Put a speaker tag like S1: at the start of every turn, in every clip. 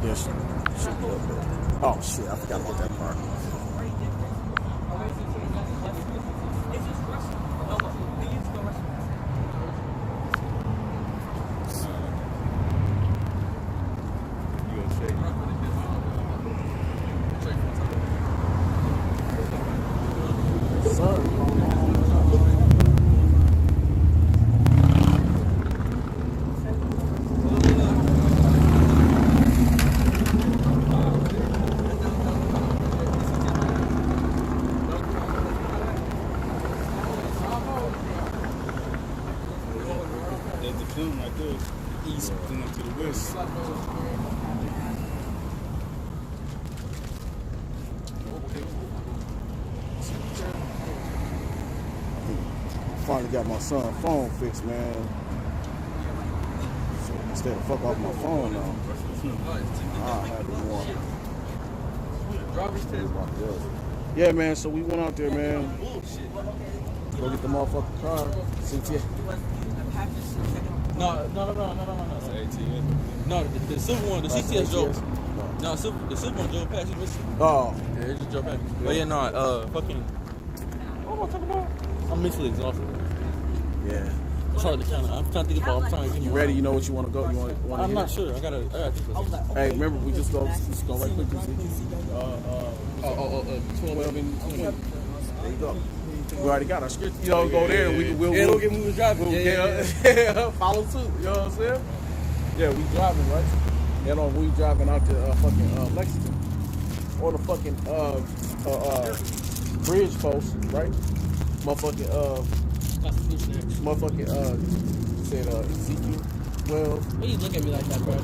S1: Yes. Should be up there. Oh shit, I forgot about that part. Finally got my son's phone fixed, man. So instead of fuck off my phone now, I'll have it more. Yeah, man, so we went out there, man. Go get the motherfucking car. CTA.
S2: No. No, the silver one, the CTS drove. No, the silver one drove past you.
S1: Oh.
S2: Yeah, it just drove past me. But yeah, no, fucking. What am I talking about? I'm mentally exhausted.
S1: Yeah.
S2: It's hard to I'm trying to think about. I'm trying to get
S1: you ready? You know what you want to go? You want
S2: I'm not sure. I gotta think about it.
S1: Hey, remember we just go right quick to see.
S2: 12 and 20.
S1: There you go. We already got our script. You know, go there. We'll
S2: don't get moving driving.
S1: Yeah. Follow suit. You know what I'm saying? Yeah, we driving, right? You know, we driving out to fucking Lexington or the fucking bridge post, right? Motherfucking said Ezekiel. Well,
S3: why you look at me like that, bro? I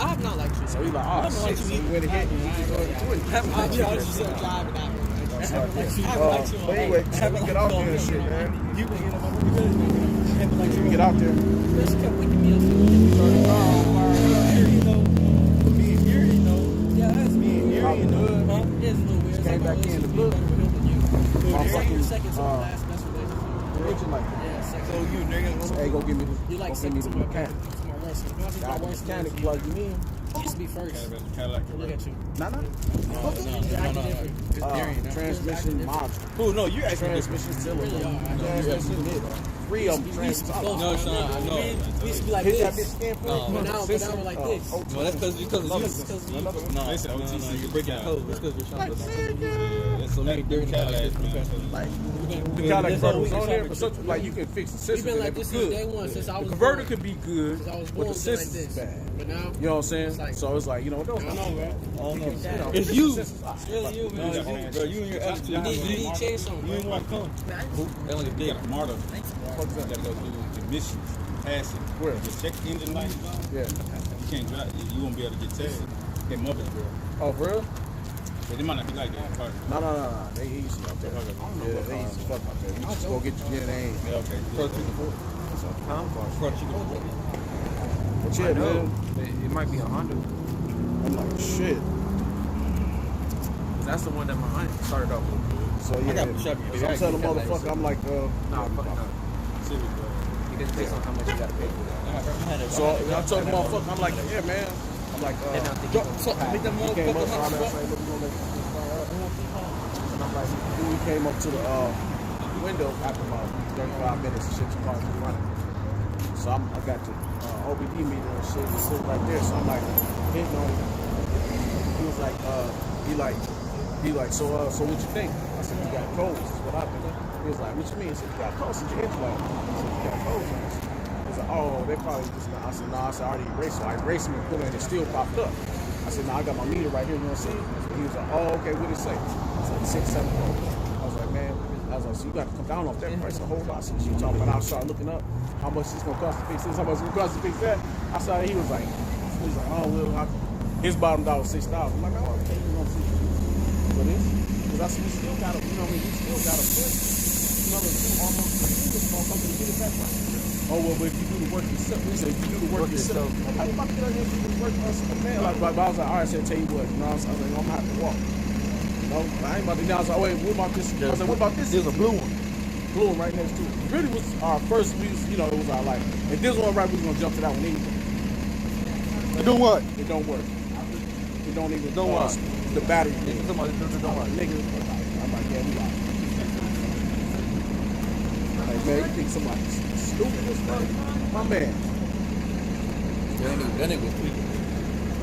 S3: have not liked you.
S1: So he like, oh shit. So he went ahead and he go to Twitter.
S3: I was just driving that way.
S1: But anyway, so we get out there and shit, man. You can get out there.
S3: This kept waking me up. Yeah, that's me.
S1: Out in the hood.
S3: It's a little weird.
S1: Came back in the book.
S3: Seconds on the last best relationship.
S1: Like that.
S3: Yeah, seconds.
S2: So you nigga,
S1: hey, go give me this.
S3: You like
S1: go give me
S3: seconds
S1: the
S3: to my
S1: mechanic.
S3: worst.
S1: Got the mechanic plug you in.
S3: It used to be first. Look at you.
S1: Nah.
S2: No.
S1: Transmission module.
S2: Oh no, you actually
S1: Transmission cylinder. Transmission mid. 3 of them.
S2: No, it's not. I know.
S3: We used to be like
S1: Hit that
S3: this.
S1: bitch skin
S3: But now we're like this.
S2: No, that's because you. No, you're breaking code. That's because you're trying to. So many different Cadillacs, man.
S1: Like the Cadillac converter was on there, but such like you can fix the system.
S3: We've been like this since
S1: good.
S3: day one, since I was
S1: The converter
S3: born.
S1: could be good,
S3: I was
S1: but
S3: born
S1: the
S3: like
S1: system's
S3: this.
S1: bad.
S3: But now,
S1: You know what I'm saying? So it's like, you know, those.
S3: I don't know, bro.
S2: It's you.
S3: It's really you, man.
S2: Bro, you and your attitude.
S3: You need to change something.
S2: You ain't want to come. That like a dick. Marta. Gotta go do emissions. Pass it.
S1: Where?
S2: Just check the engine light.
S1: Yeah.
S2: You can't drive. You won't be able to get tested. Get Muppets, bro.
S1: Oh, for real?
S2: But they might not be like that.
S1: No. They easy out there. Yeah, they easy fuck out there. You just go get your get aim.
S2: Yeah, okay.
S1: But yeah, man.
S4: It might be a Honda.
S1: I'm like, shit.
S4: That's the one that my aunt started off with.
S1: So yeah, I'm telling the motherfucker, I'm like,
S4: No.
S2: Civic, bro.
S4: It didn't take on how much you gotta pay for that.
S1: so I told the motherfucker, I'm like, yeah, man. I'm like,
S2: Make that
S1: he came up, so I'm
S2: motherfucker.
S1: like, look, we're gonna let you and I'm like, we came up to the window after about 35 minutes, shit, the cars was running. So I got the OBD meter and shit, just sitting right there. So I'm like, hitting on him. He was like, he like, so what you think? I said, you got codes, is what I think. He was like, what you mean? He said, you got codes, your engine light. I said, you got codes. He's like, oh, they probably just, I said, no, I said, I already erased it. So I erased him and put it in, it still popped up. I said, no, I got my meter right here, you know what I'm saying? He was like, oh, okay, what did it say? I said, 6, 7 codes. I was like, man, so you got to come down off that price a whole lot. So she talking about, I started looking up how much it's going to cost to fix this, how much it's going to cost to fix that. I saw he was like, oh, well, his bottom dollar was $6,000. I'm like, oh, okay, you know, for this. Because I said, we still got to, you know what I mean, we still got to put another 2 almost this motherfucker to get it back right. Oh, well, but if you do the work yourself, he said, if you do the work yourself, I'm like, about to get out here and do the work myself, man. Like, I was like, all right, I said, tell you what, you know, I was like, I'm going to have to walk. You know, I ain't about to, I was like, wait, what about this? I was like, what about this? There's a blue one. Blue one right next to it. It really was our first, you know, it was our like, if this one right, we was going to jump to that one anyway.
S2: You do what?
S1: It don't work. It don't even
S2: Don't watch.
S1: the battery.
S2: Somebody don't watch.
S1: Nigga, I'm like, yeah, we out. Like, man, you think somebody's stupid as fuck? My man.
S2: That nigga was tweaking.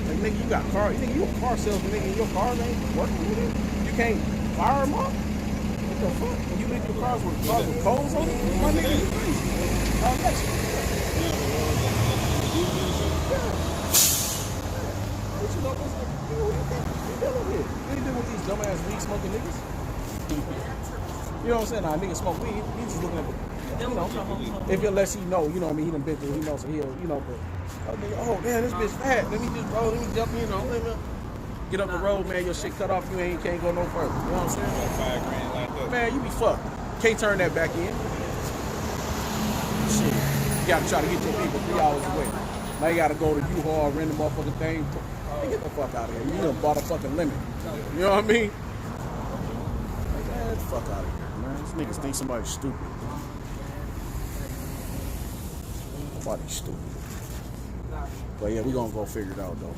S1: Like, nigga, you got car. You think you a car salesman, nigga, and your car ain't working with it? You can't fire them off? What the fuck? You make the cars with codes on it? My nigga, you crazy. All that shit. What you know, what's the you dealing with? You ain't dealing with these dumbass weed smoking niggas. You know what I'm saying? Nah, nigga smoke weed. He's just looking at the, you know, if unless he know, you know what I mean, he done been through, he knows, so he'll, you know, but, oh, man, this bitch fat. Let me just roll, let me jump, you know, let me get up the road, man, your shit cut off, you can't go no further. You know what I'm saying?
S2: $5 grand like that.
S1: Man, you be fucked. Can't turn that back in. Shit. You gotta try to get your people 3 hours away. Now you gotta go to U-Haul, rent the motherfucking thing. Man, get the fuck out of here. You done bought a fucking limit. You know what I mean? Like, man, get the fuck out of here, man. These niggas think somebody's stupid. Nobody's stupid. But yeah, we gonna go figure it out though.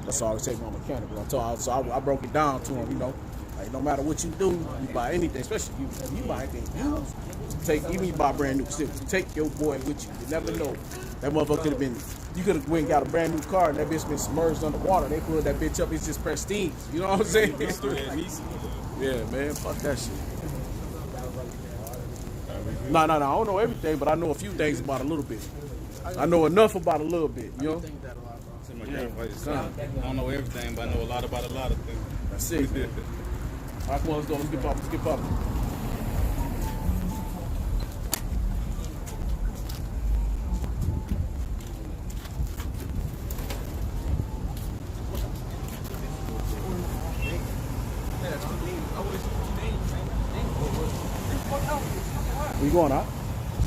S1: That's all I take my mechanic. So I broke it down to him, you know. Like, no matter what you do, you buy anything, especially you buy anything used. Even you buy brand new, still take your boy with you. You never know. That motherfucker could have been, you could have went and got a brand new car and that bitch been submerged underwater. They pulled that bitch up, it's just prestige. You know what I'm saying? Yeah, man, fuck that shit. No, I don't know everything, but I know a few things about a little bit. I know enough about a little bit, you know?
S2: I don't know everything, but I know a lot about a lot of things.
S1: That's it. All right, come on, let's go. Let's get popping. Let's get popping. Where you going, huh?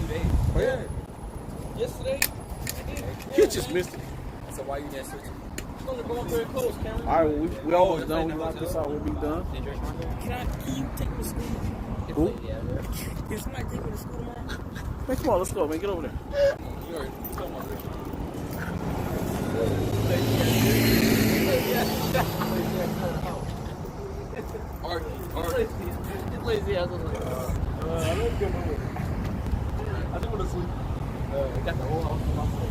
S3: 2 days.
S1: Oh, yeah.
S3: Yesterday,
S1: Kitchens, just missed it.
S3: so why you guys switching? It's only going very close, Cameron.
S1: All right, well, we always done. We lock this out. We'll be done.
S3: Can you take me to school?
S1: Who?
S3: Yeah, can somebody take me to school tomorrow?
S1: Man, come on, let's go, man. Get over there.
S3: You already told my It's lazy ass. I don't get no way. I just want to sleep. Got the whole house to myself.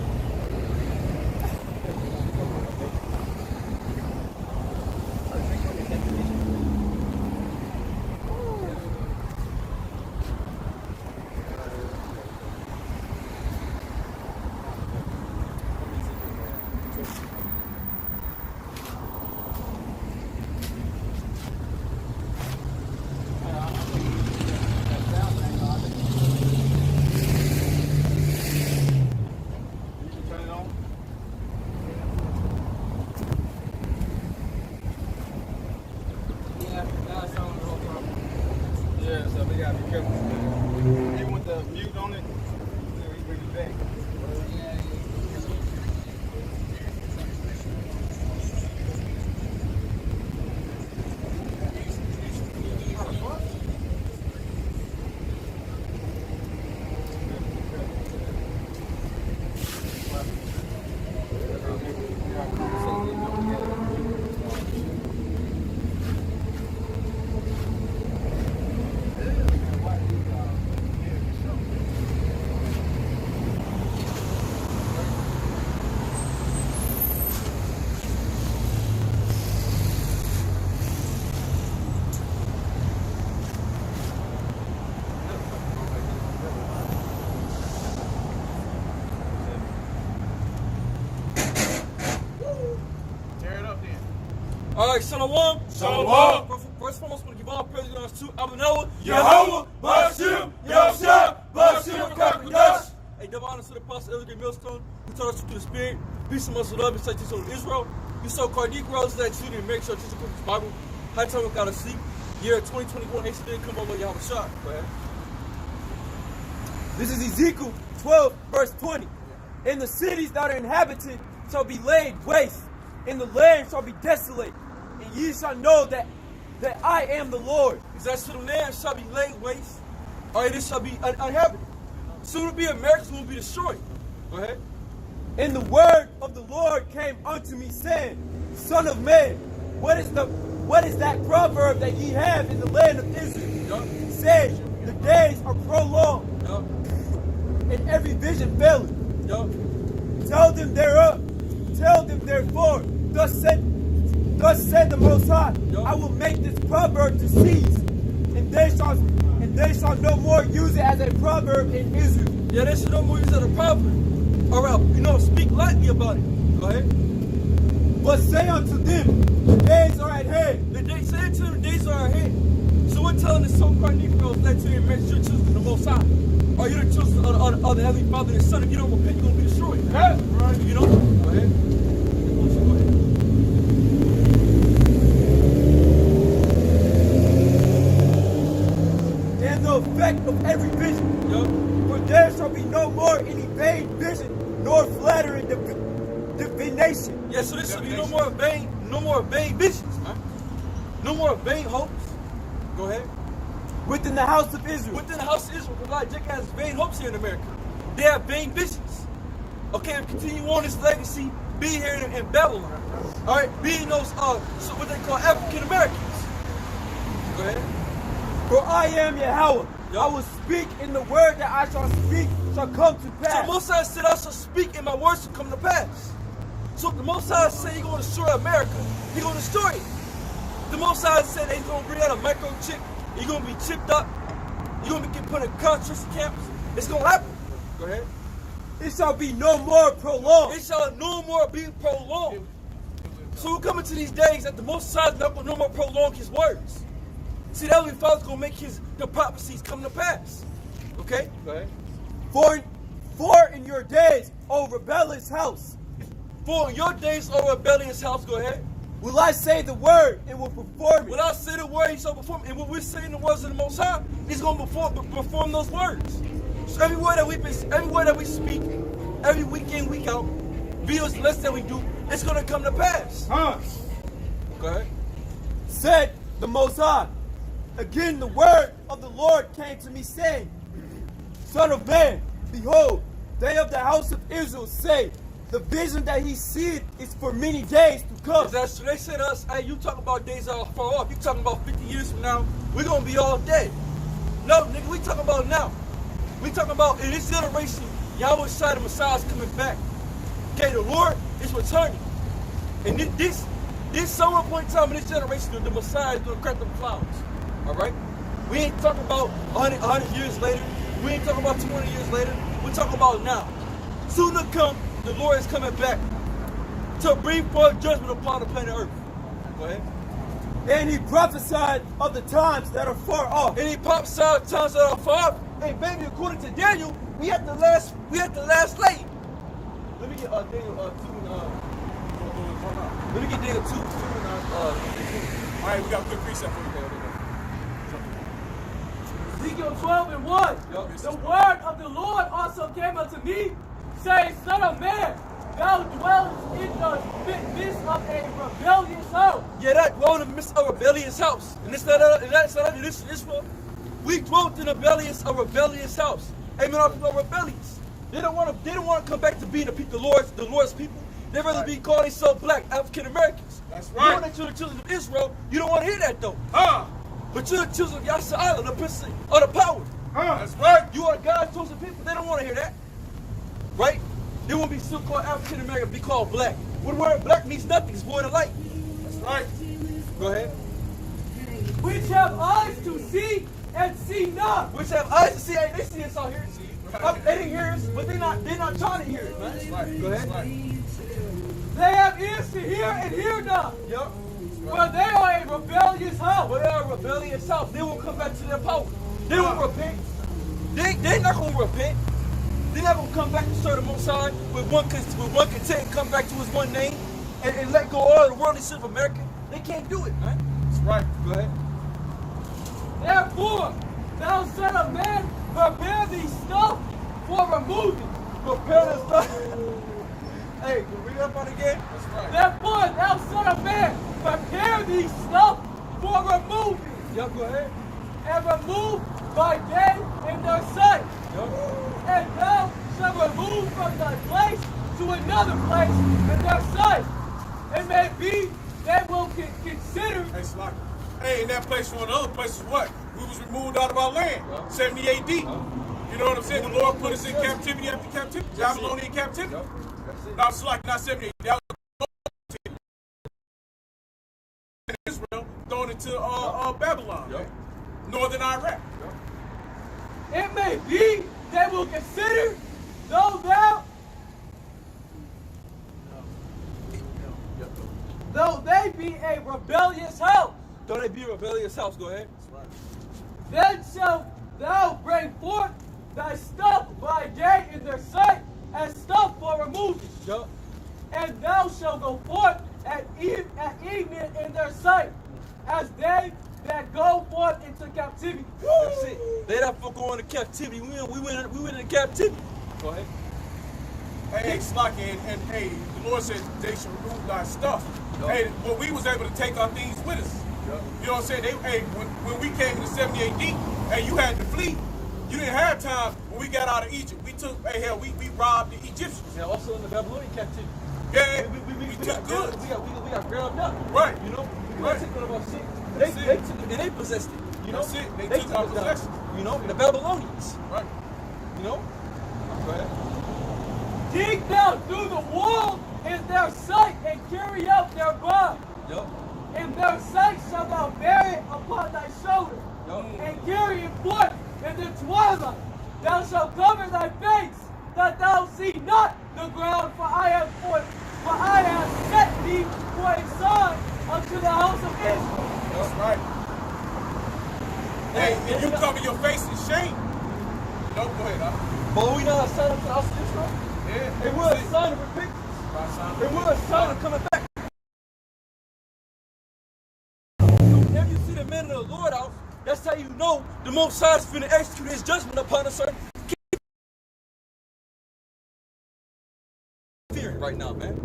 S2: Yeah, so we gotta be careful. Even with the mute on it, we bring it back.
S3: All right, Shalom.
S2: Shalom.
S3: First and foremost, I want to give all praise to Abanoah,
S2: Yehovah, Bashim, Yahshua, Bashim, Kakadash.
S3: Hey, double honor to the apostle Elder Millstone, who taught us through the Spirit. Peace and much love and such to Israel. You so-called Negroes that you didn't make sure to teach the Bible. High time we gotta see. Year 2021, hey, still come over, y'all have a shot. Go ahead.
S5: This is Ezekiel 12, verse 20. And the cities that are inhabited shall be laid waste, and the land shall be desolate. And ye shall know that I am the Lord.
S3: Is that so the land shall be laid waste, or it shall be uninhabited? Soon will be America, soon will be destroyed. Go ahead.
S5: And the word of the Lord came unto me, saying, Son of man, what is that proverb that ye have in the land of Israel? Say, the days are prolonged, and every vision faileth. Tell them thereof, tell them therefore, thus said the Most High, I will make this proverb to cease, and they shall no more use it as a proverb in Israel.
S3: Yeah, they should no more use it as a proverb. All right, speak lightly about it. Go ahead.
S5: But say unto them, the days are at hand.
S3: Say unto them, the days are at hand. So we're telling the so-called Negroes that you didn't make sure children of the Most High. Are you the children of the Heavenly Father and Son? If you don't repent, you're going to be destroyed.
S5: Yes, right.
S3: You know? Go ahead. Go ahead.
S5: And the effect of every vision. For there shall be no more any vain vision, nor flattering divination.
S3: Yeah, so there should be no more vain visions, man. No more vain hopes. Go ahead.
S5: Within the house of Israel.
S3: Within the house of Israel, because like Jacob has vain hopes here in America. They have vain visions. Okay, continue on this legacy, be here in Babylon. All right, being those so what they call African Americans. Go ahead.
S5: For I am Yahweh. I will speak, in the word that I shall speak shall come to pass.
S3: So Most High said, I shall speak, and my words shall come to pass. So if the Most High said he's going to destroy America, he's going to destroy it. The Most High said that he's going to bring out a microchip. You're going to be chipped up. You're going to get put in concentration camps. It's going to happen. Go ahead.
S5: It shall be no more prolonged.
S3: It shall no more be prolonged. So we're coming to these days that the Most High is not going to no more prolong his words. See, that Heavenly Father's going to make the prophecies come to pass. Okay? Go ahead.
S5: For in your days, O rebellious house.
S3: For in your days, O rebellious house, go ahead.
S5: Will I say the word and will perform it?
S3: Will I say the word, he shall perform it. And when we're saying the words of the Most High, he's going to perform those words. So every word that we speak, every week in, week out, videos less than we do, it's going to come to pass. Go ahead.
S5: Said the Most High. Again, the word of the Lord came to me, saying, Son of man, behold, they of the house of Israel say, the vision that he seeth is for many days to come.
S3: So they said to us, hey, you talk about days that are far off. You talking about 50 years from now, we're going to be all dead. No, nigga, we talking about now. We talking about in this generation, Yahweh Shai, the Messiah is coming back. Okay, the Lord is returning. And this some point in time in this generation, the Messiah is going to crack them clouds. All right? We ain't talking about 100 years later. We ain't talking about 20 years later. We're talking about now. Soon to come, the Lord is coming back to bring forth judgment upon the planet Earth. Go ahead.
S5: And he prophesied of the times that are far off.
S3: And he prophesied of times that are far off. Hey, baby, according to Daniel, we at the last lay. Let me get Daniel 2 and let me get Daniel 2 and
S2: all right, we got a good precept for you.
S6: Ezekiel 12 and 1. The word of the Lord also came unto me, saying, Son of man, thou dwellest in the midst of a rebellious house.
S3: Yeah, that dwell in the midst of a rebellious house. And that's not Israel. We dwelt in a rebellious house. Amen. Our people are rebellious. They don't want to come back to being the Lord's people. They'd rather be called themselves black African Americans.
S2: That's right.
S3: You know that you're the children of Israel. You don't want to hear that though. But you're the children of YSO, the prince of the power.
S2: That's right.
S3: You are God's chosen people. They don't want to hear that. Right? They won't be still called African American, be called black. What the word black means nothing. It's void of light.
S2: That's right.
S3: Go ahead.
S6: Which have eyes to see and see not.
S3: Which have eyes to see. Hey, they see us out here. They didn't hear us, but they're not trying to hear it, man.
S2: That's right.
S3: Go ahead.
S2: That's right.
S6: They have ears to hear and hear not.
S3: Yep.
S6: For they are a rebellious house.
S3: But they are a rebellious house. They won't come back to their power. They won't repent. They're not going to repent. They're not going to come back to serve the Most High with one content and come back to his one name and let go of all the worldly shit of America. They can't do it, man.
S2: That's right.
S3: Go ahead.
S6: Therefore, thou son of man, prepare thee stuff for removing.
S3: Prepare this stuff. Hey, can we read that part again?
S2: That's right.
S6: Therefore, thou son of man, prepare thee stuff for removing.
S3: Yep, go ahead.
S6: And remove by day in their sight.
S3: Yep.
S6: And thou shalt remove from thy place to another place in their sight. It may be they will consider.
S7: Hey, Slocky. Hey, in that place from another place is what? We was removed out of our land, 70 AD. You know what I'm saying? The Lord put us in captivity after captivity. Babylonian captivity. Now, Slocky, not 70 AD. That was Israel thrown into Babylon, northern Iraq.
S6: It may be they will consider, though they be a rebellious house.
S3: Though they be a rebellious house, go ahead.
S6: Then shalt thou bring forth thy stuff by day in their sight, as stuff for removing.
S3: Yup.
S6: And thou shalt go forth at evening in their sight, as they that go forth into captivity.
S3: That's it. They that for going into captivity. We went into captivity. Go ahead.
S7: Hey, Slocky, and hey, the Lord said they should remove thy stuff. Hey, well, we was able to take our things with us. You know what I'm saying? When we came to 70 AD, hey, you had to flee. You didn't have time when we got out of Egypt. We took, we robbed the Egyptians.
S3: And also in the Babylonian captivity.
S7: Yeah,
S3: we
S7: took
S3: got
S7: goods.
S3: We got grabbed up.
S7: Right.
S3: You know, we
S7: Right.
S3: took one of our shit.
S7: That's
S3: They
S7: it.
S3: took it and they possessed it. You know,
S7: That's it. They took our
S3: it down.
S7: possessions.
S3: You know, the Babylonians.
S7: Right.
S3: You know. Go ahead.
S6: Dig down through the wall in their sight, and carry out their bond.
S3: Yup.
S6: In their sight shalt thou bear it upon thy shoulder, and carry it forth in the twilight. Thou shalt cover thy face, that thou see not the ground, for I have set thee for a sign unto the house of Israel.
S7: That's right. Hey, and you cover your face in shame. No, go ahead, huh?
S3: But we not a sign of the house of Israel.
S7: Yeah.
S3: It was a sign of repentance. It was a sign of coming back. If you see the men of the Lord out, that's how you know the Most High is finna execute his judgment upon a certain fearing right now, man.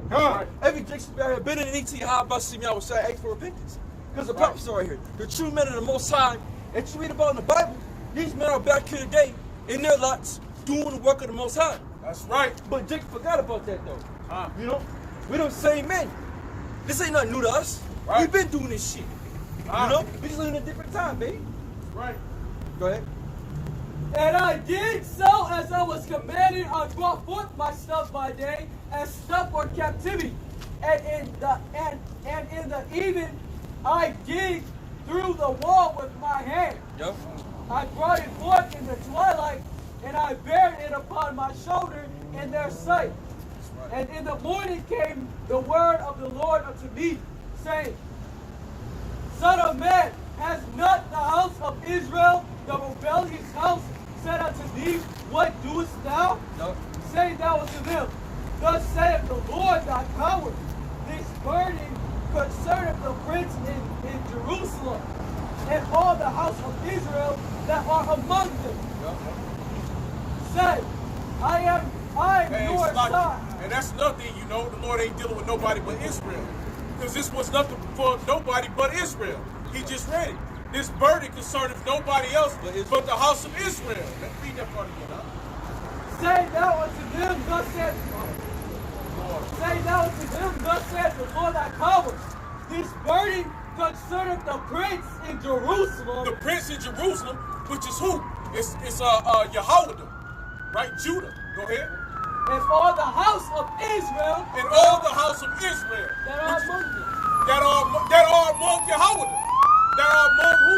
S3: Every Jackson out here been in ET high about see me, I would say ask for repentance. Because the prophets are right here. The true men of the Most High, that you read about in the Bible, these men are back here today in their lots doing the work of the Most High.
S7: That's right.
S3: But Jake forgot about that though. You know, we don't say men. This ain't nothing new to us.
S7: Right.
S3: We've been doing this shit. You know, we just live in a different time, baby.
S7: Right.
S3: Go ahead.
S6: And I did so as I was commanded. I brought forth my stuff by day, as stuff for captivity. And in the evening I digged through the wall with my hand.
S3: Yep.
S6: I brought it forth in the twilight, and I buried it upon my shoulder in their sight. And in the morning came the word of the Lord unto me, saying, Son of man, has not the house of Israel, the rebellious house, said unto thee, What doest thou?
S3: Yep.
S6: Say thou unto them, Thus saith the Lord thy power, this burden concerneth the prince in Jerusalem, and all the house of Israel that are among them. Say, I am
S7: Hey,
S6: your
S7: Slocky.
S6: son.
S7: And that's another thing, you know, the Lord ain't dealing with nobody but Israel. Because this was nothing for nobody but Israel. He just read it. This burden concerneth nobody else but the house of Israel. Let's read that part again.
S6: Say thou unto them, thus saith the Lord thy power. This burden concerneth the prince in Jerusalem.
S7: The prince in Jerusalem, which is who? It's Jehoiakim, right? Judah. Go ahead.
S6: And all the house of Israel.
S7: And all the house of Israel.
S6: That are among them.
S7: That are among Jehoiakim. That are among who?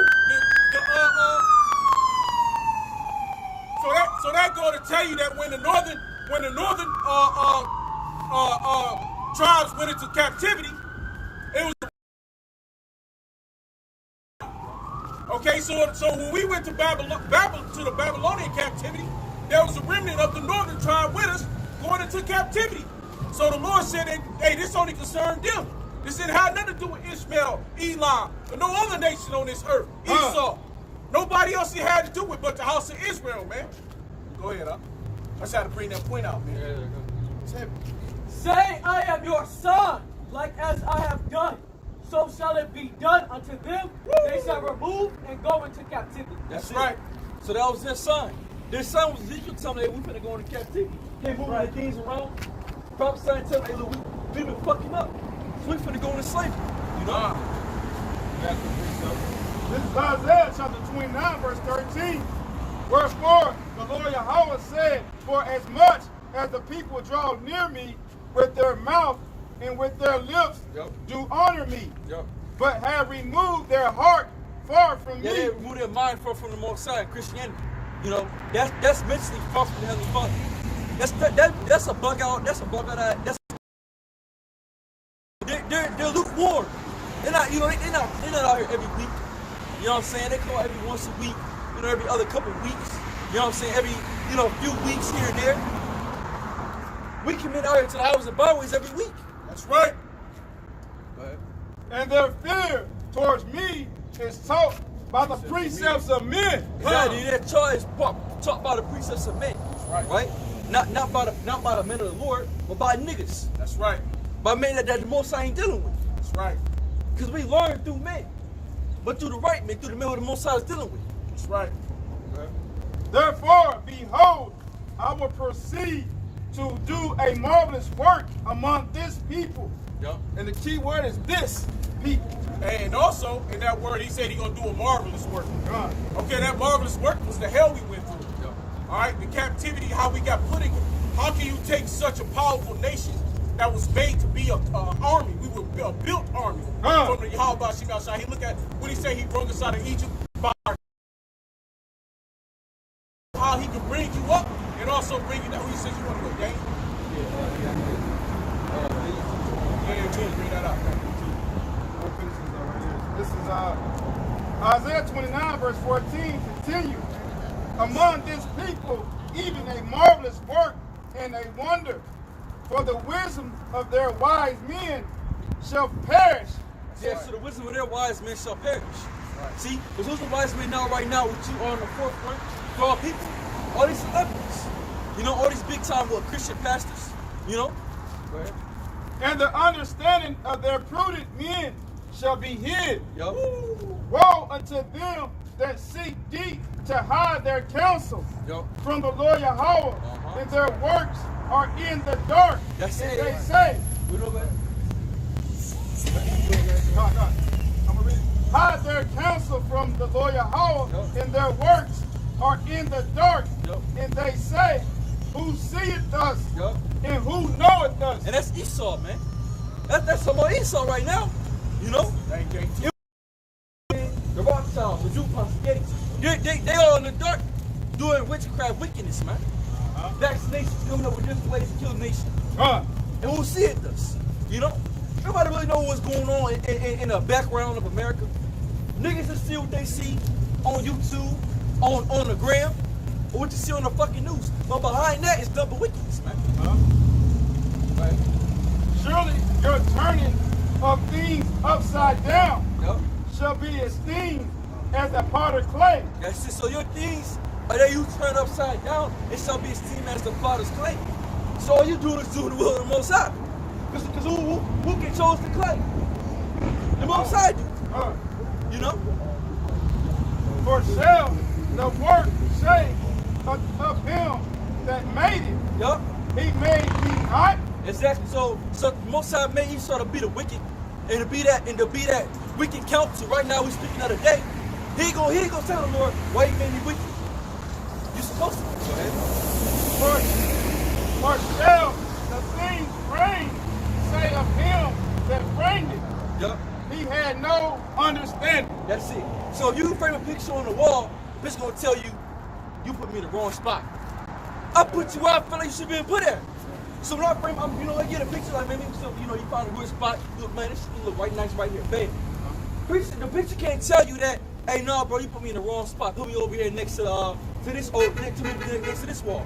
S7: So that going to tell you that when the northern tribes went into captivity, it was okay. So when we went to to the Babylonian captivity, there was a remnant of the northern tribe with us going into captivity. So the Lord said, "Hey, this only concerned them. This didn't have nothing to do with Ishmael, Elam, or no other nation on this earth. Esau, nobody else it had to do with but the house of Israel, man." Go ahead, huh? I just had to bring that point out, man.
S6: Say, I am your son, like as I have done. So shall it be done unto them. They shall remove and go into captivity.
S3: That's
S7: That's right.
S3: So that was their sign. Their sign was Ezekiel telling them, hey, we're finna go into captivity. They moving the things around. prophesying, telling, hey, look, we've been fucking up. So we finna go into slavery. You know?
S8: This is Isaiah chapter 29, verse 13. Wherefore the Lord Yahweh said, for as much as the people draw near me with their mouth and with their lips do honor me, but have removed their heart far from me.
S3: They remove their mind far from the Most High, Christianity. You know, that's mentally far from the Heavenly Father. That's a bug out. That's a bug out. They're lukewarm. They're not, you know, they're not out here every week. You know what I'm saying? They come out every once a week. You know, every other couple of weeks. You know what I'm saying? Every, you know, few weeks here and there. We commit out here to the highways and byways every week.
S7: That's right.
S3: Go ahead.
S8: And their fear towards me is taught by the precepts of men.
S3: Exactly. Their charge is taught by the precepts of men.
S7: That's right.
S3: Right? Not by the men of the Lord, but by niggas.
S7: That's right.
S3: By men that the Most High ain't dealing with.
S7: That's right.
S3: Because we learn through men. But through the right men, through the men who the Most High is dealing with.
S7: That's right.
S8: Therefore, behold, I will proceed to do a marvelous work among this people.
S7: Yep.
S8: And the key word is this people.
S7: And also, in that word, he said he's going to do a marvelous work.
S8: God.
S7: Okay, that marvelous work was the hell we went through. All right, the captivity, how we got put in. How can you take such a powerful nation that was made to be an army? We were a built army. From the Yahweh Shemashah. He look at what he said he brought us out of Egypt. How he can bring you up and also bring you down. Who you said you want to go, gang? Yeah, bring that up.
S8: This is Isaiah 29, verse 14. Continue. Among this people, even a marvelous work and a wonder. For the wisdom of their wise men shall perish.
S3: Yeah, so the wisdom of their wise men shall perish. Right. See, because who's the wise men now, right now, with you on the forefront for all people? All these celebrities. You know, all these big time Christian pastors. You know? Go ahead.
S8: And the understanding of their prudent men shall be hid.
S3: Yo.
S8: Woe unto them that seek deep to hide their counsel from the Lord Yahweh, and their works are in the dark.
S3: That's
S8: and
S3: it.
S8: They say,
S3: we know that.
S8: I'm gonna read it. Hide their counsel from the Lord Yahweh, and their works are in the dark. And they say, who seeth us, and who knoweth us?
S3: And that's Esau, man. That's some more Esau right now. You know? The Rothschilds, the DuPont spaghetti. They all in the dark doing witchcraft wickedness, man. Vaccinations coming up with different ways to kill the nation. And who see it does. You know? Nobody really know what's going on in the background of America. Niggas just see what they see on YouTube, on the gram, or what you see on the fucking news. But behind that is double wickedness, man. Right.
S8: Surely your turning of things upside down shall be esteemed as a pot of clay.
S3: That's it. So your things, that you turn upside down, it shall be esteemed as the potter's clay. So all you do is do the will of the Most High. Because who controls the clay? The Most High do. You know?
S8: For shall the work say of him that made it?
S3: Yup.
S8: He made me not?
S3: Exactly. So the Most High made Esau to be the wicked, and to be that wicked counsel. Right now, we speaking of the day. He ain't gonna tell the Lord why he made me wicked. You supposed to. Go ahead.
S8: For shall the things framed say of him that framed it?
S3: Yup.
S8: He had no understanding.
S3: That's it. So if you frame a picture on the wall, the bitch gonna tell you, you put me in the wrong spot. I put you where I feel like you should be put at. So when I frame, I get a picture like maybe you find a good spot. You look, man, this shit look right nice right here, bam. The picture can't tell you that. Hey, no, bro, you put me in the wrong spot. Put me over here next to this next to this wall.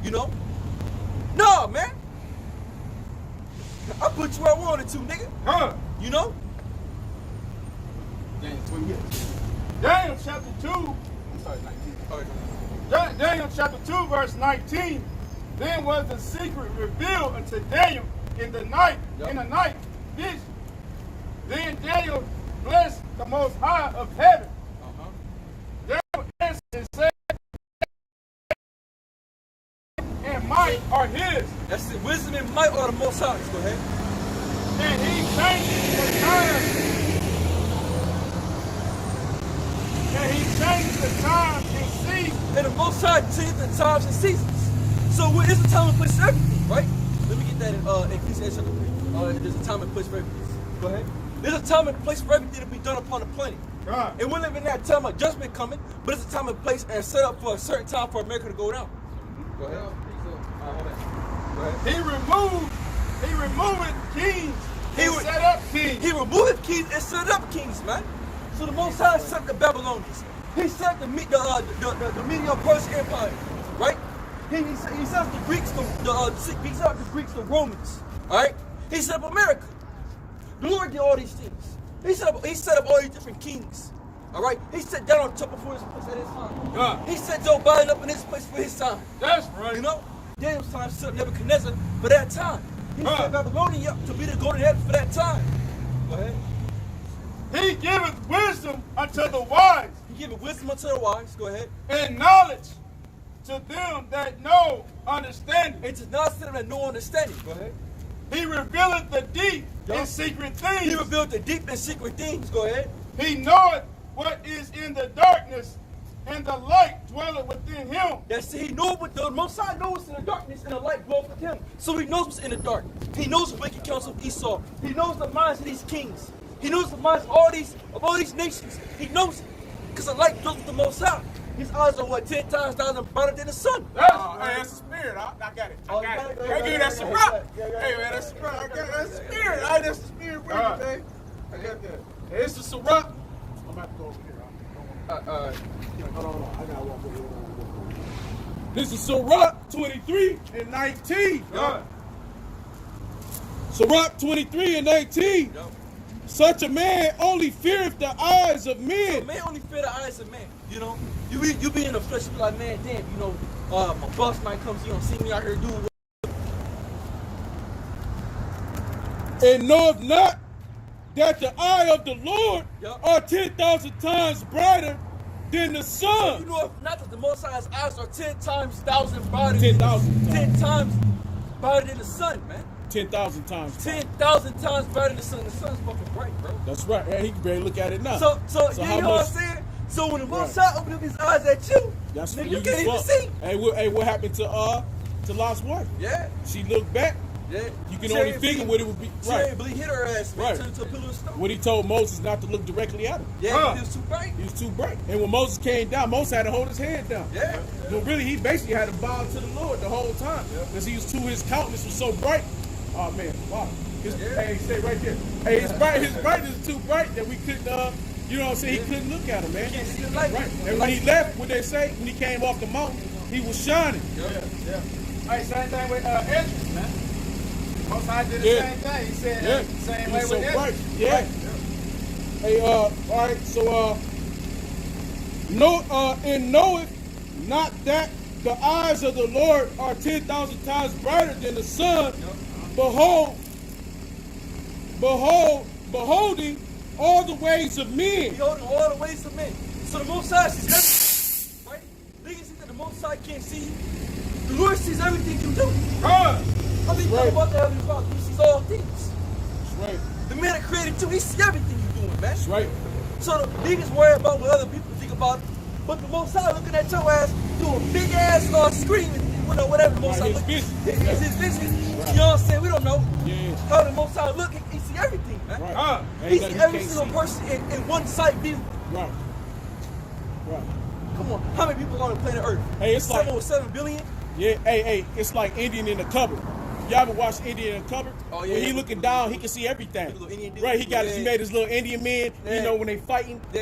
S3: You know? No, man. I put you where I wanted to, nigga. You know?
S8: Daniel chapter 2. I'm sorry, 19. Daniel chapter 2, verse 19. Then was the secret revealed unto Daniel in the night, vision. Then Daniel blessed the Most High of heaven. Daniel answered and said, and might are his.
S3: That's it. Wisdom and and might are the Most High. Go ahead.
S8: And he changes the time. And he changes the time and seasons.
S3: And the Most High changes the times and seasons. So it's a time and place for everything, right? Let me get that in Ecclesiastes chapter 3. There's a time and place for everything. Go ahead. There's a time and place for everything to be done upon the planet.
S8: Right.
S3: And we're living in that time of judgment coming, but it's a time and place and set up for a certain time for America to go down. Go ahead. Go ahead.
S8: He removed kings and set up kings.
S3: He removed kings and set up kings, man. So the Most High set the Babylonians. He set the Medo-Persian Empire, right? He set up the Greeks, he set up the Greeks, the Romans, all right? He set up America. The Lord did all these things. He set up all these different kings, all right? He sat down on top before his place at his time. He set Joe Biden up in his place for his time.
S8: That's right.
S3: You know, Daniel's time set up Nebuchadnezzar for that time. He set Babylonia up to be the golden heaven for that time. Go ahead.
S8: He giveth wisdom unto the wise.
S3: He giveth wisdom unto the wise. Go ahead.
S8: And knowledge to them that know understanding.
S3: And to not them that know understanding. Go ahead.
S8: He revealeth the deep and secret things.
S3: He revealed the deep and secret things. Go ahead.
S8: He knoweth what is in the darkness, and the light dwelleth within him.
S3: That's he knows what the Most High knows in the darkness, and the light dwelleth with him. So he knows what's in the dark. He knows the wicked counsel of Esau. He knows the minds of these kings. He knows the minds of all these nations. He knows it. Because the light dwells with the Most High. His eyes are what, 10 times brighter than the sun.
S7: Hey, that's the spirit. I got it. I got it. I give you that Syrah. Hey, man, that's Syrah. I got that spirit. That's the spirit bringing it, man. I got that. Hey, it's the Syrah. I'm about to go over here.
S1: Hold on. I got one for you.
S7: This is Sirach 23 and 19. Sirach 23 and 19. Such a man only feareth the eyes of men.
S3: So man only fear the eyes of man. You know, you be in the flesh, you be like, man, damn, you know, my boss might come, you don't see me out here doing what.
S7: And knoweth not that the eye of the Lord are 10,000 times brighter than the sun.
S3: So you know, if not that the Most High's eyes are 10 times 1,000 brighter.
S7: 10,000
S3: 10 times brighter than the sun, man.
S7: 10,000 times.
S3: 10,000 times brighter than the sun. The sun's fucking bright, bro.
S7: That's right. Yeah, he can barely look at it now.
S3: So you
S7: how
S3: know what I'm saying? So when the Most High opened up his eyes at you,
S7: that's
S3: nigga, you can't even see.
S7: Hey, what happened to Lot's wife?
S3: Yeah.
S7: She looked back.
S3: Yeah.
S7: You can only figure what it would be.
S3: She ain't hit her ass, man. Turned into a pillar of stone.
S7: When he told Moses not to look directly at him.
S3: Yeah, he was too bright.
S7: He was too bright. And when Moses came down, Moses had to hold his head down.
S3: Yeah.
S7: But really, he basically had to bow to the Lord the whole time. Because his countenance was so bright. Oh, man. Wow. Hey, stay right there. Hey, his brightness is too bright that we couldn't, you know what I'm saying? He couldn't look at him, man.
S3: Can't see the light.
S7: Right. And when he left, what they say, when he came off the mountain, he was shining.
S8: Yeah. Hey, same thing with Ezra, man. Most High did the same thing. He said same way with Ezra.
S7: Yeah. Hey, all right, so and knoweth not that the eyes of the Lord are 10,000 times brighter than the sun. Beholding all the ways of men.
S3: Beholding all the ways of men. So the Most High sees everything, right? Niggas think that the Most High can't see you. The Lord sees everything you do.
S8: Right.
S3: I mean, think about the Heavenly Father. He sees all things.
S7: That's right.
S3: The man that created you, he sees everything you're doing, man.
S7: That's right.
S3: So the niggas worry about what other people think about it. But the Most High looking at your ass doing big ass screaming, whatever the Most High
S7: His business.
S3: It's his business. You know what I'm saying? We don't know
S7: Yeah.
S3: how the Most High look. He see everything, man.
S7: Right.
S3: He see every single person in one sight view.
S7: Right. Right.
S3: Come on, how many people on the planet Earth?
S7: Hey, it's like
S3: 7 billion.
S7: Yeah, hey, it's like Indian in the cupboard. Y'all ever watch Indian in the cupboard?
S3: Oh, yeah.
S7: When he looking down, he can see everything. Right, he made his little Indian man, you know, when they fighting, but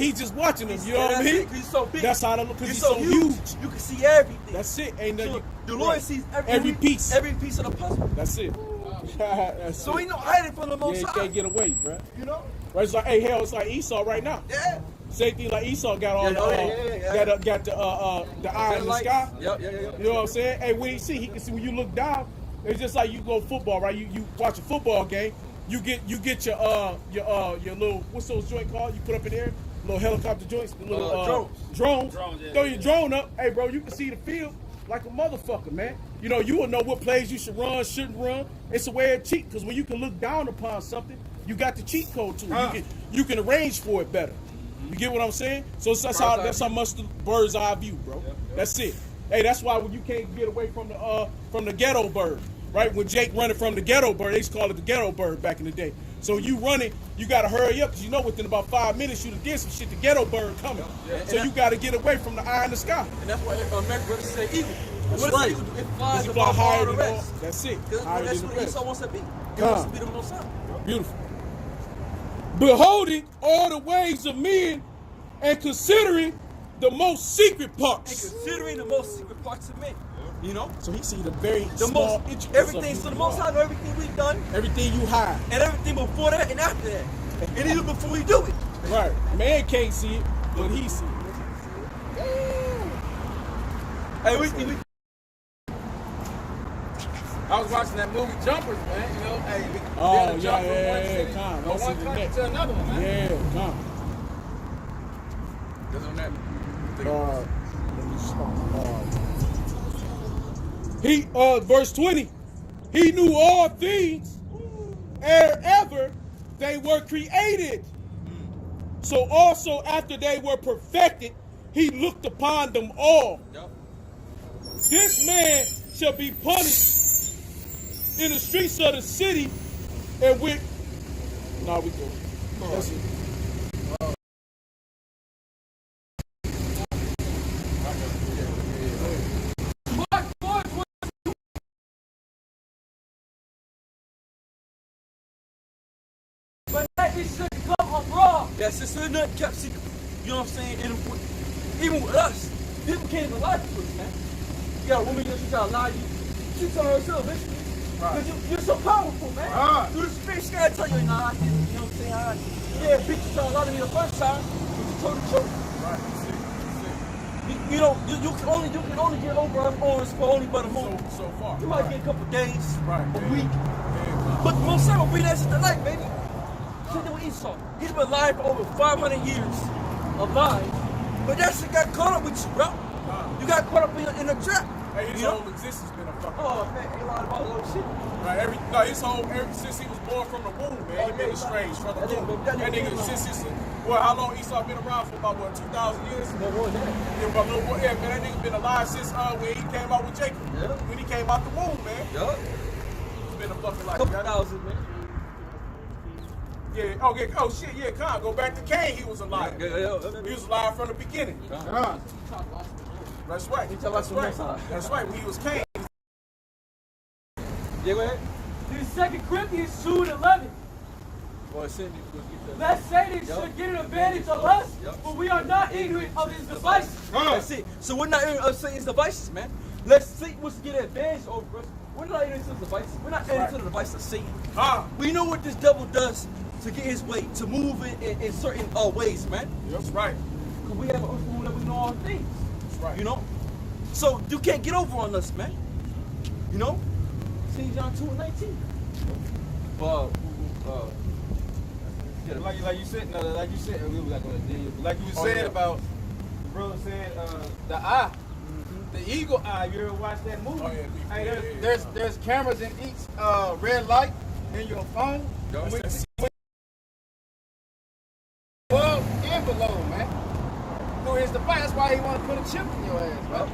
S7: he's just watching them, you know what I mean?
S3: He's so big.
S7: That's how they look, because he's so huge.
S3: You can see everything.
S7: That's it. Ain't nothing.
S3: The Lord sees
S7: every piece.
S3: Every piece of the puzzle.
S7: That's it. That's
S3: so
S7: it.
S3: ain't no hiding from the Most High.
S7: You can't get away, bro.
S3: You know?
S7: Right, it's like, hey, hell, it's like Esau right now.
S3: Yeah.
S7: Same thing like Esau got all got the eye in the sky.
S3: Yeah.
S7: You know what I'm saying? Hey, when he can see when you look down. It's just like you go football, right? You watch a football game. You get your little, what's those joint called? You put up in the air, little helicopter joints, the little drones.
S8: Drones, yeah.
S7: Throw your drone up. Hey, bro, you can see the field.
S1: like a motherfucker, man. You know, you will know what plays you should run, shouldn't run. It's a way of cheat, because when you can look down upon something, you got the cheat code to it. You can arrange for it better. You get what I'm saying? So that's how much the bird's eye view, bro. That's it. Hey, that's why when you can't get away from the ghetto bird, right? When Jake running from the ghetto bird, they used to call it the ghetto bird back in the day. So you running, you got to hurry up, because you know within about 5 minutes you done did some shit, the ghetto bird coming. So you got to get away from the eye in the sky.
S3: And that's why American brothers say eagle.
S1: That's
S3: What
S1: right.
S3: does eagle do? It flies
S1: Fly
S3: above
S1: higher
S3: all the
S1: than all.
S3: rest.
S1: That's it.
S3: Because
S1: Higher
S3: that's
S1: than the
S3: what
S1: rest.
S3: Esau wants to be. He wants to be the most high.
S1: Beautiful. Beholding all the ways of men and considering the most secret
S3: And
S1: parts.
S3: considering the most secret parts of men. You know?
S1: So he see the very
S3: The
S1: small
S3: most,
S1: intricacies
S3: everything,
S1: of
S3: so the
S1: who
S3: most
S1: you
S3: high
S1: are.
S3: know everything we've done,
S1: Everything you hide.
S3: and everything before that and after that. And even before we do it.
S1: Right. Man can't see it, but he see it.
S3: Hey, we
S8: I was watching that movie Jumpers, man. You know, hey, we
S1: Oh,
S8: did a jump from one city,
S1: Con.
S8: from one country to another one, man.
S1: Yeah, Con.
S8: That's on that.
S1: Verse 20. He knew all things ere ever they were created. So also after they were perfected, he looked upon them all. This man shall be punished in the streets of the city and with... No, we go. That's it.
S6: But that it should come abroad.
S3: That's just nothing kept secret. You know what I'm saying? And even with us, people can't even lie to us, man. You got a woman, she try to lie to you. She tell herself, listen. Because you're so powerful, man. Through the spirit, she gotta tell you, nah, I didn't. You know what I'm saying? Yeah, bitch, you tried to lie to me the first time, but you told the truth.
S8: Right.
S3: You know, you can only get over us for only but a moment.
S8: So far.
S3: You might get a couple days,
S8: Right.
S3: a week. But the most time will be that shit tonight, baby. Shit that with Esau. He's been alive for over 500 years. Alive. But that shit got caught up with you, bro. You got caught up in a trap.
S8: Hey, his
S3: You know?
S8: whole existence been a fucking.
S3: Oh, man, ain't a lot of all little shit.
S8: Right, ever since he was born from the womb, man, he been estranged from the womb. That nigga since his, well, how long Esau been around for? About what, 2,000 years?
S3: No more than that.
S8: Yeah, but no more. Yeah, man, that nigga been alive since when he came out with Jacob.
S3: Yeah.
S8: When he came out the womb, man.
S3: Yup.
S8: He's been a fucking like.
S3: Couple thousand, man.
S8: Yeah. Oh, yeah. Oh shit. Yeah. Con. Go back to Cain. He was alive.
S3: Yeah.
S8: He was alive from the beginning. That's right.
S3: tell us
S8: That's
S3: from
S8: right.
S3: that side.
S8: That's right. When he was Cain.
S3: Yeah, go ahead.
S6: In 2 Corinthians 2:11.
S3: Boy, send me to get that.
S6: Lest Satan should get an advantage of us, but we are not ignorant of his devices.
S3: That's it. So we're not ignorant of Satan's devices, man. Let's Satan wants to get an advantage over us. We're not ignorant to the devices. We're not ignorant to the device of Satan. We know what this devil does to get his way, to move in certain ways, man.
S8: That's right.
S3: Because we have an rule that we know all things.
S8: That's right.
S3: You know? So you can't get over on us, man. You know? St. John 2:19.
S8: Like you said, we were like you said about the brother said the eye, the eagle eye. You ever watched that movie?
S7: Oh, yeah.
S8: Hey, there's cameras in each red light in your phone. Above and below, man. Through his device, that's why he want to put a chip in your ass, bro.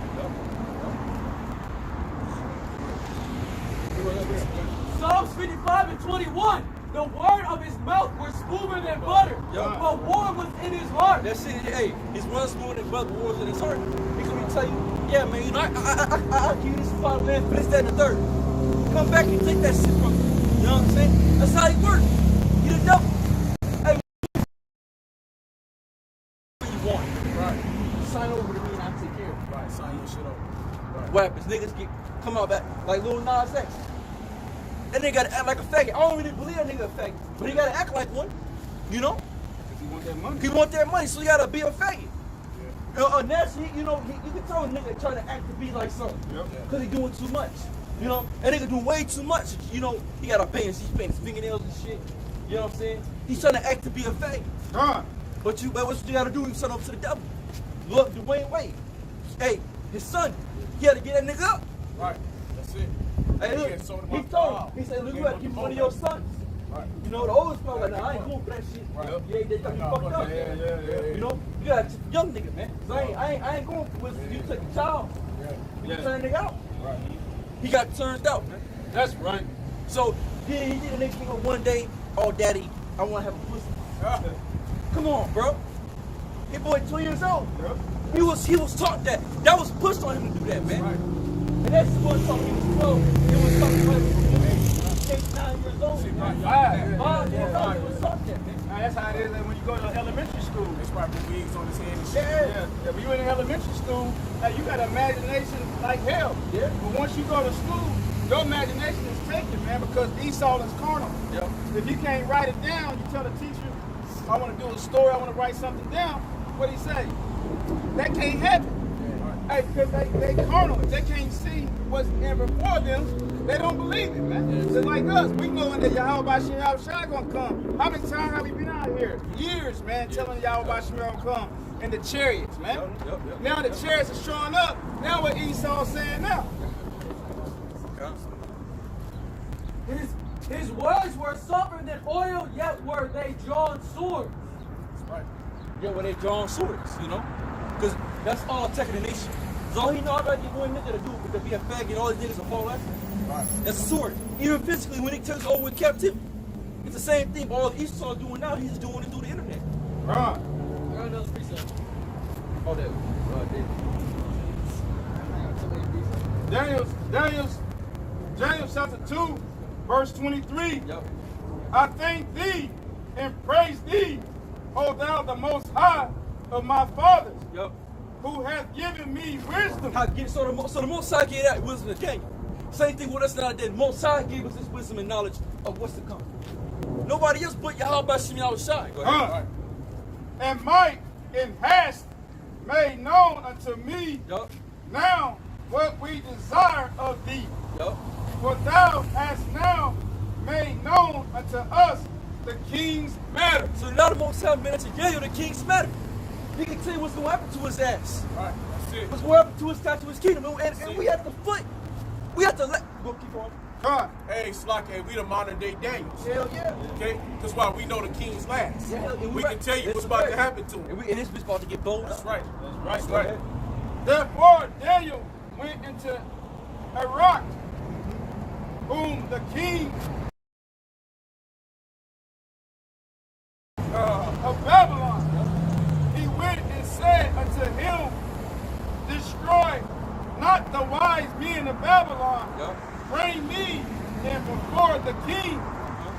S6: Psalms 55:21. The word of his mouth was smoother than butter, but war was in his heart.
S3: That's it. Hey, his one smooth and but wars in his heart. He could tell you, yeah, man, you know, I'll give you this five land for this, that, and the third. Come back and take that shit from me. You know what I'm saying? That's how he works. He the devil. Hey, what you want?
S8: Right.
S3: Sign over to me and I'll take care of it.
S8: Right. Sign your shit over. Right.
S3: What happens? Niggas come out back like Lil Nas X. That nigga gotta act like a faggot. I don't really believe that nigga a faggot, but he gotta act like one. You know?
S8: Because he want that money.
S3: He want that money, so he gotta be a faggot. Naturally, you know, you can tell a nigga trying to act to be like something. Because he doing too much. You know? That nigga doing way too much. You know, he got he's painting his fingernails and shit. You know what I'm saying? He's trying to act to be a faggot. But what you gotta do, you turn over to the devil. Look, Dwayne Wade. Hey, his son. He had to get that nigga up.
S7: Right. That's it.
S3: Hey, look,
S7: Yeah, sold him
S3: he
S7: off
S3: told
S7: the
S3: him. He said, look, you got to keep one of your sons.
S7: Right.
S3: You know, the oldest one, like, nah, I ain't going for that shit.
S7: Right.
S3: Yeah, they got me fucked up. You know, you got a young nigga, man. 'Cause I ain't going for it. You take a child. You turn a nigga out.
S7: Right.
S3: He got turned out, man.
S8: That's right.
S3: So he did the next thing one day. Oh, daddy, I want to have a pussy. Come on, bro. He boy 2 years old, bro. He was taught that. That was pushed on him to do that, man.
S7: Right.
S3: And that's what he was 12. It was something like 8, 9 years old.
S8: Right.
S3: It was taught that, man.
S8: That's how it is when you go to elementary school.
S7: That's why the wigs on his head and shit.
S8: Yeah. When you're in elementary school, you got imagination like hell.
S3: Yeah.
S8: But once you go to school, your imagination is taken, man, because Esau is carnal.
S3: Yep.
S8: If you can't write it down, you tell the teacher, I want to do a story, I want to write something down. What do he say? That can't happen. Hey, because they carnal. If they can't see what's in before them, they don't believe it, man. Just like us. We know when the Yahweh Shai gonna come. How many times have we been out here? Years, man, telling Yahweh Shai gonna come. And the chariots, man.
S3: Yep.
S8: Now the chariots are showing up. Now what Esau's saying now?
S6: His words were softer than oil, yet were they drawn swords.
S7: That's right.
S3: Yeah, when they drawn swords, you know? Because that's all attacking the nation. That's all he know about these boy nigga to do, because be a faggot, all these niggas will fall after.
S7: Right.
S3: That's a sword. Even physically, when he turns over with captivity. It's the same thing. All Esau doing now, he's doing it through the internet.
S8: Right.
S3: Oh, that.
S8: Daniel chapter 2, verse 23.
S3: Yep.
S8: I thank thee and praise thee, O thou the most high of my fathers,
S3: Yep.
S8: who hath given me wisdom.
S3: So the Most High gave that wisdom to Daniel. Same thing with us now. The Most High gave us this wisdom and knowledge of what's to come. Nobody else but Yahweh Shem Shai. Go ahead.
S8: Right. And might and hast made known unto me
S3: Yup.
S8: now what we desire of thee.
S3: Yup.
S8: For thou hast now made known unto us the king's matter.
S3: So now the Most High made unto Daniel the king's matter. He can tell you what's going to happen to his ass.
S7: Right. That's it.
S3: What's going to happen to his God, to his kingdom. And we have to foot. We have to let. Go keep on.
S8: God.
S7: Hey, Slocky, we the modern day Daniels.
S3: Hell yeah.
S7: Okay? That's why we know the king's last.
S3: Yeah, and
S7: we can tell you what's about to happen to him.
S3: And this bitch about to get bold.
S7: That's right. That's right.
S8: Therefore Daniel went into Iraq, whom the king of Babylon. He went and said unto him, destroy not the wise men of Babylon.
S3: Yep.
S8: Bring me in before the king,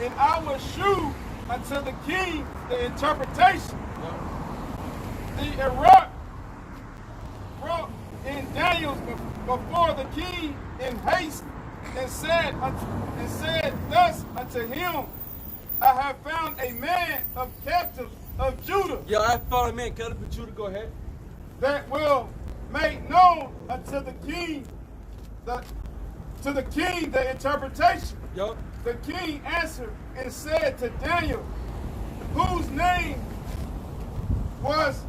S8: and I will shew unto the king the interpretation. The Iraq brought in Daniel before the king in haste, and said thus unto him, I have found a man of captives of Judah.
S3: Yeah, I found a man captive of Judah. Go ahead.
S8: That will make known unto the king the interpretation.
S3: Yup.
S8: The king answered and said to Daniel, whose name was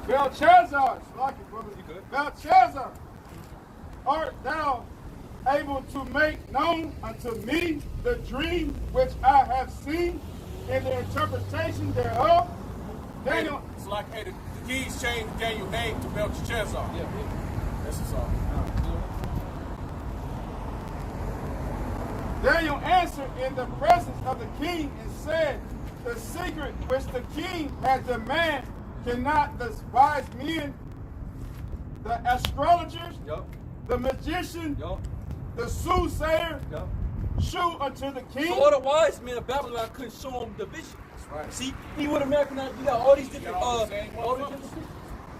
S8: Belshazzar. Belshazzar, art thou able to make known unto me the dream which I have seen and the interpretation thereof? Daniel.
S7: It's like, hey, the keys changed Daniel's name to Belshazzar.
S3: Yeah.
S7: That's what's all.
S8: Daniel answered in the presence of the king and said, the secret which the king had demanded cannot the wise men, the astrologers,
S3: Yup.
S8: the magician,
S3: Yup.
S8: the soothsayer,
S3: Yup.
S8: shew unto the king?
S3: So all the wise men of Babylon couldn't show him the vision.
S7: That's right.
S3: See, he would American. You got all these different,
S7: all the same
S3: all these
S7: motherfuckers.
S3: different,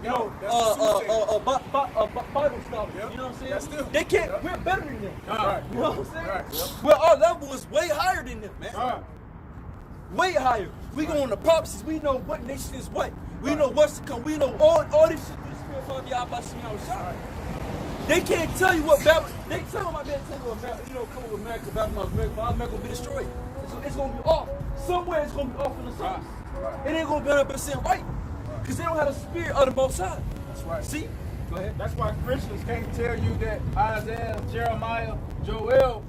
S7: Yo, that's the
S3: Bible scholars.
S7: Yep.
S3: You know what I'm saying?
S7: That's them.
S3: They can't.
S7: Yep.
S3: We're better than them.
S7: Right.
S3: You know what I'm saying?
S7: Right. Yep.
S3: Well, our level is way higher than them, man. way higher. We go on the prophecies. We know what nation is what. We know what's to come. We know all this shit through the spirit of Yahweh. They can't tell you what Babylon. They tell them, I better tell you what America, come with America, Babylon's America. America will be destroyed. It's going to be off. Somewhere it's going to be off in the sun. It ain't going to be 100% right. Because they don't have the spirit of the Most High.
S8: That's right.
S3: See? Go ahead.
S8: That's why Christians can't tell you that Isaiah, Jeremiah, Joel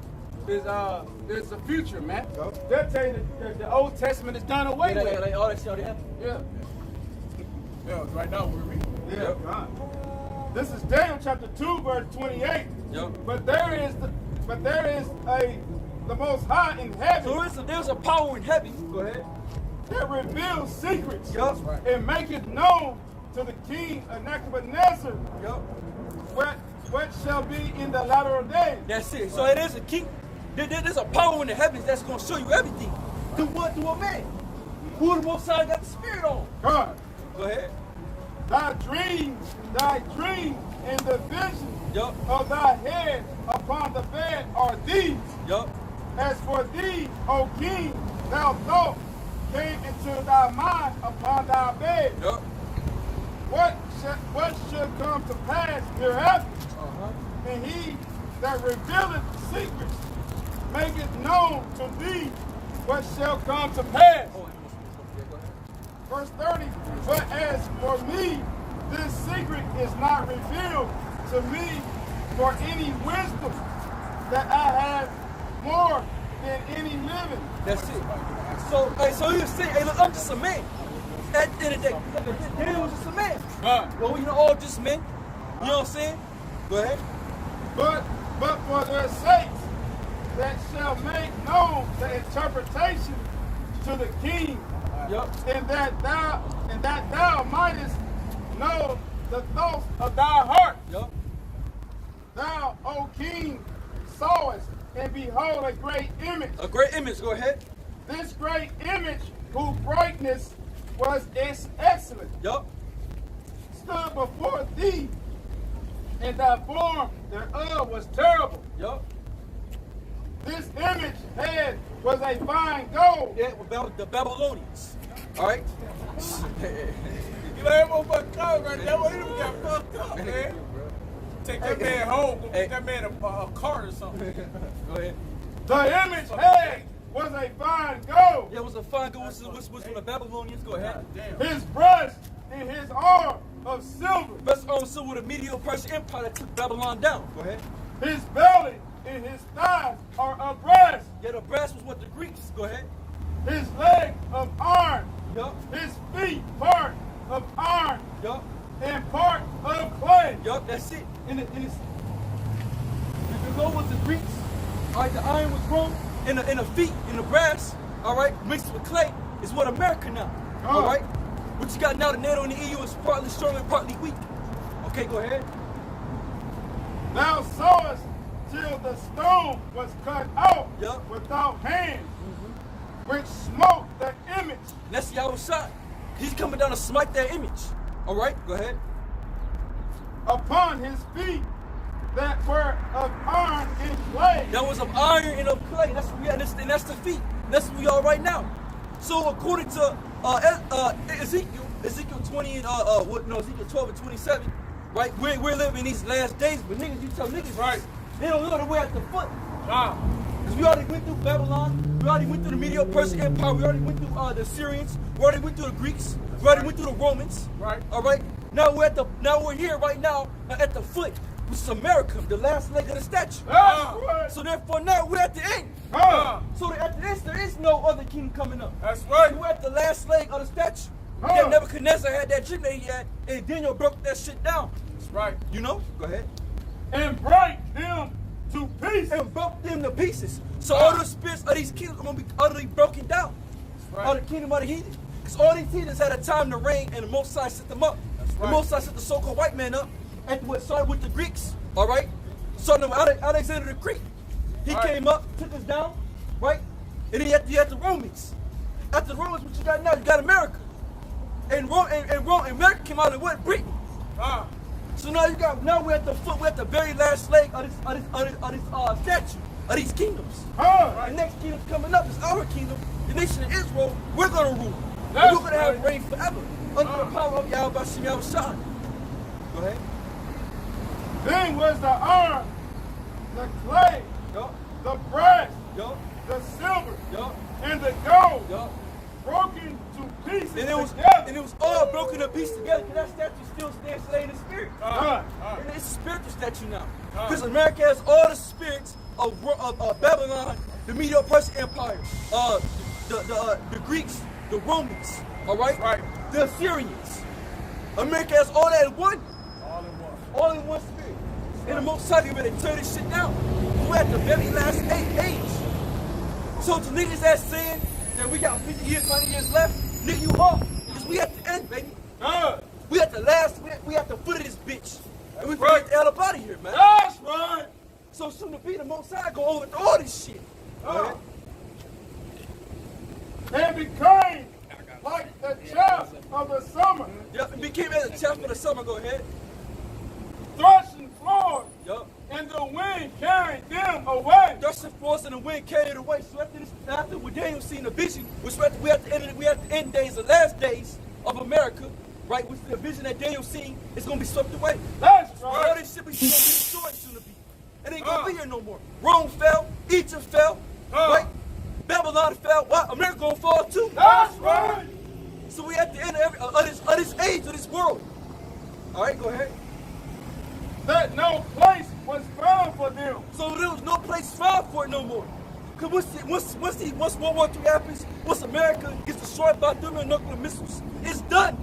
S8: is the future, man. They'll tell you that the Old Testament is done away with.
S3: Like all that shit already happened.
S8: Yeah.
S7: Yeah, right now we're reading.
S8: Yeah. This is Daniel chapter 2, verse 28.
S3: Yep.
S8: But there is the Most High in heaven.
S3: So there's a power in heaven. Go ahead.
S8: That reveals secrets.
S3: Yup.
S8: And make it known to the king of Nebuchadnezzar.
S3: Yup.
S8: What shall be in the latter days.
S3: That's it. So it is a king. There's a power in the heavens that's going to show you everything. Through what? Through a man. Who the Most High got the spirit on?
S8: God.
S3: Go ahead.
S8: Thy dream and the vision
S3: Yup.
S8: of thy head upon the bed are these.
S3: Yup.
S8: As for thee, O king, thou thought came into thy mind upon thy bed.
S3: Yup.
S8: What should come to pass hereafter? And he that revealeth secrets maketh known to thee what shall come to pass. Verse 30, but as for me, this secret is not revealed to me for any wisdom that I have more than any living.
S3: That's it. So you say, hey, look, I'm just a man. At the end of the day, Daniel was just a man. Well, you know, all just men. You know what I'm saying? Go ahead.
S8: But for their sakes that shall make known the interpretation to the king, and that thou mightest know the thoughts of thy heart. Thou, O king, sawest, and behold a great image.
S3: A great image, go ahead.
S8: This great image, whose brightness was excellent, stood before thee, and thy form thereof was terrible. This image head was a fine gold.
S3: Yeah, the Babylonians. All right.
S7: You know that motherfucker called right there. What he done got fucked up, man. Take that man home. Go get that man a cart or something.
S3: Go ahead.
S8: The image head was a fine gold.
S3: Yeah, it was a fine gold. What's from the Babylonians? Go ahead.
S8: His breast and his arm of silver.
S3: Breast arm of silver with a Medo Persian empire that took Babylon down. Go ahead.
S8: His belly and his thighs are of brass.
S3: Yeah, the brass was what the Greeks. Go ahead.
S8: His legs of iron. His feet part of iron. And part of clay.
S3: That's it. If you go with the Greeks, all right, the iron was grown in the feet, in the brass, all right, mixed with clay, is what America now. All right? What you got now, the NATO and the EU is partly strong and partly weak. Okay, go ahead.
S8: Thou sawest till the stone was cut out without hands, which smote the image.
S3: And that's Yahweh shot. He's coming down to smite that image. All right, go ahead.
S8: Upon his feet that were of iron and clay.
S3: That was of iron and of clay. That's where we at, and that's the feet. That's where we are right now. So according to Ezekiel 20 and Ezekiel 12 and 27, right? We're living these last days, but niggas, you tell niggas, right? They don't know the way at the foot. Because we already went through Babylon, we already went through the Medo Persian Empire, we already went through the Syrians, we already went through the Greeks, we already went through the Romans. Right. All right. Now we're here right now at the foot, which is America, the last leg of the statue. So therefore now we're at the end. So at the end there is no other king coming up.
S7: That's right.
S3: We're at the last leg of the statue. Yeah, Nebuchadnezzar had that dream that he had, and Daniel broke that shit down. That's right. You know? Go ahead.
S8: And break them to pieces.
S3: And broke them to pieces. So all the spirits of these kingdoms are going to be utterly broken down. Right. All the kingdom of the heathen. Because all these heathens had a time to reign, and the Most High set them up. That's right. The Most High set the so-called white man up. And what started with the Greeks, all right? Started with Alexander the Greek. He came up, took us down, right? And then you had the Romans. After the Romans, what you got now? You got America. And America came out of what? Britain. So now we're at the foot, we're at the very last leg of this statue, of these kingdoms. The next kingdom coming up is our kingdom. The nation of Israel, we're going to rule. And we're going to have reign forever under the power of Yahweh Shem Yahushua. Go ahead.
S8: Then was the iron, the clay, the brass, the silver, and the gold broken to pieces
S3: and it was
S8: together.
S3: And it was all broken to pieces together because that statue still stands today in the spirit. And it's a spiritual statue now. Because America has all the spirits of Babylon, the Medo-Persian Empire, the Greeks, the Romans, all right? The Assyrians. America has all that in one. All in one spirit. And the Most High, ready to tear this shit down. We're at the very last age. So to niggas that's saying that we got 50 years, 90 years left, nigga, you off. Because we at the end, baby. We at the last, we at the foot of this bitch. And we finna get the hell up out of here, man.
S8: That's right.
S3: So soon to be the Most High go over all this shit.
S8: And became like the chaff of the summer.
S3: Yep, it became as a chaff of the summer. Go ahead.
S8: Threshing floors.
S3: Yup.
S8: And the wind carried them away.
S3: Threshing floors and the wind carried it away. So after what Daniel seen the vision, which we at the end days, the last days of America, right? Which the vision that Daniel seen is gonna be swept away.
S8: That's
S3: All
S8: right.
S3: this shit gonna be destroyed soon to be. It ain't gonna be here no more. Rome fell, Egypt fell, right? Babylon fell. What? America gonna fall too.
S8: That's right.
S3: So we at the end of this age of this world. All right, go ahead.
S8: That no place was found for them.
S3: So there was no place found for it no more. Cause once World War III happens, once America gets destroyed by thermonuclear missiles, it's done.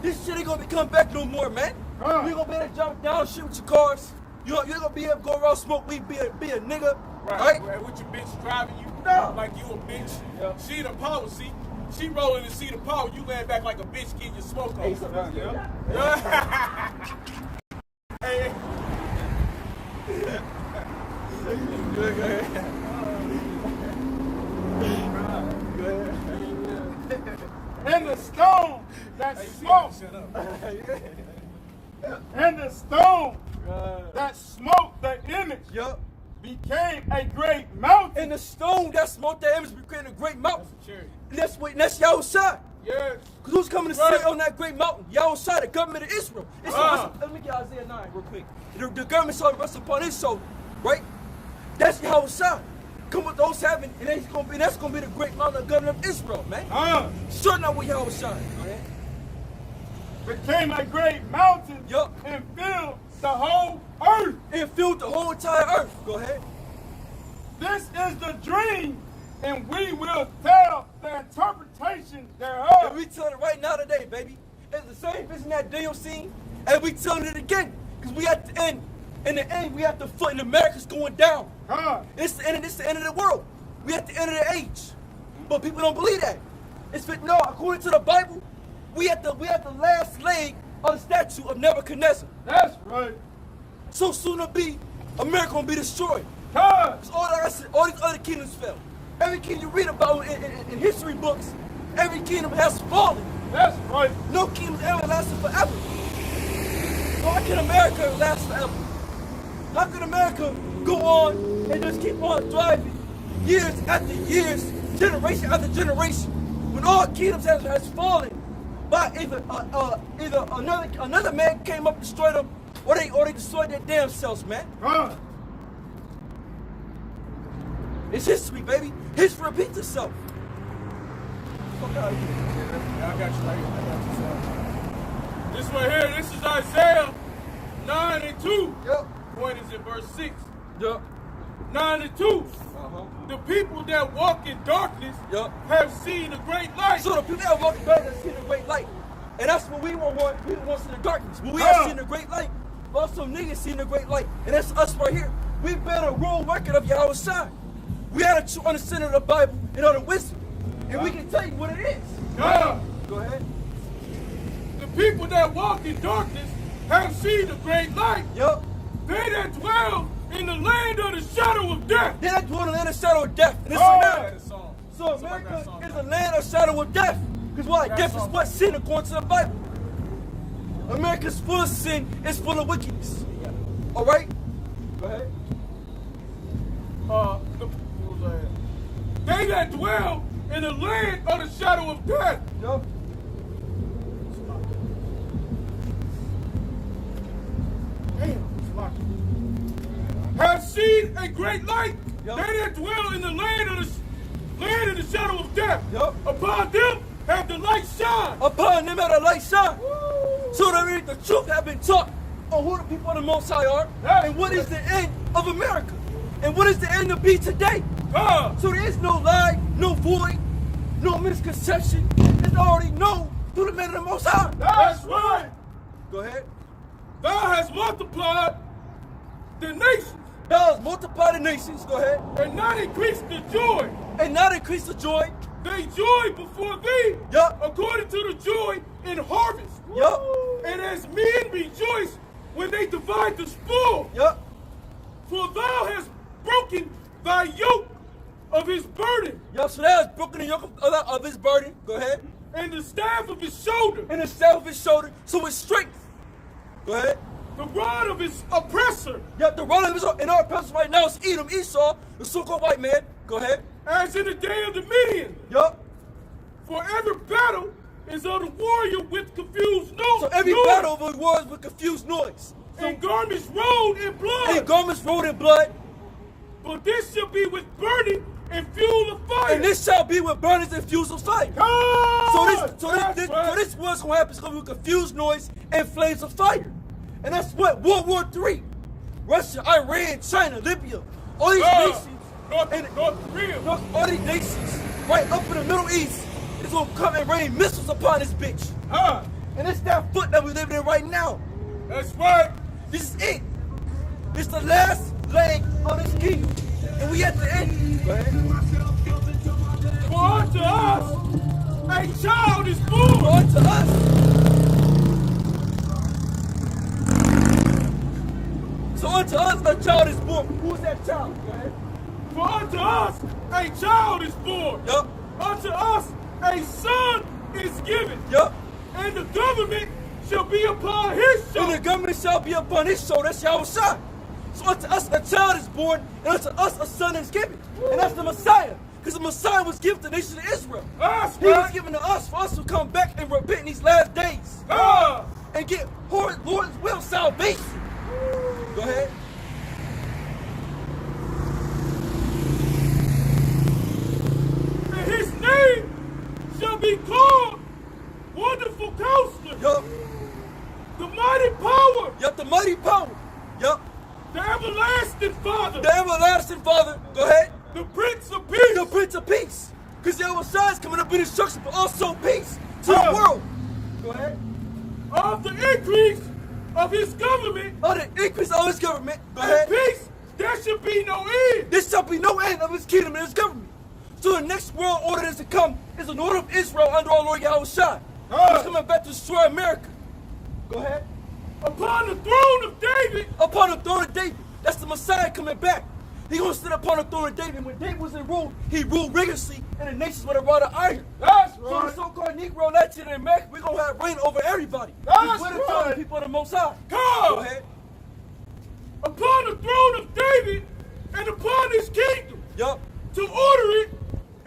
S3: This shit ain't gonna come back no more, man. You ain't gonna be able to jump down, shoot with your cars. You ain't gonna be able to go around smoke weed, be a nigga, right?
S7: With your bitch driving you like you a bitch.
S3: Yeah.
S7: She in the power seat. She rolling the seat of power. You laying back like a bitch getting your smoke on. Hey.
S8: And the stone that smote. And the stone that smote the image became a great mountain.
S3: And the stone that smote that image became a great mountain. And that's Yahushua.
S8: Yes.
S3: Because who's coming to sit on that great mountain? Yahushua, the government of Israel. Let me get Isaiah 9 real quick. The government shall rest upon his shoulder, right? That's Yahushua. Come with those heaven, and that's gonna be the great mountain of the government of Israel, man. Sure not with Yahushua, man.
S8: Became a great mountain and filled the whole earth.
S3: And filled the whole entire earth. Go ahead.
S8: This is the dream, and we will tell the interpretation thereof.
S3: And we tell it right now today, baby. It's the same vision that Daniel seen, and we telling it again. Because we at the end. In the end, we at the foot, and America's going down. It's the end of the world. We at the end of the age. But people don't believe that. According to the Bible, we at the last leg of the statue of Nebuchadnezzar.
S8: That's right.
S3: So soon to be, America gonna be destroyed. Because all these other kingdoms fell. Every kingdom you read about in history books, every kingdom has fallen.
S8: That's right.
S3: No kingdom ever lasted forever. So how can America last forever? How can America go on and just keep on thriving years after years, generation after generation, when all kingdoms has fallen by either another man came up and destroyed them, or they destroyed their damn selves, man. It's history, baby. History repeats itself.
S7: I got you right here. This one here, this is Isaiah 9 and 2.
S3: Yep.
S7: Point is in verse 6.
S3: Yep.
S7: 9 and 2. The people that walk in darkness have seen a great light.
S3: So the people that walk in darkness have seen a great light. And that's what we want to see the darkness. But we have seen the great light. Also niggas seen the great light. And that's us right here. We bear a real record of Yahushua. We had a true understanding of the Bible and of the wisdom. And we can tell you what it is. Go ahead.
S7: The people that walk in darkness have seen the great light.
S3: Yup.
S7: They that dwell in the land of the shadow of death.
S3: They that dwell in the land of shadow of death. And it's America. So America is a land of shadow of death. Because why? Death is what? Sin according to the Bible. America's full of sin. It's full of wickedness. All right? Go ahead.
S7: They that dwell in the land of the shadow of death.
S5: Yup.
S7: Have seen a great light.
S5: Yup.
S7: They that dwell in the land of the shadow of death.
S5: Yup.
S7: Upon them have the light shine.
S5: Upon them had a light shine. So that the truth have been taught on who the people of the Most High are, and what is the end of America, and what is the end of be today. So there is no lie, no void, no misconception. It's already known through the man of the Most High.
S7: That's right.
S5: Go ahead.
S7: Thou hast multiplied the nations
S5: Thou hast multiplied the nations. Go ahead.
S7: and not increased the joy.
S5: And not increase the joy.
S7: They joy before thee,
S5: Yup.
S7: according to the joy in harvest.
S5: Yup.
S7: And as men rejoice when they divide the spoil,
S5: Yup.
S7: for thou hast broken thy yoke of his burden,
S5: Yup. So that has broken the yoke of his burden. Go ahead.
S7: and the staff of his shoulder,
S5: And the staff of his shoulder. So it's strength. Go ahead.
S7: the rod of his oppressor,
S5: Yup. The run of his in our presence right now is Edom, Esau, the so-called white man. Go ahead.
S7: as in the day of the Midian.
S5: Yup.
S7: For every battle is of the warrior with confused noise.
S5: So every battle of wars with confused noise.
S7: and garments rolled in blood.
S5: And garments rolled in blood.
S7: But this shall be with burning and fuel of fire.
S5: And this shall be with burners and fuels of fire. So this what's gonna happen is gonna be confused noise and flames of fire. And that's what World War III. Russia, Iran, China, Libya, all these nations,
S7: North Korea.
S5: all these nations, right up in the Middle East, is gonna come and rain missiles upon this bitch. And it's that foot that we living in right now.
S7: That's right.
S5: This is it. It's the last leg of this kingdom. And we at the end. Go ahead.
S7: For unto us a child is born.
S5: For unto us. So unto us a child is born. Who is that child? Go ahead.
S7: For unto us a child is born.
S5: Yup.
S7: Unto us a son is given.
S5: Yup.
S7: And the government shall be upon his
S5: And
S7: shoulder.
S5: the government shall be upon his shoulder. That's Yahushua. So unto us a child is born, and unto us a son is given. And that's the Messiah. Because the Messiah was given to the nation of Israel.
S7: That's
S5: He was
S7: right.
S5: given to us for us to come back and repent in these last days. And get Lord's will salvation. Go ahead.
S7: And his name shall be called Wonderful Counselor.
S5: Yup.
S7: The mighty power.
S5: Yup, the mighty power. Yup.
S7: The everlasting Father.
S5: The everlasting Father. Go ahead.
S7: The Prince of Peace.
S5: The Prince of Peace. Because Yahushua is coming up in destruction, but also peace to the world. Go ahead.
S7: Of the increase of his government.
S5: Of the increase of his government. Go
S7: And
S5: ahead.
S7: peace, there should be no end.
S5: There shall be no end of his kingdom and his government. So the next world order that is to come is an order of Israel under our Lord Yahushua. He's coming back to destroy America. Go ahead.
S7: Upon the throne of David.
S5: Upon the throne of David. That's the Messiah coming back. He gonna sit upon the throne of David. When David was in rule, he ruled rigorously, and the nations with a rod of iron.
S7: That's
S5: So the
S7: right.
S5: so-called Negro Latin in America, we're gonna have reign over everybody.
S7: That's
S5: We're the telling
S7: right.
S5: people of the Most High.
S7: Come.
S5: Go ahead.
S7: Upon the throne of David and upon his kingdom.
S5: Yup.
S7: To order it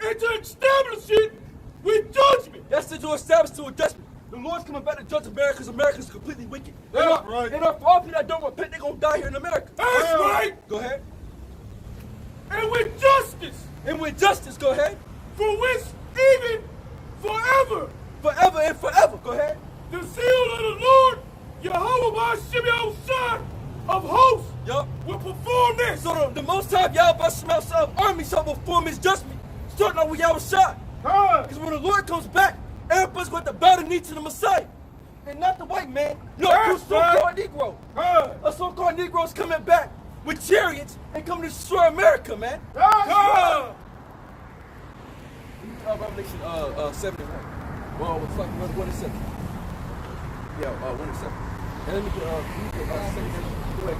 S7: and to establish it with judgment.
S5: That's to establish to a judgment. The Lord's coming back to judge America because America is completely wicked.
S7: That's
S5: And
S7: right.
S5: And for all people that don't repent, they're gonna die here in America.
S7: That's right.
S5: Go ahead.
S7: And with justice.
S5: And with justice, go ahead.
S7: For which even forever.
S5: Forever and forever. Go ahead.
S7: The seal of the Lord, Yahweh Shimei of hosts,
S5: Yup.
S7: will perform this.
S5: So the Most High Yahweh Shemel of army shall perform his judgment, starting out with Yahushua. Because when the Lord comes back, everybody's going to bow the knee to the Messiah. And not the white man. No,
S7: That's
S5: the so-called Negro. A so-called Negro is coming back with chariots and coming to destroy America, man. Revelation 7 and 1. Well, it's like 1 and 7. Yeah, 1 and 7. And let me get 7. Go ahead.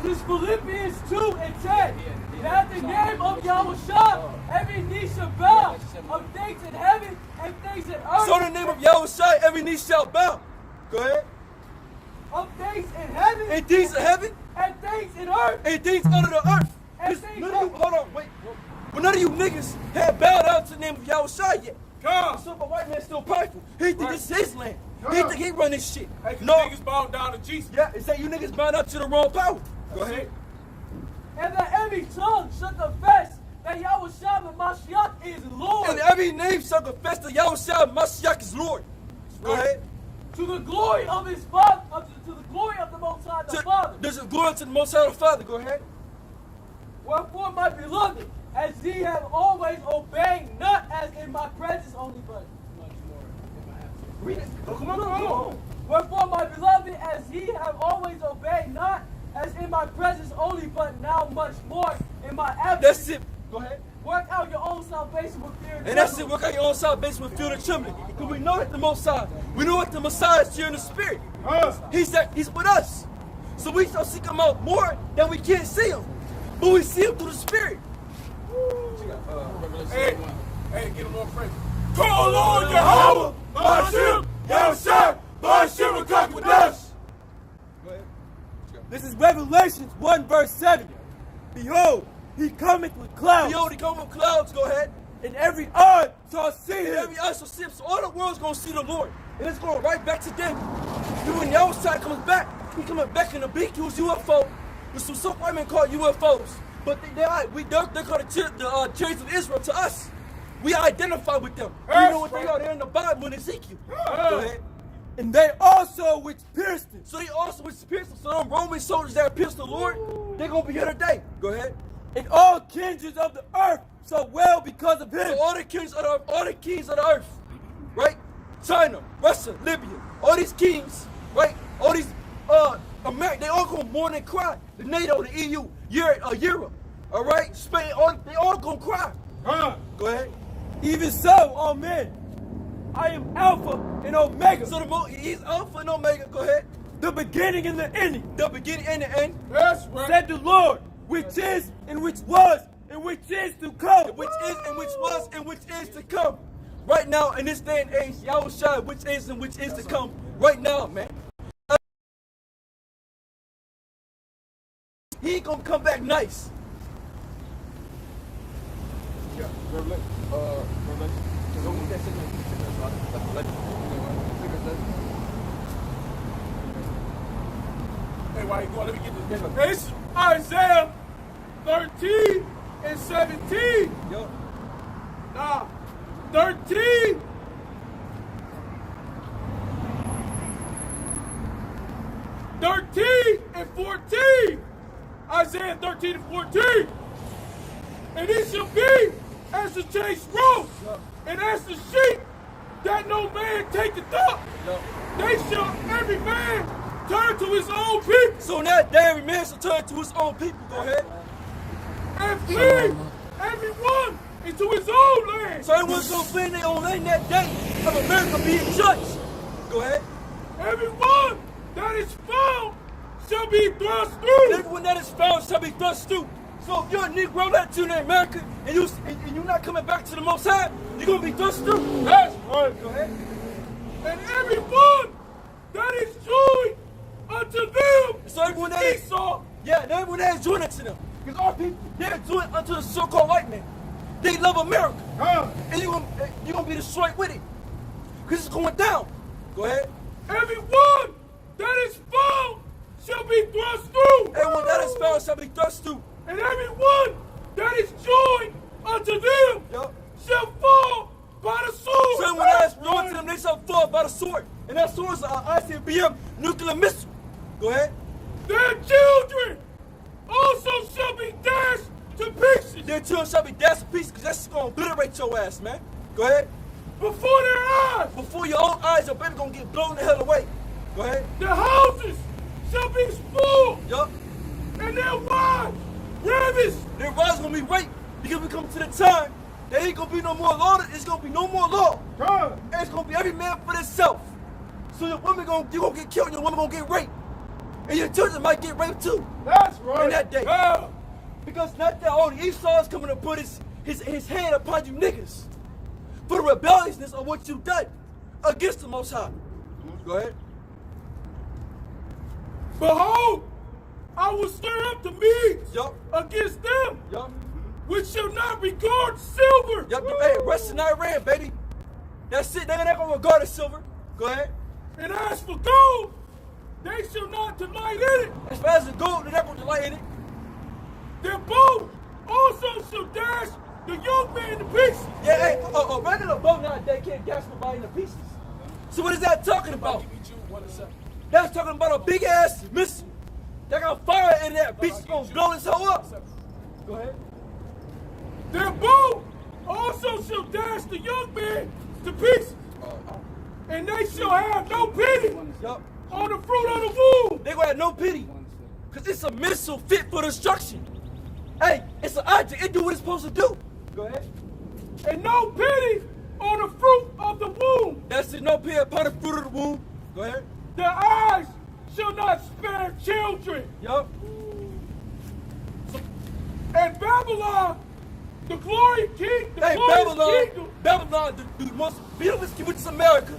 S6: This is Philippians 2 and 10. That the name of Yahushua, every knee shall bow, of things in heaven and things in earth.
S5: So in the name of Yahushua, every knee shall bow. Go ahead.
S6: Of things in heaven
S5: And things in heaven
S6: and things in earth.
S5: and things under the earth.
S6: And
S5: It's
S6: things
S5: none of you, hold on, wait. But none of of you niggas have bowed out to the name of Yahushua yet.
S7: Come.
S5: So the white man's still prideful. He think this is his land. He think he run this shit.
S7: Hey,
S5: No.
S7: niggas bowing down to Jesus.
S5: Yeah, it's that you niggas bound up to the wrong power. Go ahead.
S6: And that every tongue should confess that Yahushua the Mashiach is Lord.
S5: And every name shall confess that Yahushua Mashiach is Lord. Go ahead.
S6: To the glory of his Father, to the glory of the Most High, the Father.
S5: There's a glory to the Most High the Father. Go ahead.
S6: Wherefore, my beloved, as ye have always obeyed, not as in my presence only, but much more in my absence.
S5: Read it.
S7: Oh, come on.
S6: Wherefore, my beloved, as ye have always obeyed, not as in my presence only, but now much more in my absence.
S5: That's it. Go ahead.
S6: Work out your own salvation with fear
S5: And that's it. Work out your own salvation with fear and trembling. Because we know that the Most High, we know that the Messiah is here in the Spirit. He's with us. So we shall seek him out more than we can't see him. But we see him through the Spirit.
S7: Hey, get a more praise. Call on Jehovah, Hashem, Yahushua, Hashem, Kakadash.
S5: Go ahead.
S9: This is Revelations 1 verse 7. Behold, he cometh with clouds.
S5: Behold, he cometh with clouds. Go ahead.
S9: And every eye shall see
S5: And
S9: him.
S5: every eye shall see him. So all the world's going to see the Lord. And it's going right back to them. And when Yahushua comes back, he coming back in a big huge UFO. With some white men called UFOs. But they're called the chariots of Israel to us. We identify with them. We know what they are. They're in the Bible in Ezekiel. Go ahead.
S9: And they also which pierced him.
S5: So they also which pierced him. So them Roman soldiers that pierced the Lord, they're going to be here today. Go ahead.
S9: And all kindreds of the earth shall wail because of him.
S5: So all the kings of the earth, right? China, Russia, Libya, all these kings, right? All these America, they all gonna mourn and cry. The NATO, the EU, Europe, all right? Spain, they all gonna cry. Go ahead.
S9: Even so, amen. I am Alpha and Omega.
S5: So he's Alpha and Omega. Go ahead.
S9: The beginning and the ending.
S5: The beginning and the end.
S7: That's right.
S9: Said the Lord, which is and which was and which is to come.
S5: Which is and which was and which is to come. Right now, in this day and age, Yahushua, which is and which is to come. Right now, man. He ain't gonna come back nice.
S2: Yeah, Revelation. Go get that signal.
S7: Hey, why you going? Let me get this. Hey, it's Isaiah 13 and 17.
S5: Yo.
S7: Nah, 13. And 14. Isaiah 13 and 14. And it shall be as the chase grows, and as the sheep that no man taketh up. They shall every man turn to his own people.
S5: So now every man shall turn to his own people. Go ahead.
S7: And flee everyone into his own land.
S5: So everyone's gonna flee in their own land that day of America being judged. Go ahead.
S7: Everyone that is found shall be thrust
S5: And
S7: through.
S5: everyone that is found shall be thrust through. So if you're a Negro that's in America and you're not coming back to the Most High, you're gonna be thrust through.
S7: That's right.
S5: Go ahead.
S7: And everyone that is joined unto them.
S5: So everyone that is
S7: Esau.
S5: Yeah, and everyone that is joined unto them. Because our people, they're joined unto the so-called white man. They love America. And you're gonna be destroyed with it. Because it's going down. Go ahead.
S7: Everyone that is found shall be thrust through.
S5: Everyone that is found shall be thrust through.
S7: And everyone that is joined unto them
S5: Yup.
S7: shall fall by the sword.
S5: So everyone that is joined to them, they shall fall by the sword. And that sword is an ICBM nuclear missile. Go ahead.
S7: Their children also shall be dashed to pieces
S5: Their children shall be dashed to pieces because that's going to obliterate your ass, man. Go ahead.
S7: before their eyes.
S5: Before your own eyes, your baby going to get blown the hell away. Go ahead.
S7: Their houses shall be spoiled,
S5: Yup.
S7: and their wives ravished.
S5: Their wives going to be raped because we come to the time there ain't going to be no more law. It's going to be no more law. And it's going to be every man for themselves. So your woman you're going to get killed and your woman going to get raped. And your children might get raped too.
S7: That's right.
S5: In that day.
S7: Yeah.
S5: Because not that only Esau is coming to put his hand upon you niggas for the rebelliousness of what you done against the Most High. Go ahead.
S7: Behold, I will stir up the Medes
S5: Yup.
S7: against them
S5: Yup.
S7: which shall not regard silver.
S3: Yep, hey, rest in Iran, baby. That's it. They're not gonna regard it silver. Go ahead.
S7: And as for gold, they shall not delight in it.
S3: As far as the gold, they're not gonna delight in it.
S7: Their bow also shall dash the young man to pieces.
S3: Yeah, hey, a regular boat nowadays can't dash nobody into pieces. So what is that talking about? That's talking about a big ass missile. They got fire in that bitch. It's gonna blow this hoe up. Go ahead.
S7: Their bow also shall dash the young man to pieces. And they shall have no pity
S3: Yup.
S7: on the fruit of the womb.
S3: They gonna have no pity. Cause it's a missile fit for destruction. Hey, it's an object. It do what it's supposed to do. Go ahead.
S7: And no pity on the fruit of the womb.
S3: That's it. No pity upon the fruit of the womb. Go ahead.
S7: Their eyes shall not spare children.
S3: Yup.
S7: And Babylon, the glory king, the
S3: Hey,
S7: glorious kingdom,
S3: Babylon, the most beautiful king, which is America.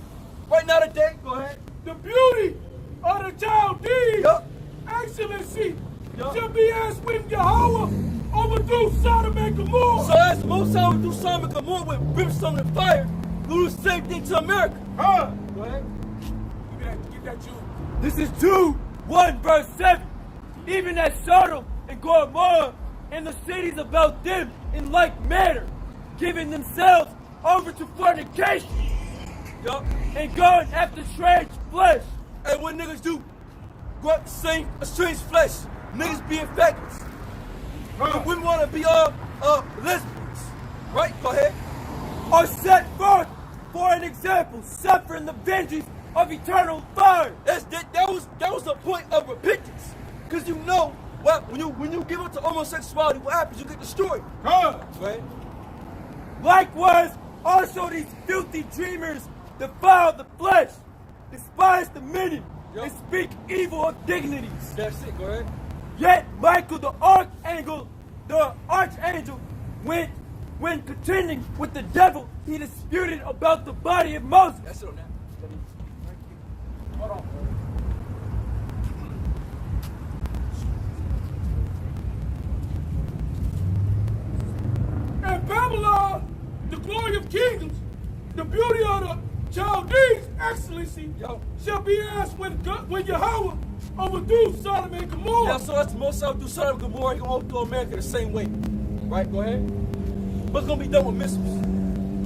S3: Right now today. Go ahead.
S7: the beauty of the Chaldees,
S3: Yup.
S7: excellency,
S3: Yup.
S7: shall be as when Yahweh overthrew Sodom and Gomorrah.
S3: So as most time we do Sodom and Gomorrah with brimstone and fire, we do the same thing to America.
S7: Huh?
S3: Go ahead.
S7: Give that Jew.
S9: This is Jude 1 verse 7. Even as Sodom and Gomorrah and the cities about them in like manner, giving themselves over to fornication,
S3: Yup.
S9: and going after strange flesh.
S3: And what niggas do? Go out to sing a strange flesh. Niggas being faggots.
S7: Huh?
S3: We want to be lesbians. Right? Go ahead.
S9: Are set forth for an example, suffering the vengeance of eternal fire.
S3: That was the point of repentance. Cause you know what when you give up to homosexuality, what happens? You get destroyed.
S7: Huh?
S3: Right?
S9: Likewise, also these filthy dreamers defile the flesh, despise the many,
S3: Yup.
S9: and speak evil of dignities.
S3: That's it. Go ahead.
S9: Yet Michael the archangel, when contending with the devil, he disputed about the body of Moses.
S3: That's it on that.
S7: Hold on. And Babylon, the glory of kingdoms, the beauty of the Chaldees, excellency,
S3: Yo.
S7: shall be as when Yahweh overthrew Sodom and Gomorrah.
S3: Yeah, so that's the most I'll do Sodom and Gomorrah. You're going to overthrow America the same way. Right? Go ahead. What's going to be done with missiles?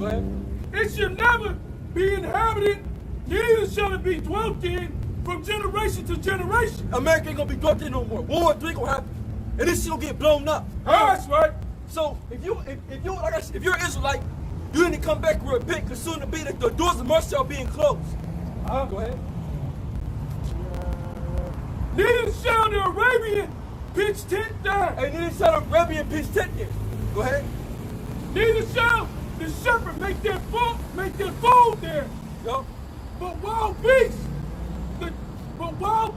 S3: Go ahead.
S7: It shall never be inhabited, neither shall it be dwelt in from generation to generation.
S3: America ain't going to be dwelt in no more. World War III going to happen. And this shit going to get blown up.
S7: That's right.
S3: So if you're an Israelite, you need to come back and repent, because soon to be the doors of mercy are being closed. Go ahead.
S7: Neither shall the Arabian pitch tent there.
S3: Hey, neither shall the Arabian pitch tent there. Go ahead.
S7: Neither shall the shepherd make their fold there.
S3: Yo.
S7: But wild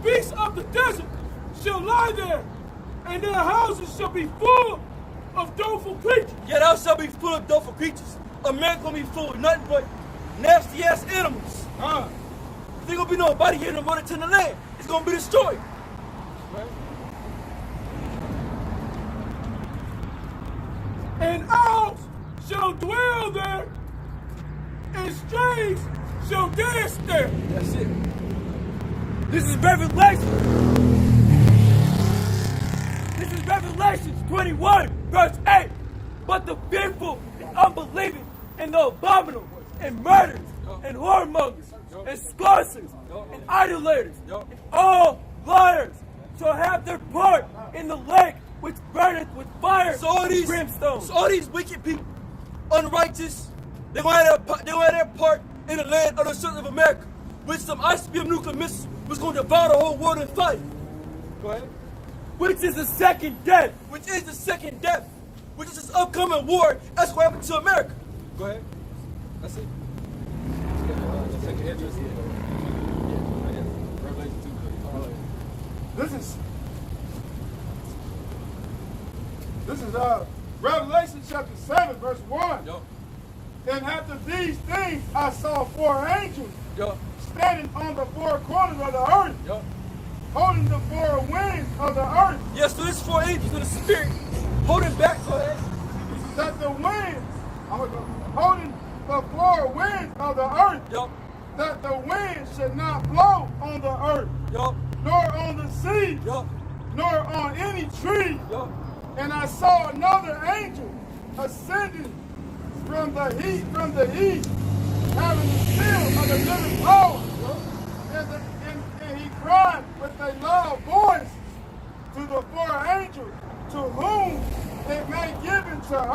S7: beasts of the desert shall lie there, and their houses shall be full of doleful creatures.
S3: Yeah, thou shall be full of doleful creatures. America gonna be full of nothing but nasty ass animals. There gonna be nobody here no more to tend the land. It's gonna be destroyed. Right?
S7: And owls shall dwell there, and strays shall dance there.
S3: That's it.
S9: This is Revelation. This is Revelations 21, verse 8. But the fearful and unbelieving and the abominable and murderers and whoremongers and scourgers and idolaters and all liars shall have their part in the lake which burneth with fire and brimstone.
S3: So all these wicked people, unrighteous, they're gonna have their part in the land of the sons of America, with some ICBM nuclear missiles, which is gonna devour the whole world in fire. Go ahead.
S9: Which is the second death.
S3: Which is the second death. Which is this upcoming war. That's what happened to America. Go ahead. That's it.
S8: This is Revelation chapter 7, verse 1.
S3: Yo.
S8: And after these things I saw four angels
S3: Yo.
S8: standing on the four corners of the earth,
S3: Yo.
S8: holding the four winds of the earth.
S3: Yes, so there's four angels in the spirit holding back. Go ahead.
S8: that the wind, holding the four winds of the earth,
S3: Yup.
S8: that the wind should not blow on the earth,
S3: Yup.
S8: nor on the sea,
S3: Yup.
S8: nor on any tree.
S3: Yup.
S8: And I saw another angel ascending from the east, having the seal of the living power. And he cried with a loud voice to the four angels, to whom it may give into the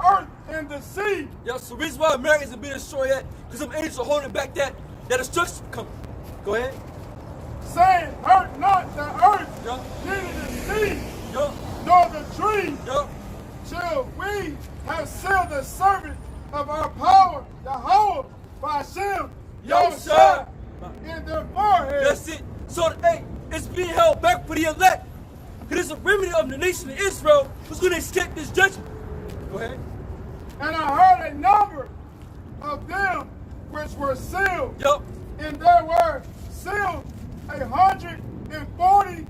S8: earth and the sea.
S3: Yeah, so the reason why America isn't being destroyed yet, because them angels are holding back that destruction coming. Go ahead.
S8: Saying, hurt not the earth,
S3: Yeah.
S8: neither the sea,
S3: Yup.
S8: nor the tree,
S3: Yup.
S8: till we have sealed the servant of our power, Yahweh, by Hashem, Yahushua, in their forehead.
S3: That's it. So, hey, it's being held back for the elect. It is a remedy of the nation of Israel who's going to escape this judgment. Go ahead.
S8: And I heard a number of them which were sealed,
S3: Yup.
S8: and there were sealed 144,000.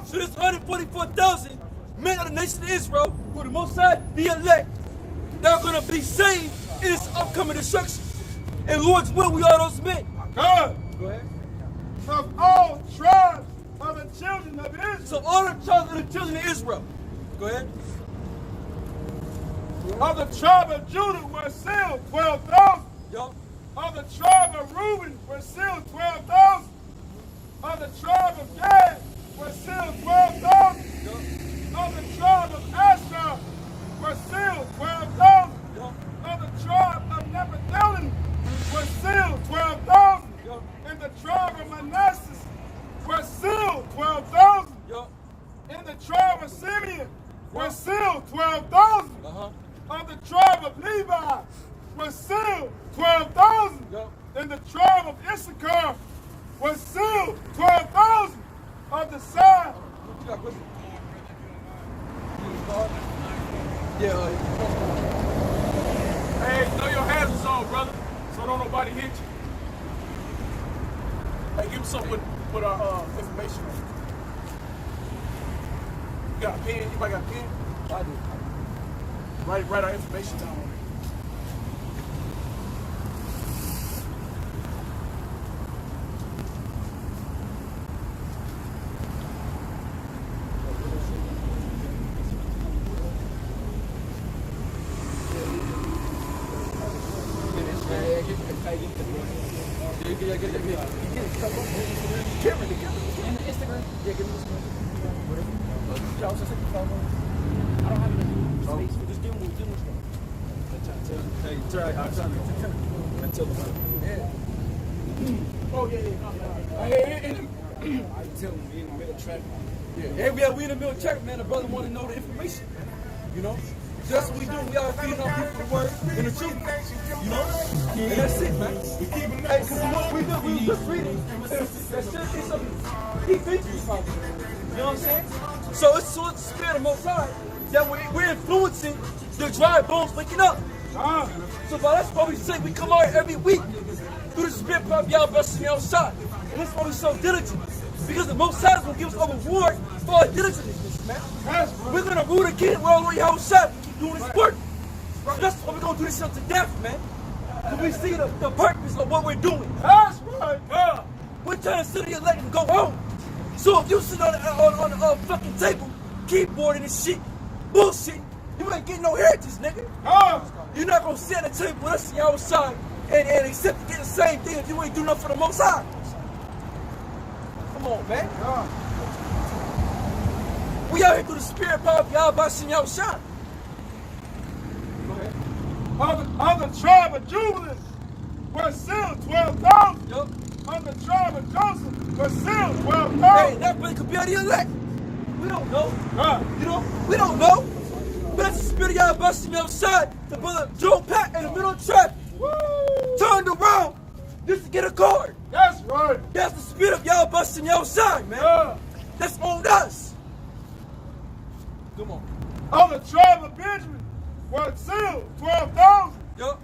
S3: So there's 144,000 men of the nation of Israel who are the Most High, the elect. They're going to be saved in this upcoming destruction. And Lord's will, we are those men.
S8: God,
S3: Go ahead.
S8: of all tribes of the children of Israel.
S3: So all the tribes of the children of Israel. Go ahead.
S8: Of the tribe of Judah were sealed 12,000.
S3: Yup.
S8: Of the tribe of Reuben were sealed 12,000. Of the tribe of Gad were sealed 12,000.
S3: Yup.
S8: Of the tribe of Asher were sealed 12,000.
S3: Yup.
S8: Of the tribe of Nephilim were sealed 12,000.
S3: Yup.
S8: And the tribe of Manasseh were sealed 12,000.
S3: Yup.
S8: And the tribe of Simeon were sealed 12,000.
S3: Uh-huh.
S8: Of the tribe of Levi was sealed 12,000.
S3: Yup.
S8: And the tribe of Issachar was sealed 12,000. Of the side.
S3: You got a question? Yeah.
S7: Hey, throw your hazards on, brother, so don't nobody hit you. Hey, give me something with our information on it. You got a pen? Anybody got a pen?
S3: I do.
S7: Write our information down on it. Oh, yeah.
S3: Hey, we in the middle of track, man. The brother want to know the information. You know? So that's what we do. We are feeding our people the word and the truth. You know? And that's it, man. Hey, because what we do, we just reading. That should be something he thinks we probably. You know what I'm saying? So it's the spirit of Most High that we're influencing the dry bones waking up. So that's why we say we come out every week through the spirit of Yahweh blessing outside. And that's why we're so diligent. Because the Most High is going to give us a reward for our diligence, man. We're going to rule again. We're already outside. We keep doing this work. So that's why we're going to do this shit to death, man. Because we see the purpose of what we're doing.
S8: That's right, God.
S3: We're trying to sit here and let him go home. So if you sit on the fucking table, keyboarding and shit, bullshit, you ain't getting no heritage, nigga. You're not going to sit at the table with us on the outside and accept to get the same thing if you ain't do nothing for the Most High. Come on, man. We out here through the spirit power of Yahweh Bashim Yahushua. Go ahead.
S8: Of the tribe of Jubilee were sealed 12,000.
S3: Yup.
S8: Of the tribe of Joseph were sealed 12,000.
S3: Hey, that brother could be out of the elect. We don't know. You know, we don't know. But that's the spirit of Yahweh Bashim Yahushua. The brother drove Pat in the middle of traffic. Turned around just to get a card.
S8: That's right.
S3: That's the spirit of Yahweh Bashim Yahushua, man. That's on us. Come on.
S8: Of the tribe of Benjamin were sealed 12,000.
S3: Yup.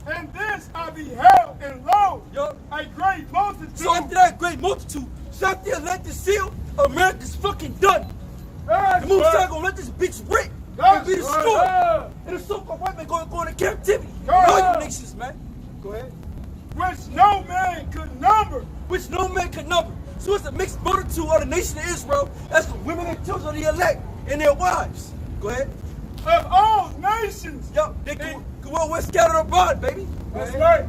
S8: And this I beheld, and lo,
S3: Yup.
S8: a great multitude.
S3: So after that great multitude, so after the elected seal, America's fucking done.
S8: That's
S3: The Most High
S8: right.
S3: gonna let this bitch rip.
S5: and be destroyed. And the so-called white man going to captivity. All you nations, man. Go ahead.
S8: Which no man could number.
S5: Which no man could number. So it's a mixed multitude of the nation of Israel. That's the women and children of the elect and their wives. Go ahead.
S8: Of all nations.
S5: Yup, they go where scattered abroad, baby.
S8: That's right.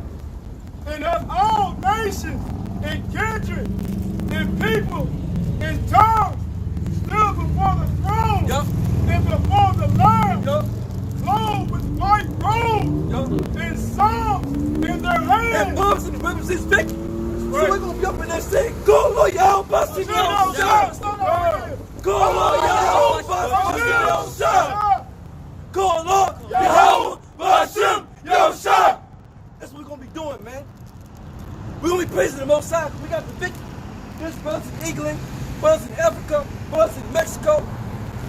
S8: And of all nations and kindred and people and tongues stood before the throne and before the Lamb, clothed with white robes and psalms in their hands.
S5: And palms and weapons is victory. So we're going to be up in there saying, go Lord Yahweh, go Lord Yahweh, go Lord Yahweh, that's what we're going to be doing, man. We're going to be praising the Most High. We got the victory. There's brothers in England, brothers in Africa, brothers in Mexico,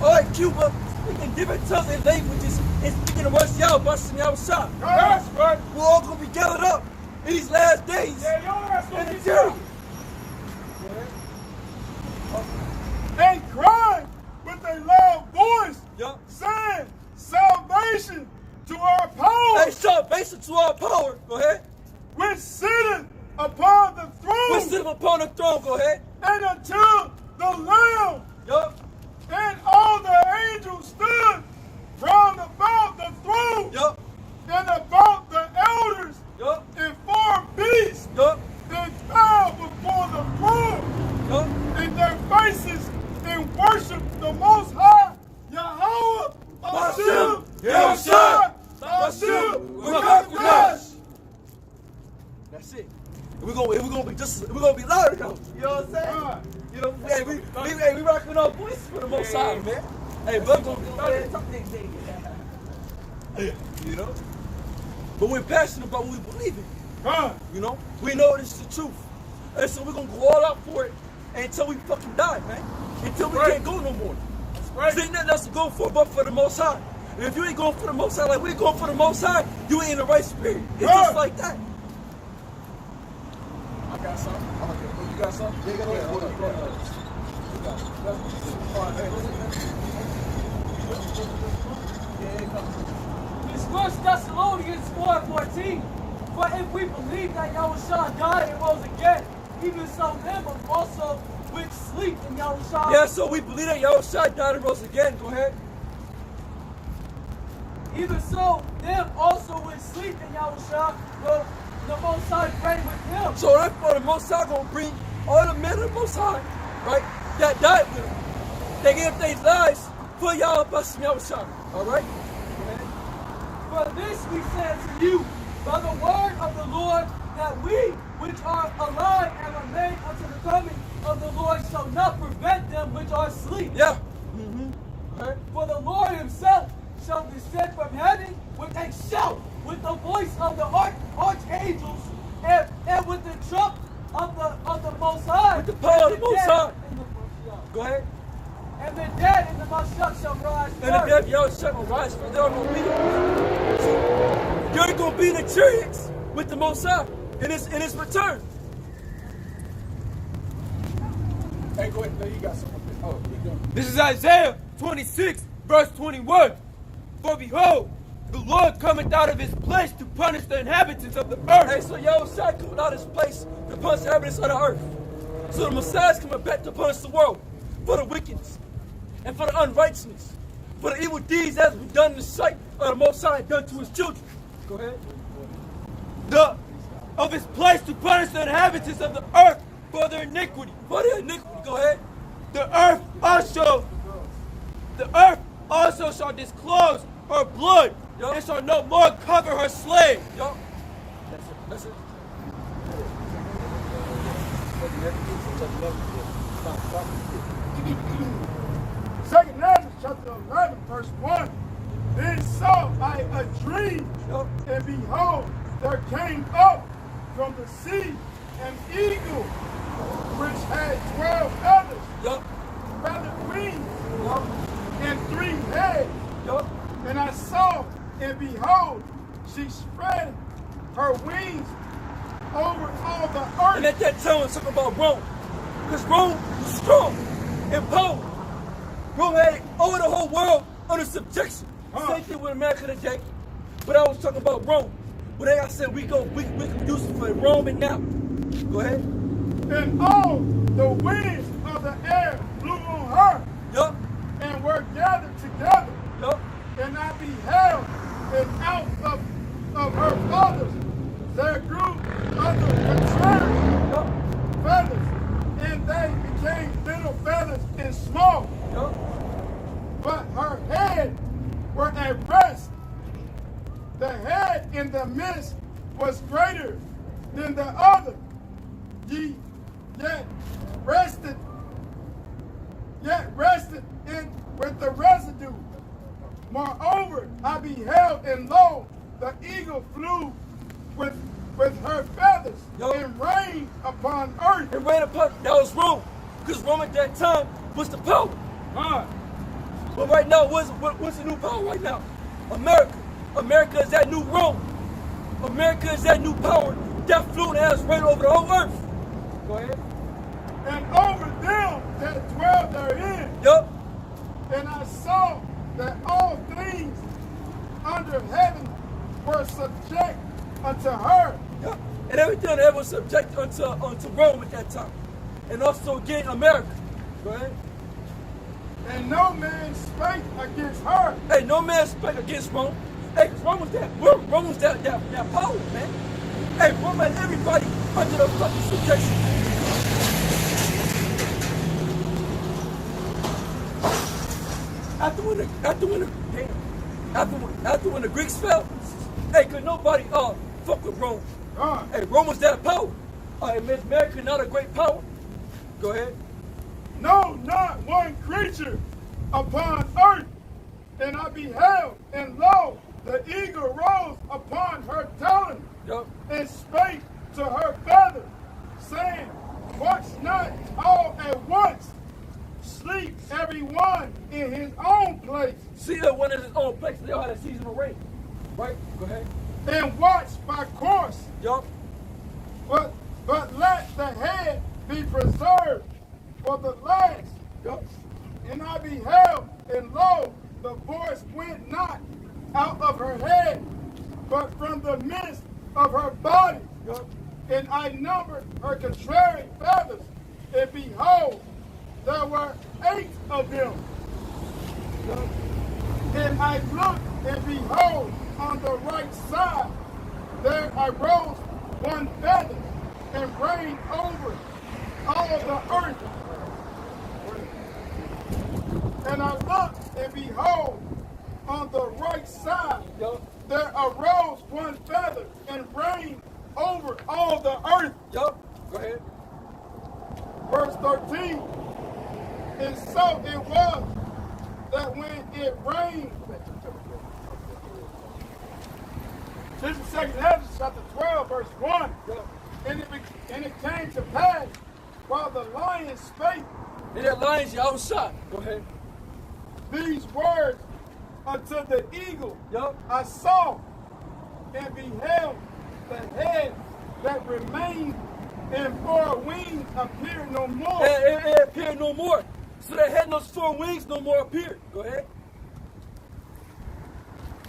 S5: all in Cuba, speaking different tongues and languages, and speaking the words Yahweh,
S8: That's right.
S5: We're all going to be gathered up in these last days. And the jury.
S8: And crying with a loud voice, saying, salvation to our power.
S5: Hey, salvation to our power. Go ahead.
S8: Which sitteth upon the throne.
S5: Which sitteth upon the throne. Go ahead.
S8: And unto the Lamb. And all the angels stood round about the throne. And about the elders. And 4 beasts. And fell before the throne. And their faces and worship the Most High Yahweh. Hashem. Yahushua.
S5: That's it. We're gonna be louder though. You know what I'm saying? You know, we rocking our voices for the Most High, man. Hey, but gonna be louder. You know? But we're passionate about what we believe in. You know? We know this is the truth. And so we're gonna go all out for it until we fucking die, man. Until we can't go no more. There ain't nothing else to go for but for the Most High. And if you ain't going for the Most High like we're going for the Most High, you ain't in the right spirit. It's just like that.
S1: I got something. Okay. You got something? Yeah, hold up. You got it.
S6: It's 1 Thessalonians 4:14. For if we believe that Yahushua died and rose again, even so them also which sleep in Yahushua.
S5: Yeah, so we believe that Yahushua died and rose again. Go ahead.
S6: Even so, them also which sleep in Yahushua will the Most High bring with him.
S5: So therefore the Most High gonna bring all the men of the Most High, right, that died with him. They gave their lives for Yahushua. Alright?
S6: For this we say to you, by the word of the Lord, that we which are alive and remain unto the coming of the Lord shall not prevent them which are asleep.
S5: Yeah.
S6: Right? For the Lord himself shall descend from heaven with a shout, with the voice of the archangels, and with the trump of the Most High.
S5: With the power of the Most High. Go ahead.
S6: And the dead in the Mashiach shall rise first.
S5: And the dead Yahushua will rise first. They're gonna be there. So you're gonna be in the chariots with the Most High in his return.
S1: Hey, go ahead. No, you got something. Oh, you go.
S9: This is Isaiah 26, verse 21. For behold, the Lord cometh out of his place to punish the inhabitants of the earth.
S5: Hey, so Yahushua coming out of his place to punish the inhabitants of the earth. So the Messiah is coming back to punish the world for the wickedness and for the unrighteousness, for the evil deeds that have been done in the sight of the Most High and done to his children. Go ahead.
S9: Of his place to punish the inhabitants of the earth for their iniquity.
S5: For their iniquity. Go ahead.
S9: The earth also shall disclose her blood, and shall no more cover her slaves.
S5: That's it.
S8: Second Ezra chapter 11, verse 1. Then saw I a dream, and behold, there came up from the sea an eagle, which had 12 feathers, feathered wings, and 3 heads. And I saw, and behold, she spread her wings over all the earth.
S5: And at that time, it's talking about Rome. Because Rome was strong and powerful. Rome had over the whole world
S3: under subjection. Same thing with America today. But I was talking about Rome. But like I said, we can use it for Rome and now. Go ahead.
S8: And all the winds of the air blew on her.
S3: Yup.
S8: And were gathered together.
S3: Yup.
S8: And I beheld, and out of her fathers there grew other contrary feathers, and they became little feathers and small.
S3: Yup.
S8: But her head were at rest. The head in the midst was greater than the other. Yet rested in with the residue. Moreover, I beheld, and lo, the eagle flew with her feathers and rained upon earth.
S3: And rained upon, that was Rome. Because Rome at that time was the power. But right now, what's the new power right now? America. America is that new Rome. America is that new power that flew and has reigned over the whole earth. Go ahead.
S8: And over them that dwell therein.
S3: Yup.
S8: And I saw that all things under heaven were subject unto her.
S3: Yup. And everything that was subject unto Rome at that time. And also again America. Go ahead.
S8: And no man spake against her.
S3: Hey, no man spake against Rome. Hey, Rome was that power, man. Hey, Rome had everybody under the fucking subjection. After when the Greeks fell, hey, could nobody fuck with Rome? Hey, Rome was that power. It made America not a great power. Go ahead.
S8: No, not one creature upon earth. And I beheld, and lo, the eagle rose upon her talon, and spake to her feather, saying, watch not all at once, sleep every one in his own place.
S3: See everyone in his own place. They all had a seasonal rain. Right? Go ahead.
S8: And watch by course.
S3: Yup.
S8: But let the head be preserved for the last.
S3: Yup.
S8: And I beheld, and lo, the voice went not out of her head, but from the midst of her body.
S3: Yup.
S8: And I numbered her contrary feathers, and behold, there were 8 of them.
S3: Yup.
S8: And I looked, and behold, on the right side, there arose one feather, and reigned over all the earth. And I looked, and behold, on the right side, there arose one feather, and reigned over all the earth.
S3: Yup. Go ahead.
S8: Verse 13. And so it was that when it rained, this is the second half of chapter 12, verse 1. And it came to pass while the lion spake.
S3: And that lion's outside. Go ahead.
S8: These words unto the eagle.
S3: Yup.
S8: I saw and beheld the head that remained, and 4 wings appeared no more.
S3: It appeared no more. So that head and those 4 wings no more appeared. Go ahead.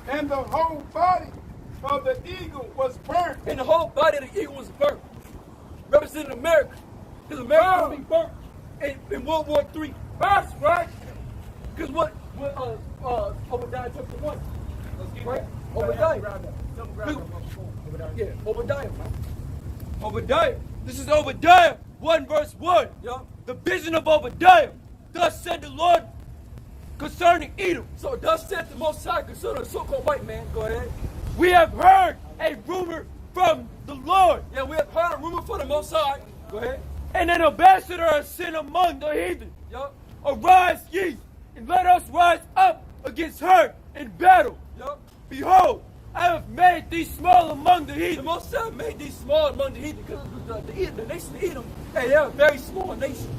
S8: And the whole body of the eagle was burnt.
S3: And the whole body of the eagle was burnt. Representing America. Because America will be burnt in World War III. That's right. Because what Obadiah chapter 1. Right? Obadiah. Yeah, Obadiah.
S9: Obadiah. This is Obadiah 1 verse 1.
S3: Yeah.
S9: The vision of Obadiah. Thus said the Lord concerning Edom.
S3: So thus said the Most High concerning the so-called white man. Go ahead.
S9: We have heard a rumor from the Lord.
S3: Yeah, we have heard a rumor from the Most High. Go ahead.
S9: And an ambassador is sent among the heathen.
S3: Yup.
S9: Arise ye, and let us rise up against her in battle.
S3: Yup.
S9: Behold, I have made thee small among the
S3: The
S9: heathen.
S3: Most High made these small among the heathen because the nation of Edom, hey, they're a very small nation.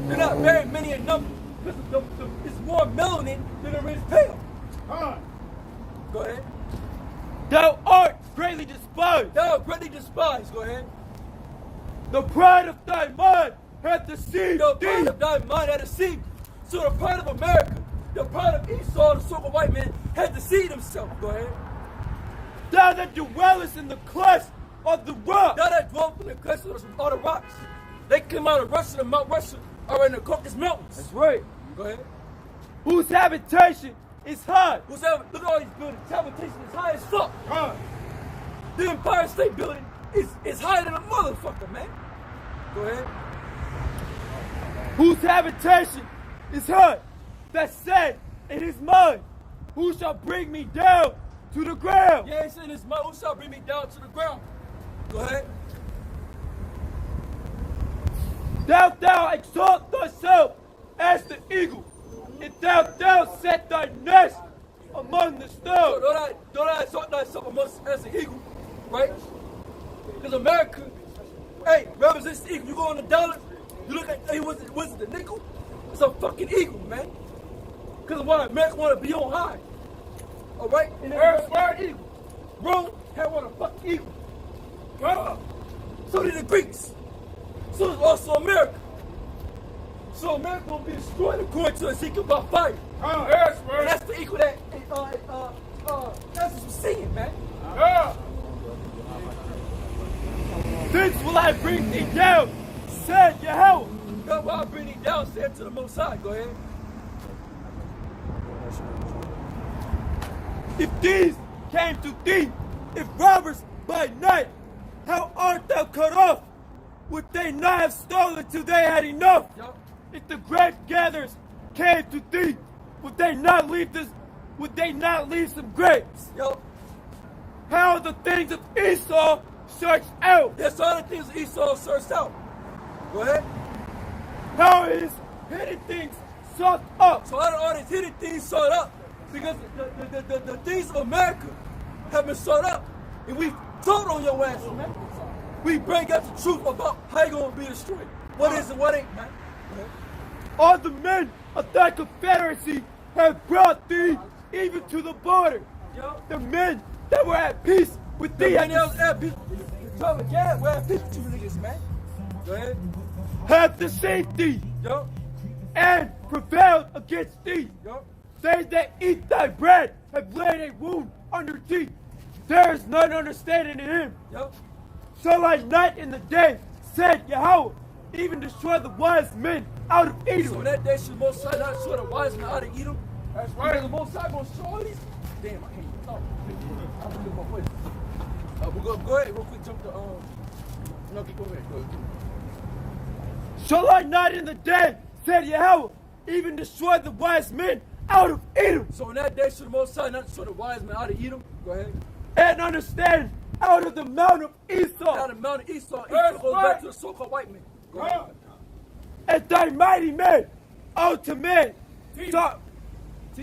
S3: They're not very many in number because it's more melanin than there is pale. Go ahead.
S9: Thou art greatly despised.
S3: Thou art greatly despised. Go ahead.
S9: The pride of thy mind hath deceived
S3: The
S9: thee.
S3: pride of thy mind hath deceived. So the pride of America
S9: the pride of Esau, the so-called white man, had deceived himself. Go ahead.
S5: Thou that dwellest in the clefts of the rock.
S9: Thou that dwellest in the clefts of all the rocks. They came out of Russia and Mount Russia are in the Caucasus Mountains.
S5: That's right.
S9: Go ahead.
S5: Whose habitation is high.
S9: Look at all these buildings. Habitation is high as fuck. The Empire State Building is higher than a motherfucker, man. Go ahead.
S5: Whose habitation is high. That said in his mind, who shall bring me down to the ground?
S9: Yeah, he said in his mind, who shall bring me down to the ground? Go ahead.
S5: Thou exalt thyself as the eagle, and thou set thy nest among the stars.
S9: So don't I exalt thyself amongst as an eagle, right? Because America, hey, represents the eagle. You go on the dollar, you look at, hey, was it the nickel? It's a fucking eagle, man. Because why America want to be on high. All right? And then an eagle. Rome had one a fucking eagle. So did the Greeks. So is also America. So America will be destroyed according to Ezekiel by fire. And that's the equal that that's what we're seeing, man.
S5: Thence will I bring thee down, said Yahweh.
S9: God will I bring thee down, said to the Most High. Go ahead.
S5: If these came to thee, if robbers by night, how art thou cut off? Would they not have stolen till they had enough?
S9: Yep.
S5: If the grape gatherers came to thee, would they not leave some grapes?
S9: Yo.
S5: How are the things of Esau searched out?
S9: That's all the things Esau searched out. Go ahead.
S5: How is hidden things sought up?
S9: So how are all these hidden things sought up? Because the things of America have been sought up. And we told on your ass, man. We bring out the truth about how you're going to be destroyed. What is and what ain't, man.
S5: All the men of thy confederacy have brought thee even to the border.
S9: Yo.
S5: The men that were at peace with thee
S9: We're at peace with you niggas, man. Go ahead.
S5: have deceived thee
S9: Yo.
S5: and prevailed against thee.
S9: Yo.
S5: They that eat thy bread have laid a wound under thee. There is none understanding in him.
S9: Yo.
S5: Shall I night and the day, said Yahweh, even destroy the wise men out of Edom?
S9: So that day should the Most High not destroy the wise men out of Edom?
S8: That's
S9: Because
S8: right.
S9: the Most High going to destroy all these? Damn, I can't even talk. I'm going to my voice. We'll go ahead real quick, jump to, no, keep going ahead. Go ahead.
S5: Shall I not in the day, said Yahweh, even destroy the wise men out of Edom?
S9: So in that day should the Most High not destroy the wise men out of Edom? Go ahead.
S5: And understand out of the mount of Esau,
S9: Out of Mount Esau, Esau goes back to the so-called white man. Go ahead.
S5: and thy mighty men, O Timon,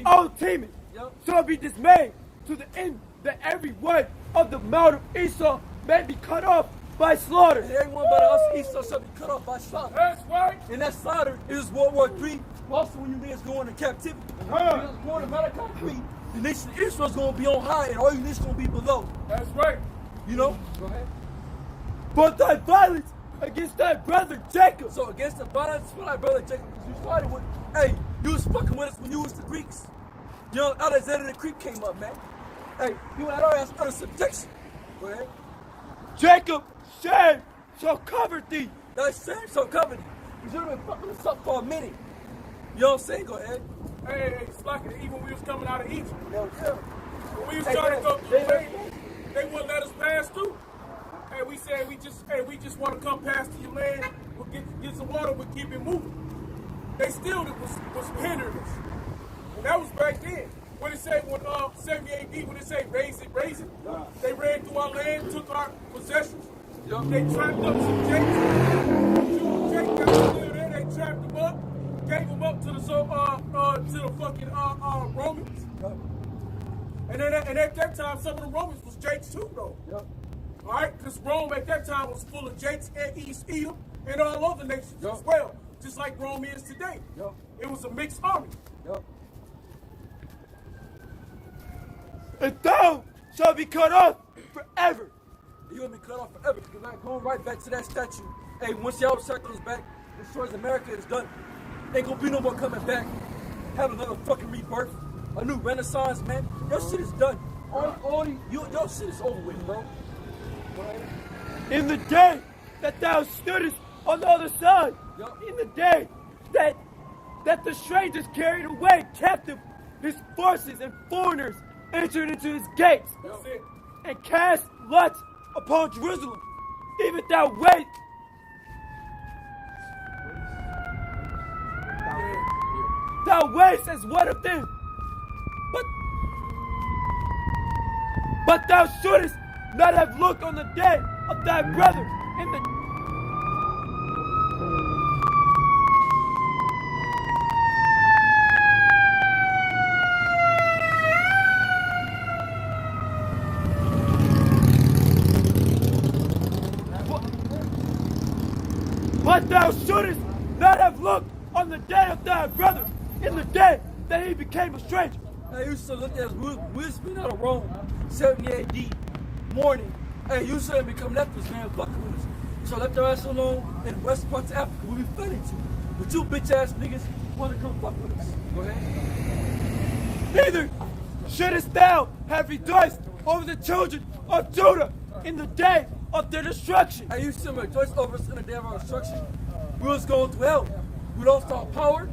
S5: O Timon,
S9: Yep.
S5: shall be dismayed to the end that every one of the mount of Esau may be cut off by slaughter.
S9: And everyone but us Esau shall be cut off by slaughter.
S8: That's right.
S9: And that slaughter is World War III. Also, when you niggas go into captivity. Because going to Malachi 3, the nation of Israel's going to be on high and all you nations going to be below.
S8: That's right.
S9: You know? Go ahead.
S5: But thy violence against thy brother Jacob,
S9: So against the violence for thy brother Jacob, because you started with, hey, you was fucking with us when you was the Greeks. You know, Alexander the Greek came up, man. Hey, you had our ass under subjection. Go ahead.
S5: Jacob shame shall cover thee.
S9: That shame shall cover thee. You should have been fucking us up for a minute. You know what I'm saying? Go ahead.
S8: Hey, Slacker, even when we was coming out of Egypt,
S9: Hell yeah.
S8: when we was
S9: Hey,
S8: trying to go through,
S9: hey,
S8: they wouldn't let us pass through. Hey, we said we just want to come past to your land. We'll get some water. We'll keep it moving. They still was hindering us. And that was back then. When it said 70 AD, when it said raise it, they ran through our land, took our possessions. They trapped up some jakes. Jake got still there. They trapped them up, gave them up to the fucking Romans. And then at that time, some of the Romans was jakes too, though. All right, because Rome at that time was full of jakes and East Edom and all other nations as well, just like Rome is today. It was a mixed army.
S5: And thou shalt be cut off forever.
S9: You're going to be cut off forever. Because I'm going right back to that statue. Hey, once Yahweh comes back, destroys America, it's done. Ain't going to be no more coming back.
S3: have another fucking rebirth, a new renaissance, man. Your shit is done. Your shit is over with, bro.
S9: In the day that thou stoodest on the other side, in the day that the strangers carried away captive his forces and foreigners entered into his gates and cast lots upon Jerusalem, even thou wait. Thou wast as one of them, but thou shouldest not have looked on the day of thy brother in the But thou shouldest not have looked on the day of thy brother in the day that he became a stranger.
S3: Hey, you used to look at we'll spin out of Rome, 70 AD, morning. Hey, you should have become lepers, man. Fuck with us. So left our ass alone in west parts of Africa. We'll be funny too. But you bitch ass niggas want to come fuck with us. Go ahead.
S9: Neither shouldest thou have rejoiced over the children of Judah in the day of their destruction.
S3: Hey, you should have rejoiced over us in the day of our destruction. We was going through hell. We lost our power,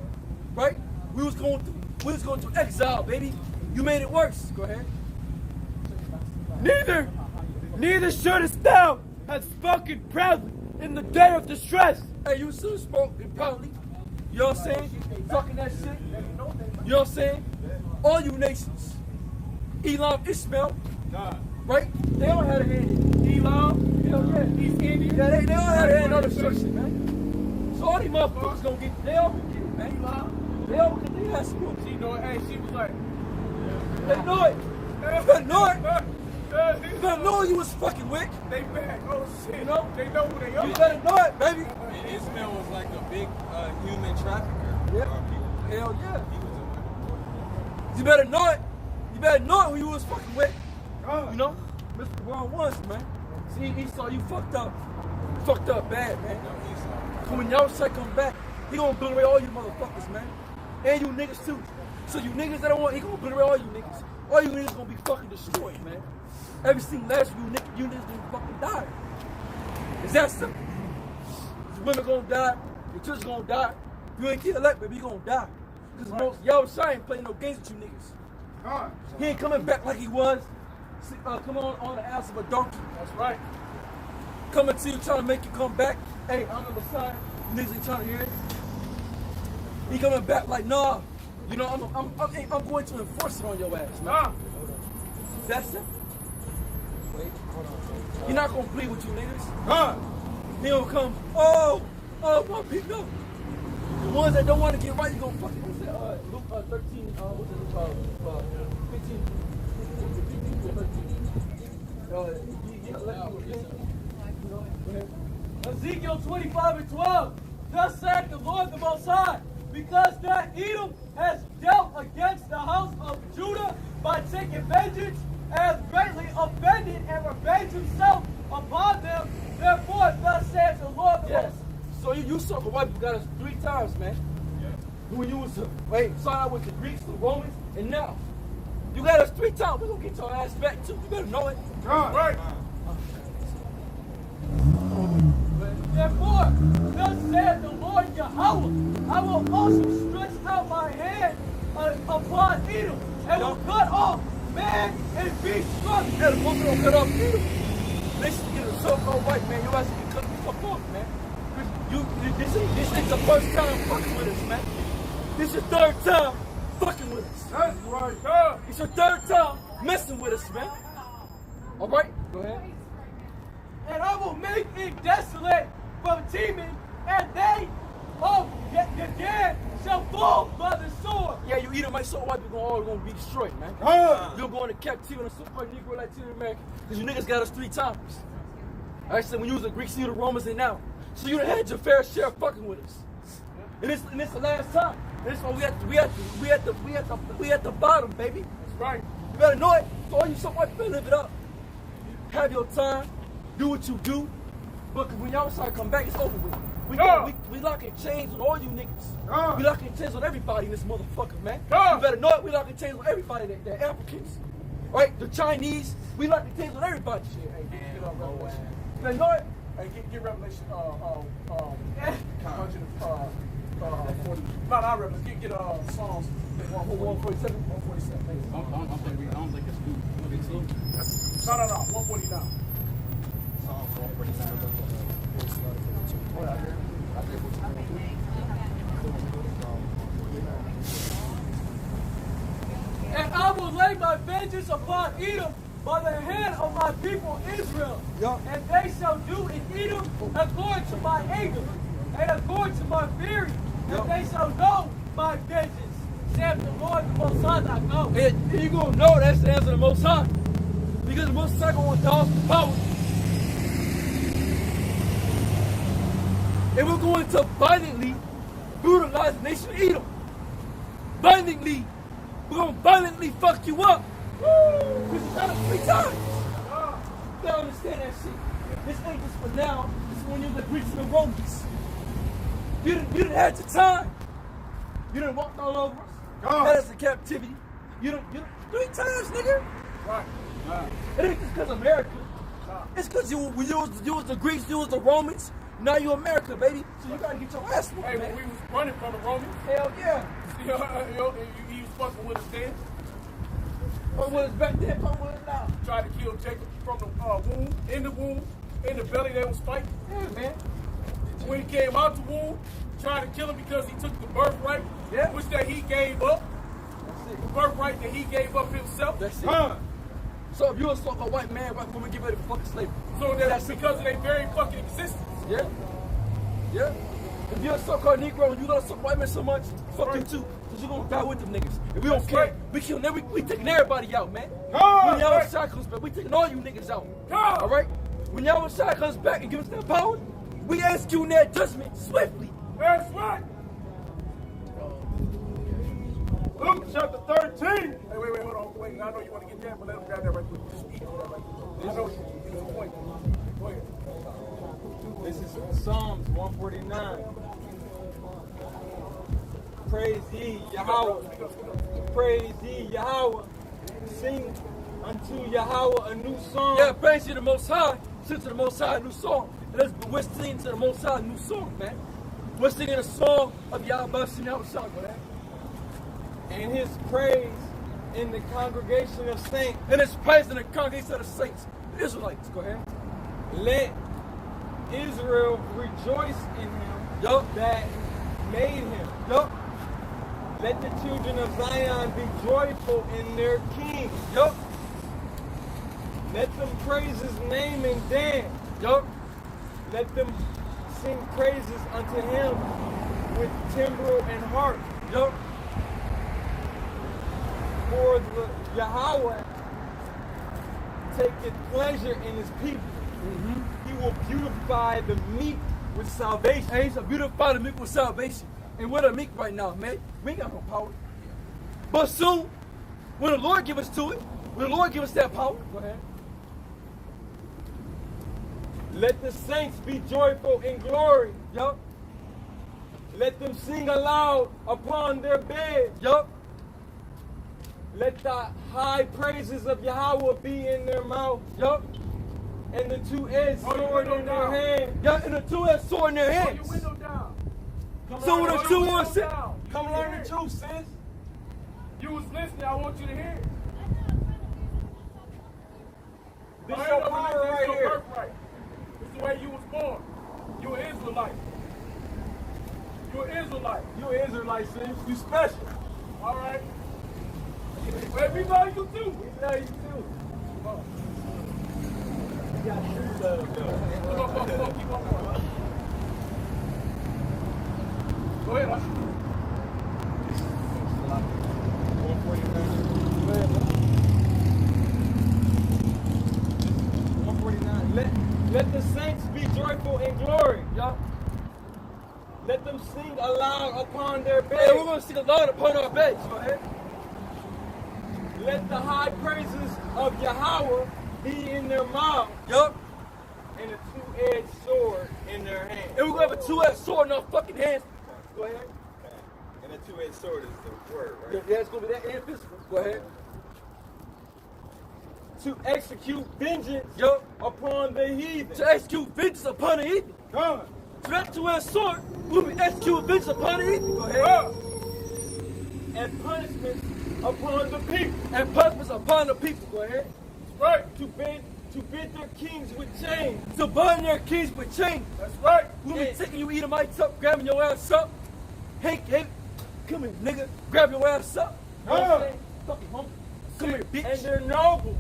S3: right? We was going through exile, baby. You made it worse. Go ahead.
S9: Neither shouldest thou have spoken proudly in the day of distress.
S3: Hey, you should have spoken proudly. You know what I'm saying? Talking that shit. You know what I'm saying? All you nations. Elam, Ishmael, right? They all had a hand in it. Elam, hell yeah. East Indian. Yeah, they all had a hand in all destruction, man. So all these motherfuckers gonna get, they all gonna get it, man. They all get their ass whooped.
S8: She know it. Hey, she was like,
S3: They know it. They know it. You better know who you was fucking with.
S8: they back. Oh shit.
S3: You know?
S8: They know who they are.
S3: You better know it, baby.
S2: Ishmael was like a big human trafficker.
S3: Yeah. Hell yeah. You better know it. You better know it who you was fucking with. You know? Mr. Wrong ones, man. See, he saw you fucked up. Fucked up bad, man. When y'all say come back, he gonna bring away all you motherfuckers, man. And you niggas too. So you niggas that don't want, he gonna bring away all you niggas. All you niggas gonna be fucking destroyed, man. Every single last you niggas gonna fucking die. It's that simple. Your women gonna die, your children gonna die. If you ain't get elected, baby, you gonna die. Because most y'all shy ain't playing no games with you niggas. He ain't coming back like he was. Come on the ass of a donkey.
S8: That's right.
S3: Coming to you trying to make you come back. Hey, I'm on the side. You niggas ain't trying to hear it. He coming back like, nah. You know, I'm going to enforce it on your ass, man. That's it. He not gonna plead with you niggas. He gonna come, oh, my people. The ones that don't want to get right, you gonna fucking, what's that, Luke 13, what's it, 15.
S6: Ezekiel 25:12. Thus saith the Lord the Most High, because that Edom has dealt against the house of Judah by taking vengeance, and has greatly offended and revenged himself upon them. Therefore, thus saith the Lord the Most High.
S3: So you sucker white people got us 3 times, man. When you was started out with the Greeks, the Romans, and now. You got us 3 times. We're gonna get your ass back too. You better know it.
S8: Right.
S6: Therefore, thus saith the Lord Yahweh, I will also stretch out my hand upon Edom, and will cut off man and beast from
S3: Yeah, the book don't cut off Edom. Listen to the so-called white man. Your ass can cut the fuck off, man. This ain't the first time fucking with us, man. This is your 3rd time fucking with us.
S8: That's right.
S3: It's your 3rd time messing with us, man. All right? Go ahead.
S6: and I will make it desolate from teeming, and they of the dead shall fall by the sword.
S3: Yeah, you eat them like so white people all gonna be destroyed, man. You're going to captivity on a super Negro Latino American because you niggas got us 3 times. All right, so when you was the Greeks, you the Romans, and now, so you done had your fair share of fucking with us. And it's the last time. And this one we at the bottom, baby.
S8: That's right.
S3: You better know it. So all you so white people live it up. Have your time, do what you do. But when y'all start to come back, it's over with.
S6: We locking chains on all you niggas. We locking chains on everybody in this motherfucker, man.
S8: God.
S6: You better know it. We locking chains on everybody. The Africans, right? The Chinese. We locking chains on everybody. Shit. Hey, get on Revelation. You better know it.
S1: Hey, get Revelation 140. Not Revelation. Get Psalms 147. 147.
S2: I don't think it's good.
S1: No. 149.
S2: Psalm 149.
S6: And I will lay my vengeance upon Edom by the hand of my people Israel. And they shall do in Edom according to my anger and according to my fury. And they shall know my vengeance, saith the Lord the Most High thy God. And you're going to know that's the answer of the Most High. Because the Most High going to down the power. And we're going to violently brutalize the nation of Edom. Violently. We're going to violently fuck you up. Because you got it 3 times. You gotta understand that shit. This ain't just for now. This is when you're the Greeks and the Romans. You didn't have the time. You didn't walk all over us. Had us in captivity. You done 3 times, nigga.
S1: Right.
S6: It ain't just because of America. It's because you was the Greeks, you was the Romans. Now you America, baby. So you gotta get your ass whooped,
S7: Hey,
S6: man.
S7: when we was running from the Romans,
S6: Hell yeah.
S7: he was fucking with us then.
S6: Fuck with us back then, fuck with us now.
S7: Tried to kill Jacob from the womb, in the belly they was fighting.
S6: Yeah, man.
S7: When he came out the womb, tried to kill him because he took the birthright, which that he gave up.
S6: That's it.
S7: The birthright that he gave up himself.
S6: That's it. So if you're a so-called white man, white woman, get ready for fucking slavery.
S7: So that's because of their very fucking existence.
S6: Yeah. Yeah. If you're a so-called Negro and you love some white man so much, fuck you too. Cause you're gonna die with them niggas. And we don't care.
S7: Right.
S6: We killing we taking everybody out, man. When y'all shot comes back, we taking all you niggas out. Alright? When y'all shot comes back and give us that power, we executing that judgment swiftly.
S7: That's right.
S8: Luke chapter 13.
S7: Hey, wait, hold on. Wait, I know you want to get that, but let him grab that right quick. Just eat that right quick. I know it's a point. Go ahead.
S5: This is Psalms 149. Praise ye Yahweh. Praise ye Yahweh. Sing unto Yahweh a new song.
S6: Yeah, praise you the Most High. Sing to the Most High a new song. And we're singing to the Most High a new song, man. We're singing a song of Yahweh singing out song, man.
S5: And his praise in the congregation of saints.
S6: And his praise in the congregation of the saints. The Israelites, go ahead.
S5: Let Israel rejoice in him that made him. Let the children of Zion be joyful in their king. Let them praise his name and dance. Let them sing praises unto him with timbrel and harp. For the Yahweh taketh pleasure in his people. He will beautify the meek with salvation.
S6: And he's a beautify the meek with salvation. And we're the meek right now, man. We ain't got no power. But soon, when the Lord give us to it, when the Lord give us that power, go ahead.
S5: Let the saints be joyful in glory. Let them sing aloud upon their beds. Let the high praises of Yahweh be in their mouth. And the two-edged sword in their hand.
S6: And the two-edged sword in their hands.
S7: Your window down.
S6: So when the two ones sit,
S7: Come learn the truth, sis. You was listening. I want you to hear it.
S5: This is your power right here.
S7: Birthright. This is the way you was born. You an Israelite. You an Israelite.
S5: You an Israelite, sis. You special.
S7: All right. Well, we love you too.
S5: We love you too. You got true love, though.
S7: Keep on going. Go ahead, Usher.
S5: 149. Let the saints be joyful in glory. Let them sing aloud upon their beds.
S6: Hey, we're going to sing aloud upon our beds. Go ahead.
S5: Let the high praises of Yahweh be in their mouth. and a two-edged sword in their hand.
S9: And we're gonna have a two-edged sword in our fucking hands. Go ahead.
S5: And a two-edged sword is the word, right?
S9: Yeah, it's gonna be that and physical. Go ahead.
S5: To execute vengeance upon the heathen.
S9: To execute vengeance upon the heathen.
S5: Come.
S9: So that two-edged sword will be executing vengeance upon the heathen. Go ahead.
S5: And punishments upon the people.
S9: And punishments upon the people. Go ahead.
S5: Right. To bend their kings with chains.
S9: To bind their kings with chains.
S5: That's right.
S9: We'll be taking you Edomites up, grabbing your ass up. Hey, come here, nigga. Grab your ass up. You know what I'm saying? Fucking homie. Come here, bitch.
S5: And they're nobles.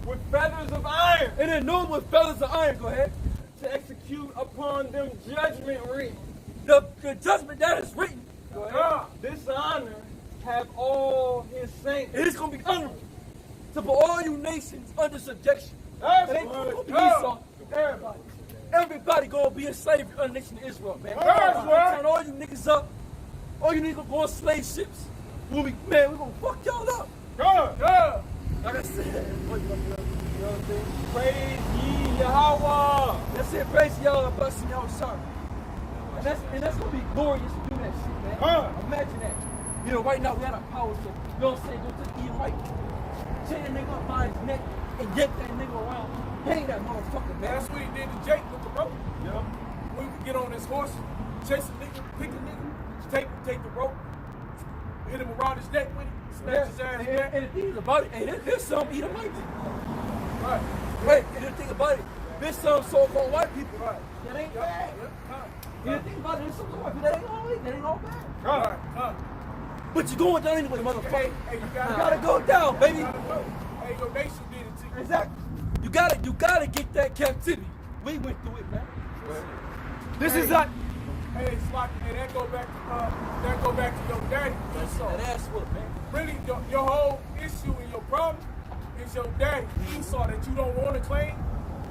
S5: With feathers of iron.
S9: And they're noble with feathers of iron. Go ahead.
S5: To execute upon them judgment written.
S9: The judgment that is written. Go ahead.
S5: This honor have all his saints.
S9: It is going to be honorable to put all you nations under subjection.
S5: That's
S9: It ain't going to be Esau. Everybody. Everybody going to be in slavery under the nation of Israel, man.
S5: That's right.
S9: Turn all you niggas up. All you niggas go on slave ships. We're going to fuck y'all up. Like I said, you know what I'm saying?
S5: Praise ye Yahweh.
S9: That's it. Praise y'all. I'm busting y'all sorry. And that's gonna be glorious to do that shit, man. Imagine that. You know, right now we had our power, so you know what I'm saying? Go to the Edomite, chain that nigga up by his neck, and yank that nigga around. Hang that motherfucker, man.
S7: That's what he did to Jake with the rope. Yeah. We could get on this horse, chase a nigga, pick a nigga, take the rope, hit him around his neck with it, snatch his ass back.
S9: And the thing is about it, hey, there's some Edomites.
S7: Right.
S9: Right. And the thing about it, there's some so-called white people. Right. That ain't bad. And the thing about it, there's some white people that ain't all bad.
S7: Right.
S9: But you're going down anyway, motherfucker.
S7: Hey,
S9: you gotta go down, baby.
S7: Hey, your nation did it to you.
S9: Exactly. You gotta get that captivity. We went through it, man. This is not.
S7: Hey, Slocky, hey, that go back to your daddy.
S9: That ass whoop, man.
S7: Really, your whole issue and your problem is your daddy, Esau, that you don't want to claim.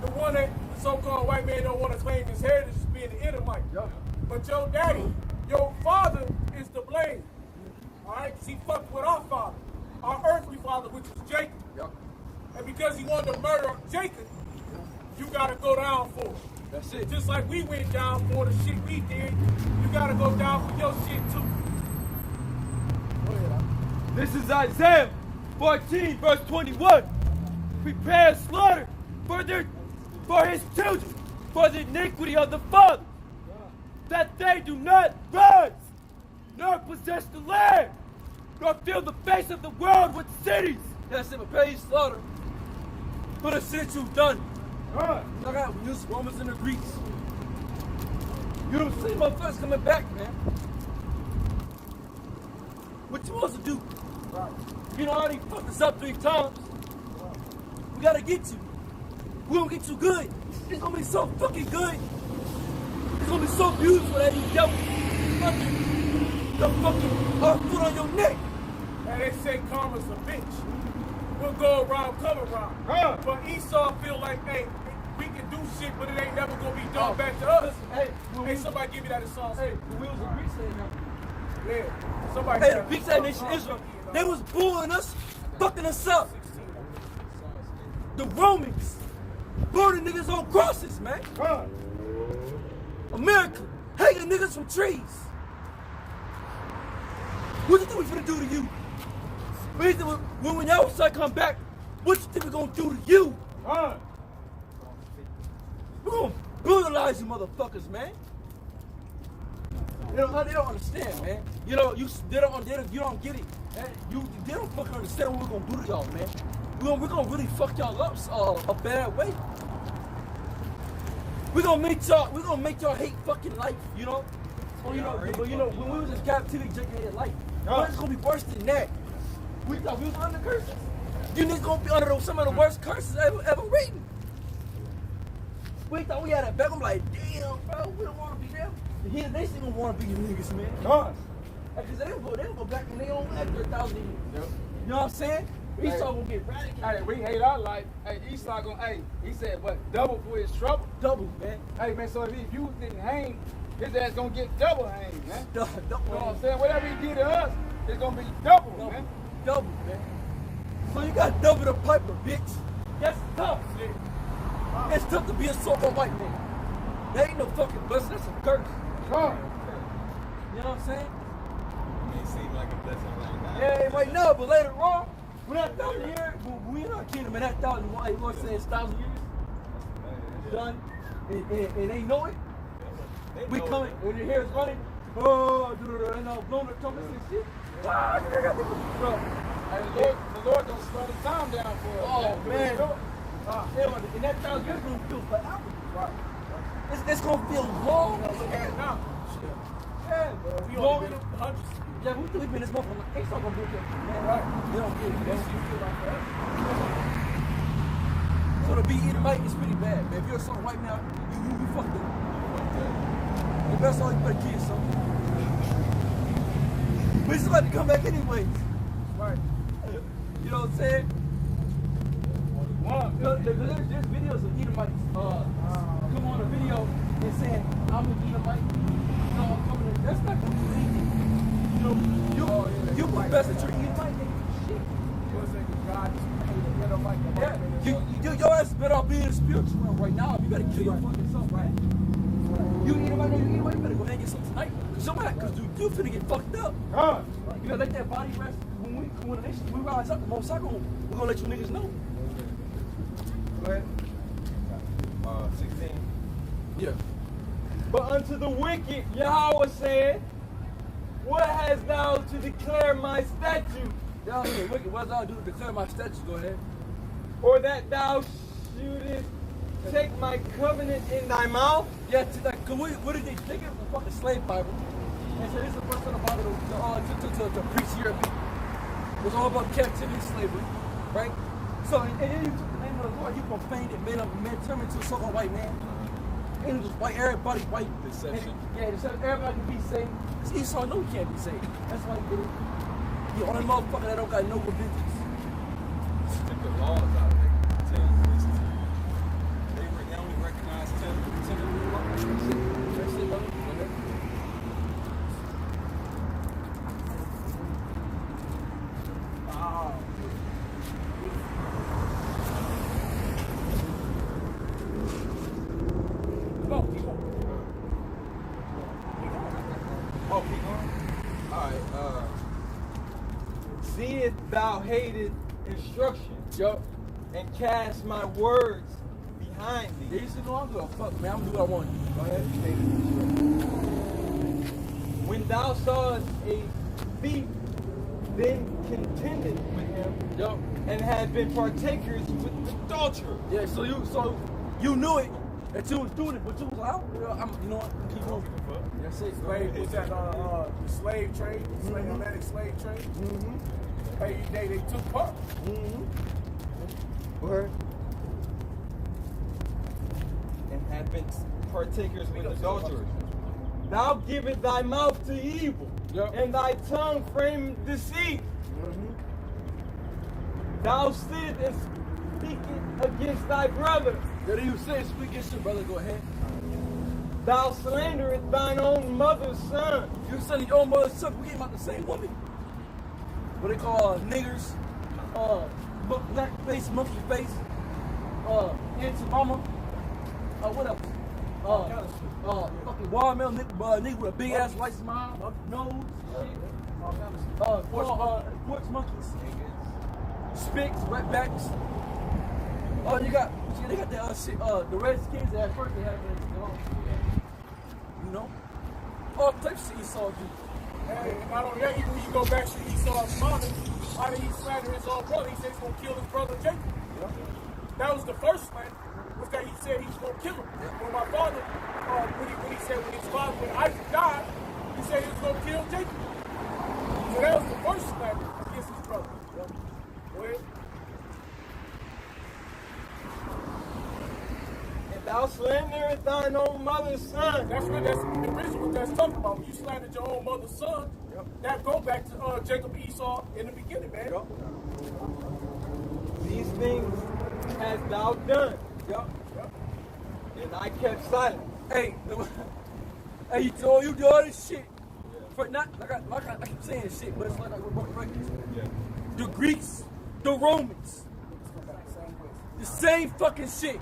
S7: The one that the so-called white man don't want to claim his heritage as being an Edomite. Yep. But your daddy, your father is to blame. All right? Because he fucked with our father, our earthly father, which was Jacob. Yep. And because he wanted to murder Jacob, you got to go down for it.
S9: That's it.
S7: Just like we went down for the shit we did, you got to go down for your shit too.
S5: This is Isaiah 14, verse 21. Prepare slaughter for his children, for the iniquity of the father, that they do not rise, nor possess the land, nor fill the face of the world with cities.
S9: That's it, prepare your slaughter for the shit you've done. Look out, we use Romans and the Greeks. You don't see motherfuckers coming back, man. What you supposed to do? You know, already fucked us up 3 times. We gotta get you. We're gonna get you good. It's gonna be so fucking good. It's gonna be so beautiful that you devil the fucking foot on your neck.
S7: And they say karma's a bitch. We'll go around, come around. But Esau feel like, hey, we can do shit, but it ain't never gonna be done back to us. Hey, somebody give me that sauce.
S9: Hey, the wheels of Greece ain't now.
S7: Yeah. Somebody.
S9: Hey, the Greeks that nation Israel, they was bullying us, fucking us up. The Romans burning niggas on crosses, man. America hanging niggas from trees. What you think we finna do to you? When y'all start come back, what you think we gonna do to you? We're gonna brutalize you motherfuckers, man. They don't understand, man. You know, you don't get it. They don't fucking understand what we're gonna do to y'all, man. We're gonna really fuck y'all up a bad way. We're gonna make y'all hate fucking life, you know? But you know, when we was in captivity, Jake hated life. But it's gonna be worse than that. We thought we was under curses. You niggas gonna be under some of the worst curses ever written. We thought we had it back. I'm like, damn, bro, we don't wanna be there. They still don't wanna be you niggas, man. Because they don't go back in their own after 1,000 years. Yep. You know what I'm saying? Esau gonna get radical.
S8: Hey, we hate our life. Hey, Esau gonna, he said, what, double for his trouble?
S9: Double, man.
S8: Hey, man, so if you didn't hang, his ass gonna get double hanged, man.
S9: Double.
S8: You know what I'm saying? Whatever he did to us, it's gonna be double, man.
S9: Double, man. So you got double the piper, bitch. That's tough.
S6: It's tough to be a so-called white man. There ain't no fucking blessing. That's a curse.
S8: God.
S6: You know what I'm saying?
S2: It may seem like a blessing right now.
S6: Yeah, right now, but later on, when that 1,000 years, when we in our kingdom, and that 1,000, you want to say it's 1,000 years done, and they know it. We coming, when you hear us running, and blowing the trumpets and shit.
S8: The Lord don't slow the time down for us.
S6: Oh, man. And that 1,000 years going to feel forever.
S8: Right.
S6: It's going to feel long.
S8: Now,
S6: Yeah,
S7: We
S6: long.
S7: only been hundreds.
S6: Yeah, we been this motherfucker. It's not going to be okay.
S8: right.
S6: They don't get it. They don't feel like that. So to be Edomite is pretty bad, man. If you're a son of white man, you fucked up. The best all you better kill something. But it's about to come back anyways.
S8: Right.
S6: You know what I'm saying? There's videos of Edomites come on a video and saying, I'm an Edomite. No, I'm coming in. That's not going to do anything. You know, you profess that you're Edomite, nigga. Shit. Yeah, your ass better off being in the spiritual realm right now. You better kill your fucking self, right? You Edomite, you better go ahead and get some tonight. Because you finna get fucked up.
S8: God.
S6: You gotta let that body rest. When we rise up, we're gonna let you niggas know.
S8: Go ahead.
S2: 16.
S6: Yeah.
S5: But unto the wicked, Yahweh said, what hast thou to declare my statute?
S6: Y'all say, wicked, what I'll do to declare my statutes? Go ahead.
S5: Or that thou shouldest take my covenant in thy mouth?
S6: Yeah, what did they think of the fucking slave Bible? And so this is the first time the Bible to preach Europe. It was all about captivity and slavery, right? So, and then you took the name of the Lord, you profaned it, made up a man, turned into a so-called white man. And it was white, everybody white.
S2: Deception.
S6: Yeah, everybody can be saved. Because Esau knew he can't be saved. That's why he did it. The only motherfucker that don't got no religions.
S2: Took the laws out of it. 10 places. They only recognize 10 of the laws.
S6: That's it, brother.
S5: Seest thou hated instruction,
S6: Yup.
S5: and cast my words behind
S6: Yeah,
S5: thee.
S6: you said, no, I'm gonna fuck, man. I'm gonna do what I want. Go ahead.
S5: When thou sawest a thief, then contended with him,
S6: Yup.
S5: and had been partakers with adulterer.
S6: Yeah, so you knew it that you was doing it, but you was like, you know what? Keep moving. That's it.
S1: Slave, was that the slave trade, Atlantic slave trade? Hey, they took part.
S6: Word.
S5: And had been partakers with adulterers. Thou givest thy mouth to evil,
S6: Yep.
S5: and thy tongue frame deceit. Thou sittest and speakest against thy brother.
S6: Yeah, you say speak against your brother, go ahead.
S5: Thou slanderest thine own mother's son.
S6: You said your own mother's son, we came out the same woman. What they call niggers, black face, monkey face, auntie mama, what else? Fucking watermelon nigga with a big ass white smile, nose, porch monkeys, spicks, wetbacks. Oh, they got that shit, the Redskins that at first they had that, you know? All types of shit Esau do.
S7: Hey, and not only that, even when you go back to Esau's father, why did he slander his own brother? He said he's going to kill his brother Jacob. That was the first slander, was that he said he's going to kill him. When my father, when he said when his father, when Isaac died, he said he was going to kill Jacob. So that was the first slander against his brother. Go ahead.
S5: Thou slanderest thine own mother's son.
S7: That's what that's the original that's talking about. When you slandered your own mother's son, that go back to Jacob and Esau in the beginning, man.
S5: These things hast thou done. And I kept silent.
S6: Hey, you told you do all this shit. For not like I keep saying this shit, but it's like we're broken records. The Greeks, the Romans, the same fucking shit.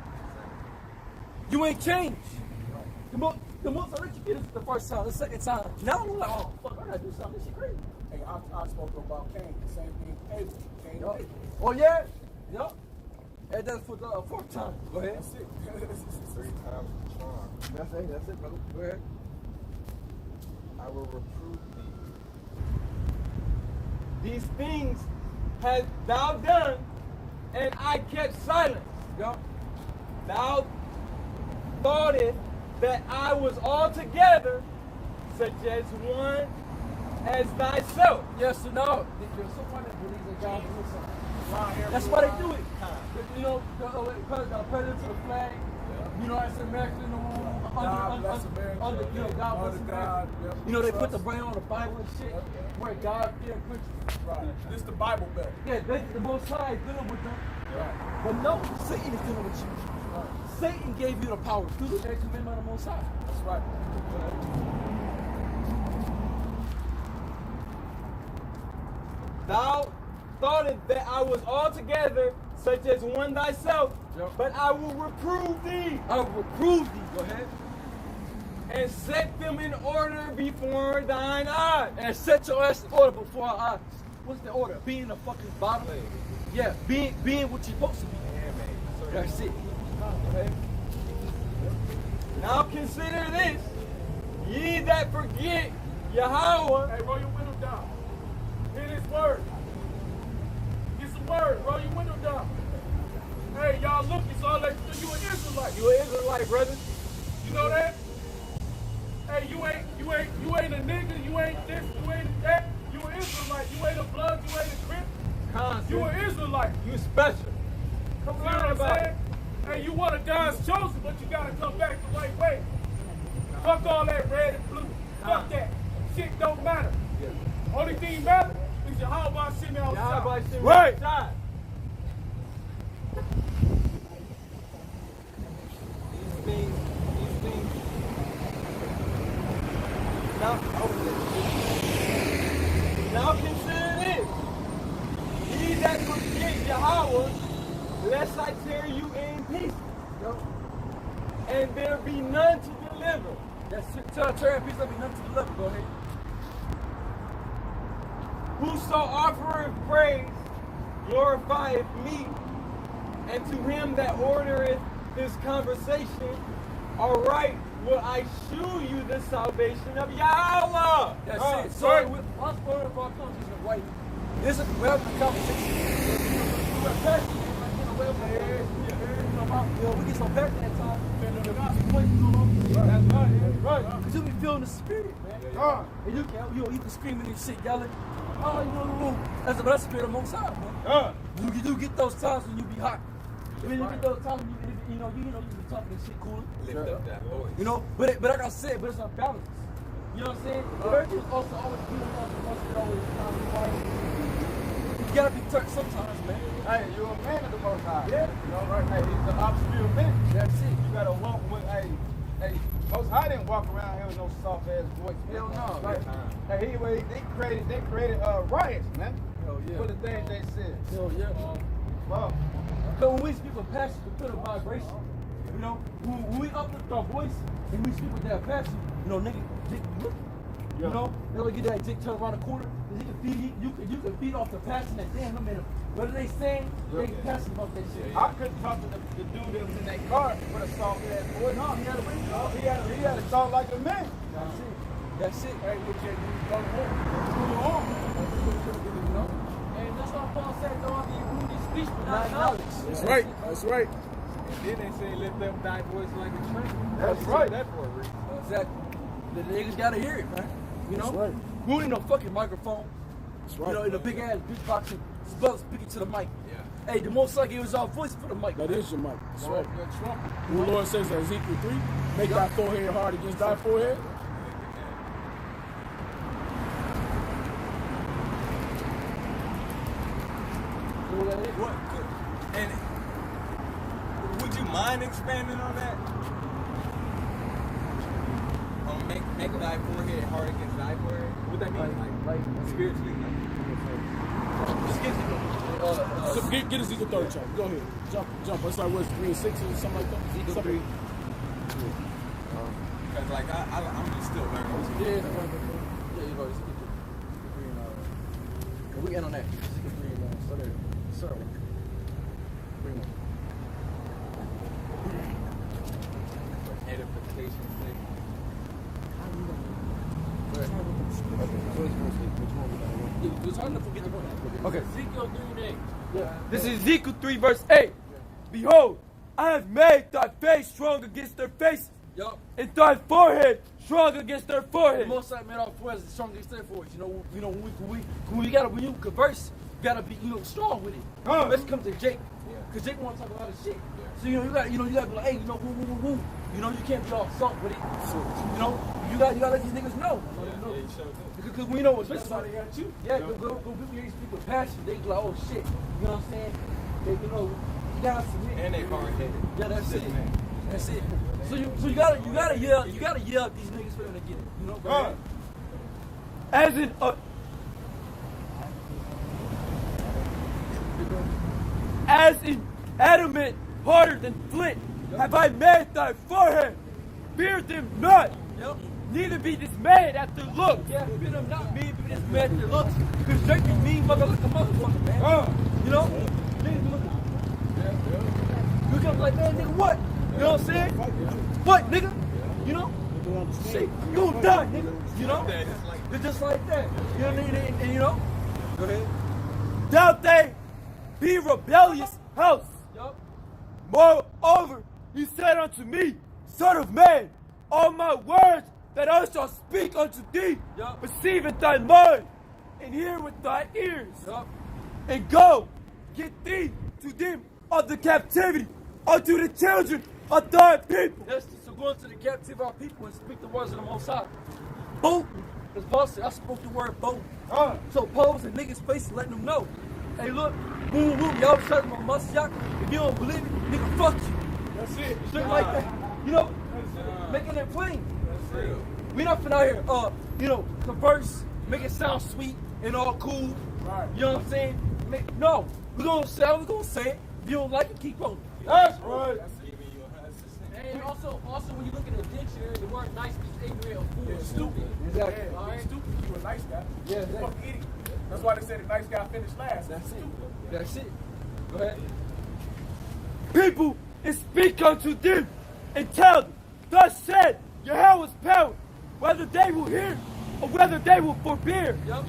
S3: You ain't changed. The most I let you get it the first time, the second time. Now I'm like, oh fuck, I gotta do something. This shit crazy.
S1: Hey, I spoke about Cain. The same thing. Abel. Cain and
S3: Yup.
S1: Abel.
S3: Oh yeah? Yup. And that's for the fourth time. Go ahead.
S1: That's it.
S2: 3 times the charm.
S3: That's it, brother. Go ahead.
S2: I will reprove thee.
S5: These things hast thou done, and I kept silence.
S3: Yup.
S5: Thou thoughtest that I was altogether such as one as thyself.
S3: Yes or no? There's someone that believes in God will do something. That's why they do it. You know, the president to the flag. You know, as American,
S1: God bless America.
S3: you know, God bless
S1: Under
S3: America.
S1: God, yep.
S3: You know, they put the brand on the Bible and shit. Where God fear country.
S1: Right. This is the Bible belt.
S3: Yeah, the Most High is dealing with them.
S1: Right.
S3: But no, Satan is dealing with you. Satan gave you the power through the commandment of the Most High.
S1: That's right.
S5: Thou thoughtest that I was altogether such as one thyself,
S3: Yep.
S5: but I will reprove thee
S3: I will reprove thee. Go ahead.
S5: and set them in order before thine eyes.
S3: And set your ass in order before our eyes. What's the order? Being the fucking bottom? Yeah, being what you're supposed to be. That's it. Okay.
S5: Now consider this, ye that forget Yahweh.
S8: Hey, roll your window down. Hear this word. Get some word. Roll your window down. Hey, y'all looking, so I let you an Israelite.
S5: You an Israelite, brother.
S8: You know that? Hey, you ain't a nigga. You ain't this. You ain't that. You an Israelite. You ain't a blood. You ain't a crip.
S5: Constant.
S8: You an Israelite.
S5: You special. Come
S8: You know
S5: learn
S8: what I'm
S5: about
S8: saying?
S5: it.
S8: Hey, you one of God's chosen, but you gotta come back the right way. Fuck all that red and blue. Fuck that. Shit don't matter. Only thing matters is your how about sitting outside.
S5: Yahweh sent me
S8: Right.
S5: outside. These things. Now consider this. Ye that forget Yahweh, lest I tear you in pieces, and there be none to deliver.
S3: That's it. Tell in peace, let me none to the level. Go ahead.
S5: Whoso offereth praise glorifieth me, and to him that ordereth this conversation, aright will I shew you the salvation of Yahweh.
S3: That's it. So, us part of our countries are white. This is we're having a conversation. We're passionate, like, you know, we get so passionate at times. That's right. Because you be feeling the spirit, man. And you can screaming and shit, yelling. Oh, you know, that's the spirit of Most High, man. You do get those times when you be hot. When you get those times when you be talking shit cool.
S2: Lift up that voice.
S3: You know, but like I said, but it's on balance. You know what I'm saying? The virtues also always be you gotta be touched sometimes, man.
S8: Hey, you're a man of the Most High.
S3: Yeah.
S8: You know, right? Hey, he's the obscure man.
S3: That's it.
S8: You gotta walk with, hey, Most High didn't walk around here with no soft ass voice. Hell no. Right? Hey, they created riots, man.
S3: Hell yeah.
S8: For the things they said.
S3: Hell yeah.
S8: Wow.
S3: But when we speak with passion, we feel the vibration. You know, when we uplift our voice and we speak with that passion, you know, nigga, dick be looking. You know, they'll get that dick turn around the corner. You can feed off the passion that damn, I mean, what are they saying? They passionate about that shit.
S8: I couldn't talk to the dude that was in that car with a soft ass voice.
S3: No, he had a ring.
S8: He had to talk like a man.
S3: That's it. That's it.
S8: Hey, what you go home?
S3: You know? And that's why Paul said, don't be rude in speech, but not knowledge.
S1: That's right. That's right.
S2: And then they say lift up thy voice like a train.
S8: That's right.
S2: That for a reason.
S3: Exactly. The niggas gotta hear it, man. You know?
S1: That's right.
S3: We don't need no fucking microphone.
S1: That's right.
S3: You know, in a big ass beat box and spell speaking to the mic.
S2: Yeah.
S3: Hey, the most like it was our voice for the mic.
S1: That is your mic. That's right.
S8: Good Trump.
S1: The Lord says in Ezekiel 3, make thy forehead hard against thy forehead.
S2: What? And would you mind expanding on that? Make thy forehead hard against thy forehead? What that mean? Like spiritually?
S3: Just give me
S1: So get Ezekiel 3rd chapter. Go ahead. Jump. It's like what's 3 and 6 or something like that.
S3: Ezekiel 3.
S2: Cause like I'm just still learning.
S3: Yeah, you go. Just get the green. We end on that. Just get the green. Sir. Green one.
S2: Edification thing.
S3: It's hard enough to get the point.
S9: Okay.
S6: Ezekiel 3:8.
S9: This is Ezekiel 3 verse 8. Behold, I have made thy face strong against their faces,
S3: Yup.
S9: and thy forehead strong against their
S3: The
S9: forehead.
S3: most High made our foreheads strong against their foreheads. When you converse, you gotta be strong with it. Let's come to Jake, cause Jake wants to talk a lot of shit. So you gotta be like, hey, woo. You can't be all soft with it. You gotta let these niggas know. Because we know what's
S8: That's why they got you.
S3: Yeah, go people here speak with passion. They be like, oh shit. You know what I'm saying? They, you gotta submit.
S2: And they hard headed.
S3: Yeah, that's it. That's it. So you gotta yell at these niggas for them to get it. You know, go ahead.
S9: As in adamant, harder than flint, have I made thy forehead. Fear them not,
S3: Yep.
S9: neither be dismayed at their looks.
S3: Yeah, fear them not, me, be this man that looks. Because Drake is mean motherfucker, man. You know? Niggas be looking. You come like, man, nigga, what? You know what I'm saying? What, nigga? You know? Shit, you gon' die, nigga. You know? It's just like that. You know what I mean? And you know? Go ahead.
S9: Doubt they be rebellious house.
S3: Yup.
S9: Moreover, he said unto me, Son of man, all my words that I shall speak unto thee,
S3: Yup.
S9: receive in thy mind, and hear with thy ears.
S3: Yup.
S9: And go, get thee to them of the captivity, unto the children of thy people.
S3: Yes, so go into the captivity of our people and speak the words of the Most High. Boldly. As Paul said, I spoke the word boldly. So Paul's in niggas' faces letting them know. Hey, look, boom, y'all shut my mustache. If you don't believe it, nigga, fuck you.
S8: That's it.
S3: Shit like that. You know, making it plain. We not finna out here, converse, make it sound sweet and all cool.
S8: Right.
S3: You know what I'm saying? No, we're gonna say it. If you don't like it, keep on.
S8: That's right.
S6: And also when you look at the dictionary, the word nice is ignorant or fool or stupid.
S3: Exactly.
S8: Yeah,
S6: All right.
S8: stupid. You a nice guy.
S3: Yeah,
S8: You fucking idiot. That's why they said the nice guy finished last.
S3: That's it. That's it. Go ahead.
S9: People, and speak unto them, and tell them, thus said Yahweh's power, whether they will hear, or whether they will forbear.
S3: Yup.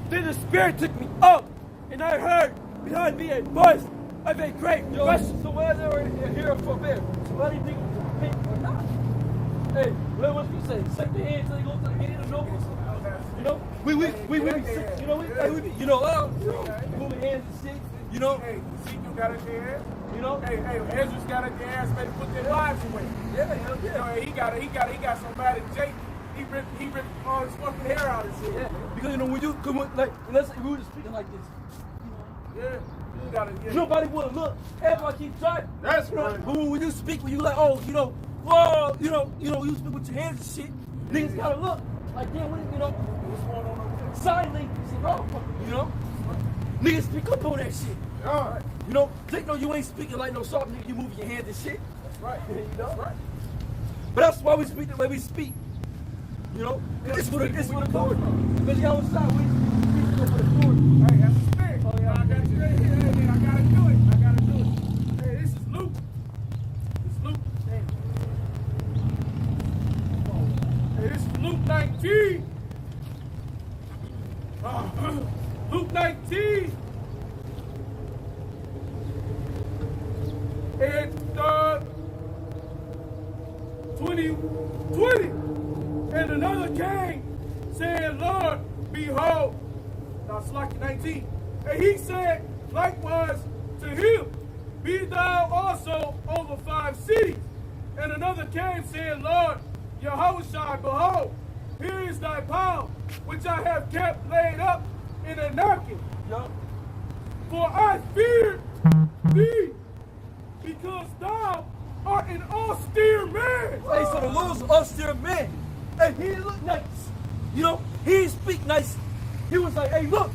S9: Then the Spirit took me up, and I heard behind me a voice of a great rushing.
S3: So whether they're here or forbear, so whether you think it's repent or not. Hey, what you say? Shake the hand until you go to the head of the nobles. You know, we moving hands and shit. You know,
S8: Hey, Ezekiel got a dance.
S3: you know.
S8: Hey, Ezra's got a dance. Better put their lives away.
S3: Yeah.
S8: You know, he got so mad at Jake. He ripped all his fucking hair out of his head.
S3: Yeah, because when you come with, let's say we were just speaking like this.
S8: Yeah. You gotta, yeah.
S3: Nobody would look. Everybody keep trying.
S8: That's
S3: You know,
S8: right.
S3: but when you speak, when you like, whoa, you speak with your hands and shit. Niggas gotta look. Like, damn,
S8: What's going on over there?
S3: sign language, Niggas speak up on that shit.
S8: Yeah.
S3: They know you ain't speaking like no soft nigga. You moving your hands and shit.
S8: That's right.
S3: That's right. But that's why we speak the way we speak. It's for the Lord. Because y'all outside, we speak for the Lord.
S8: Hey, that's the spirit. Oh, yeah. I gotta do it. Hey, man, I gotta do it. Hey, this is Luke. Hey, this is Luke 19. Luke 19. And 20. And another came, saying, Lord, behold. Now it's like 19. And he said likewise to him, be thou also over 5 cities. And another came, saying, Lord, Yahushua, behold, here is thy pound, which I have kept laid up in a napkin. For I feared thee, because thou art an austere man.
S3: Hey, so the Lord's an austere man. Hey, he didn't look nice. He didn't speak nice. He was like, hey, look,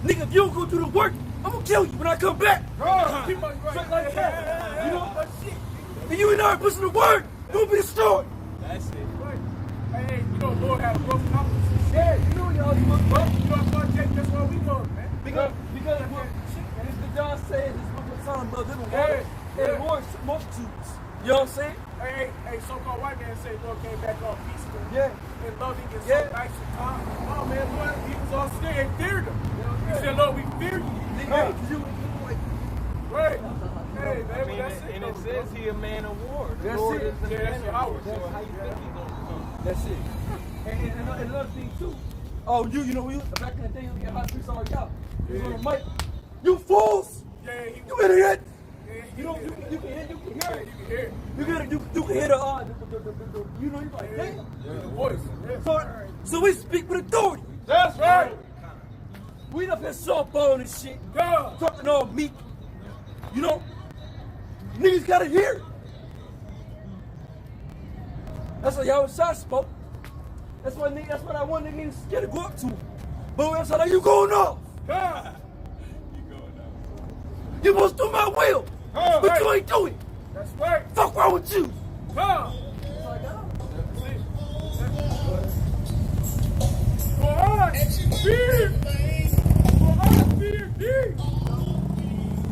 S3: nigga, if you don't go do the work, I'm gonna kill you when I come back. Straight like that. And you ain't already pushing the word.
S9: Gonna be destroyed.
S2: That's it.
S7: Right. Hey, you know, Lord had a broken heart.
S6: Yeah, you know y'all you must
S7: But you know what, Jake? That's why we know, man.
S6: because what Mr. John said is what the Son of living water and Lord multitudes. You know what I'm saying?
S7: Hey, so-called white man say Lord came back all peaceful.
S6: Yeah.
S7: And loving and
S6: Yeah.
S7: so nice and calm. Oh man, Lord, he was all scared and feared him. He said, Lord, we fear you.
S6: Hey, 'cause you like
S7: Right. Hey, man,
S2: I mean,
S7: that's it.
S2: and it says he a man of war. The
S6: That's
S2: Lord
S6: it.
S2: is the
S7: Yeah,
S2: man
S7: that's
S2: of
S7: your
S2: war.
S7: hour.
S2: So how you think he's gonna come?
S6: that's it. And another thing too. Oh, you know, we back in the day, we get hot streets already out. He was on the mic. You fools!
S7: Yeah, he
S6: You idiot!
S7: yeah,
S6: You know, you can hear it.
S7: You can hear it.
S6: You can hear the you know, you're like, damn.
S7: The voice. Yeah.
S6: So we speak with authority.
S7: That's right.
S6: We up here softballing and shit,
S7: God.
S6: talking all meek. You know, niggas gotta hear it. That's what y'all shot spoke. That's why that one nigga ain't scared to go up to him. But when I said, like, you going off?
S7: God.
S6: You supposed to do my will,
S7: Oh,
S6: but
S7: right.
S6: you ain't do it.
S7: That's right.
S6: Fuck wrong with you?
S7: God. For us, fear. For us, fear thee.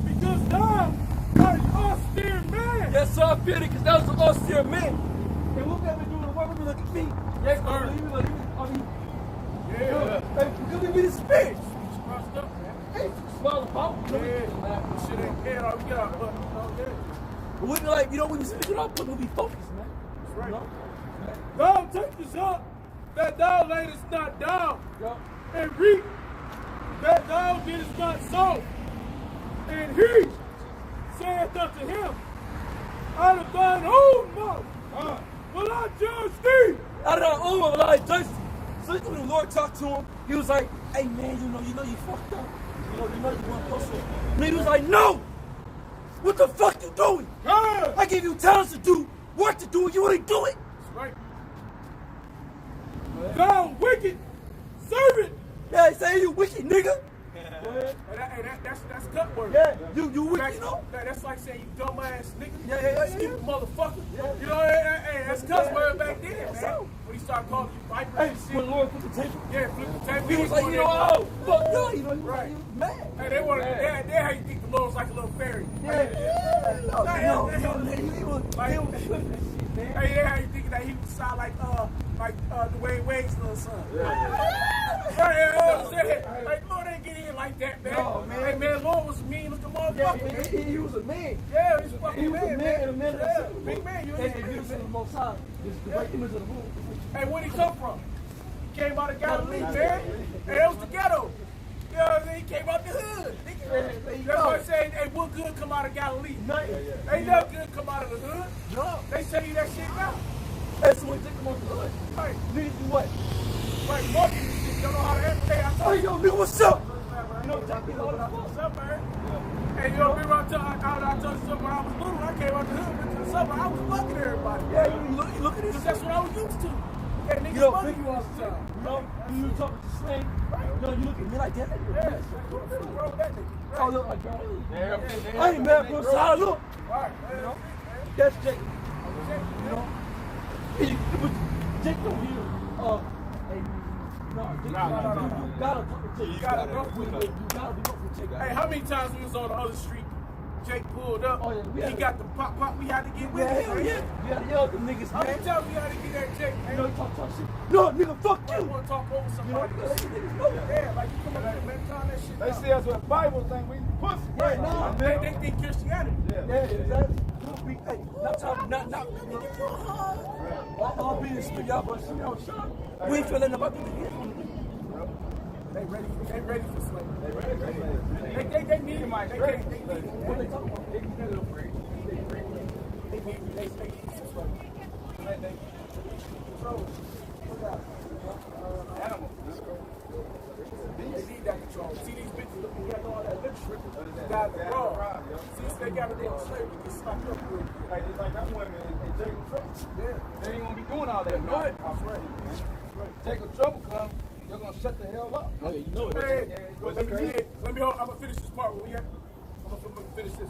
S7: Because thou art an austere man.
S6: Yes, sir, I feel it, because that was an austere man. And look at me doing the work, we look at me. Yes,
S7: sir.
S6: I mean,
S7: Yeah.
S6: hey, because we be the spirit.
S7: Crossed up, man.
S6: Hey, smile about.
S7: Yeah. Shit ain't dead. All we get out, but
S6: But we be like, you know, when we speak it up, we be focused, man.
S7: that's right.
S6: You know?
S7: Thou takest up that thou layest not down,
S6: Yo.
S7: and reap that thou didst not sow. And he saith unto him, out of thine own mouth will I judge thee.
S6: Out of our own will I judge you. So when the Lord talked to him, he was like, hey man, you know you fucked up. You know you want to post it. And he was like, no! What the fuck you doing?
S7: God.
S6: I gave you talents to do, work to do, and you ain't do it.
S7: That's right. Thou wicked servant.
S6: Yeah, he say you wicked nigga.
S7: That's cut word.
S6: Yeah, you wicked, you know?
S7: That's like saying you dumbass nigga.
S6: Yeah.
S7: Stupid motherfucker.
S6: Yeah.
S7: You know, hey, that's cuss word back then, man. When he started calling you vipers
S6: Hey,
S7: and shit.
S6: when the Lord put the table,
S7: Yeah, flip the table.
S6: he was like, you know, oh, fuck no, you know, he was
S7: Right.
S6: mad.
S7: Hey, they want to. They how you think the Lord's like a little fairy.
S6: No, he was
S7: Like-
S6: flipping that shit, man.
S7: Hey, they how you think that he would sound like Dwayne Wade's little son. Right, like Lord ain't get in like that, man.
S6: No, man.
S7: Hey, man, Lord was mean looking motherfucker.
S6: Yeah, he was a man.
S7: Yeah, he's a fucking
S6: He was
S7: man,
S6: a man and a man.
S7: Yeah, big man. You
S6: And
S7: ain't
S6: he was
S7: man.
S6: the most high. The right image of the room.
S7: Hey, where'd he come from? He came out of Galilee, man. Hey, that was the ghetto. You know what I mean? He came out the hood. That's why I say, hey, what good come out of Galilee? Ain't no good come out of the hood.
S6: No.
S7: They tell you that shit now.
S6: That's the way they come on the hood.
S7: Right,
S6: Niggas do what?
S7: right, walking and shit. Don't know how to act. Hey, I told
S6: Hey,
S7: you.
S6: yo, nigga, what's up?
S7: You know, Jackie, what's up, man? Hey, you know, remember I told you something when I was little. I came out the hood, went to the suburb. I was fucking everybody.
S6: Yeah, you look at this.
S7: Because that's what I was used to. Yeah, niggas
S6: You know,
S7: fucking you all the time.
S6: You know, you talk to slang. You know, you look at me like that.
S7: Yeah, bro, that nigga.
S6: I look like, bro. I ain't mad, bro. So I look.
S7: Right,
S6: You know, that's Jake. You know, Jake don't hear. Hey, no, Jake. You gotta talk to Jake.
S7: You gotta go with it.
S6: You gotta be up with Jake.
S7: Hey, how many times we was on the other street? Jake pulled up.
S6: Oh, yeah, we had
S7: He
S6: to-
S7: got the pop. We had to get with
S6: Yeah,
S7: it.
S6: hell yeah. You gotta yell at them niggas,
S7: How many
S6: man.
S7: times we had to get that Jake?
S6: You know, you talk shit. No, nigga, fuck
S7: I
S6: you.
S7: want to talk over
S6: You know,
S7: somebody.
S6: you let these niggas know.
S7: Yeah, like you come up here, man, calm that shit
S8: They
S7: down.
S8: see us with Bible thing, we pussy.
S6: Yeah, nah, man.
S7: They think Christianity.
S6: Yeah, exactly. Hey, not talking, not. I'll be in the street, y'all, but you know, shut up. We ain't feeling about the
S7: They ready for slavery. They need it, Mike. They need it.
S6: What they talking about?
S7: They need some slavery. They need that control. See these bitches looking at all that lip shit. Guys are wrong. See, they got to go slavery. Get slapped up real quick.
S8: Like, it's like that women in Jacob trouble.
S7: Yeah.
S8: They ain't gonna be doing all that. No,
S7: Right.
S8: I'm ready, man. Jacob trouble come, they're gonna shut the hell up.
S6: Oh, yeah, you know it.
S7: Hey, let me hold. I'm gonna finish this part. Where we at? I'm gonna finish this.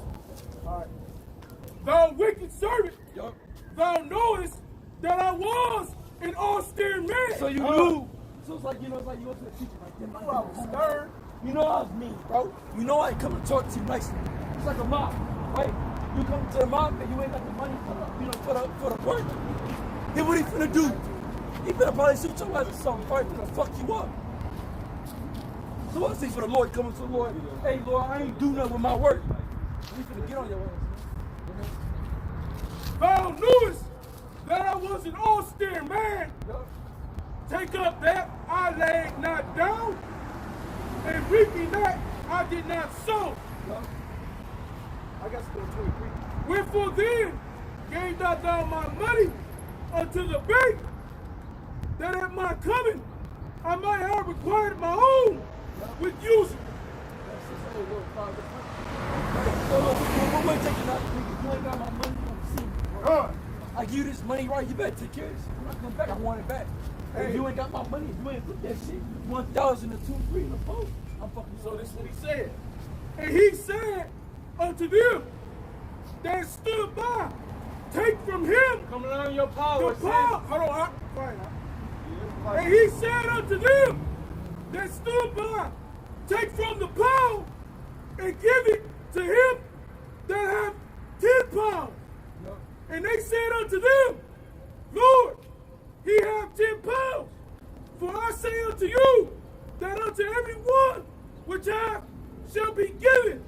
S7: All right. Thou wicked servant,
S6: Yo,
S8: thou knowest that I was an austere man.
S9: So you knew. So it's like, you know, it's like you went to the teacher like, you know I was stern. You know I was mean, bro. You know I ain't come to talk to you nicely. It's like a mob, right? You come to the mob and you ain't got the money for the, you know, for the work. Then what he finna do? He finna probably shoot your ass or something. Probably finna fuck you up. So what's this for the Lord coming to the Lord? Hey, Lord, I ain't do nothing with my work. He finna get on your ass.
S8: Thou knewest that I was an austere man. Take up that I laid not down, and reaping that I did not sow.
S9: I got to go 23.
S8: Wherefore then gave not thou my money unto the bank, that at my coming I might have required my own with using.
S9: What take it out? You ain't got my money. I give you this money, right? You better take care of this. I'm not coming back. I want it back. Hey, you ain't got my money. You ain't put that shit. 1,000 and 2, 3 in the phone. I'm fucking.
S8: So this is what he said. And he said unto them that stood by, take from him
S5: Come on your power.
S8: the power. Hold on, fine. And he said unto them that stood by, take from the pound and give it to him that hath 10 pounds. And they said unto them, Lord, he hath 10 pounds. For I say unto you, that unto every one which hath shall be given,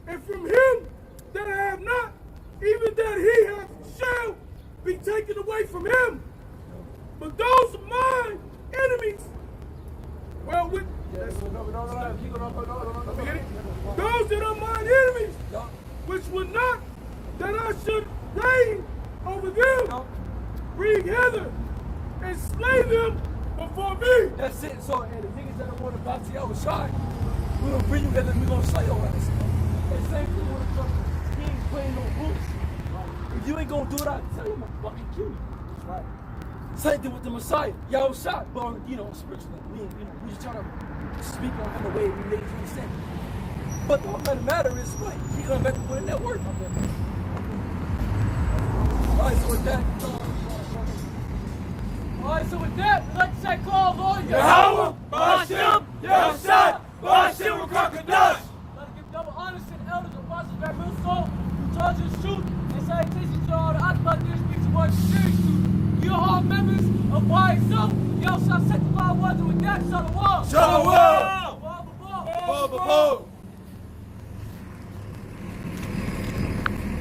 S8: and from him that hath not, even that he hath shall be taken away from him. But those of mine enemies, well, with those that are mine enemies, which would not that I should reign over them, bring hither and slay them before me.
S9: That's it. So, and the niggas that don't want to box you outside, we're gonna bring you together and we're gonna slay your ass. And same thing when it comes to he ain't playing no bullshit. If you ain't gonna do it, I tell you, I'm gonna fucking kill you. Right. Same thing with the Messiah. Y'all shot, but you know, spiritually, we just trying to speak on the way we make you understand. But the whole matter is, like, he gonna have to put in that work. Alright, so with that,
S6: let's say call Lord
S9: Yahweh, Ba'ashem, Yahushua, Ba'ashem, Rakakadosh.
S6: Let's give double honors to the elders, apostles, that real soul, who told you the truth, and salutations to all the Akbar that speaks the word series to. You all members of YSO, y'all shall sanctify one with that, Shalom.
S9: Shalom.
S6: Baba.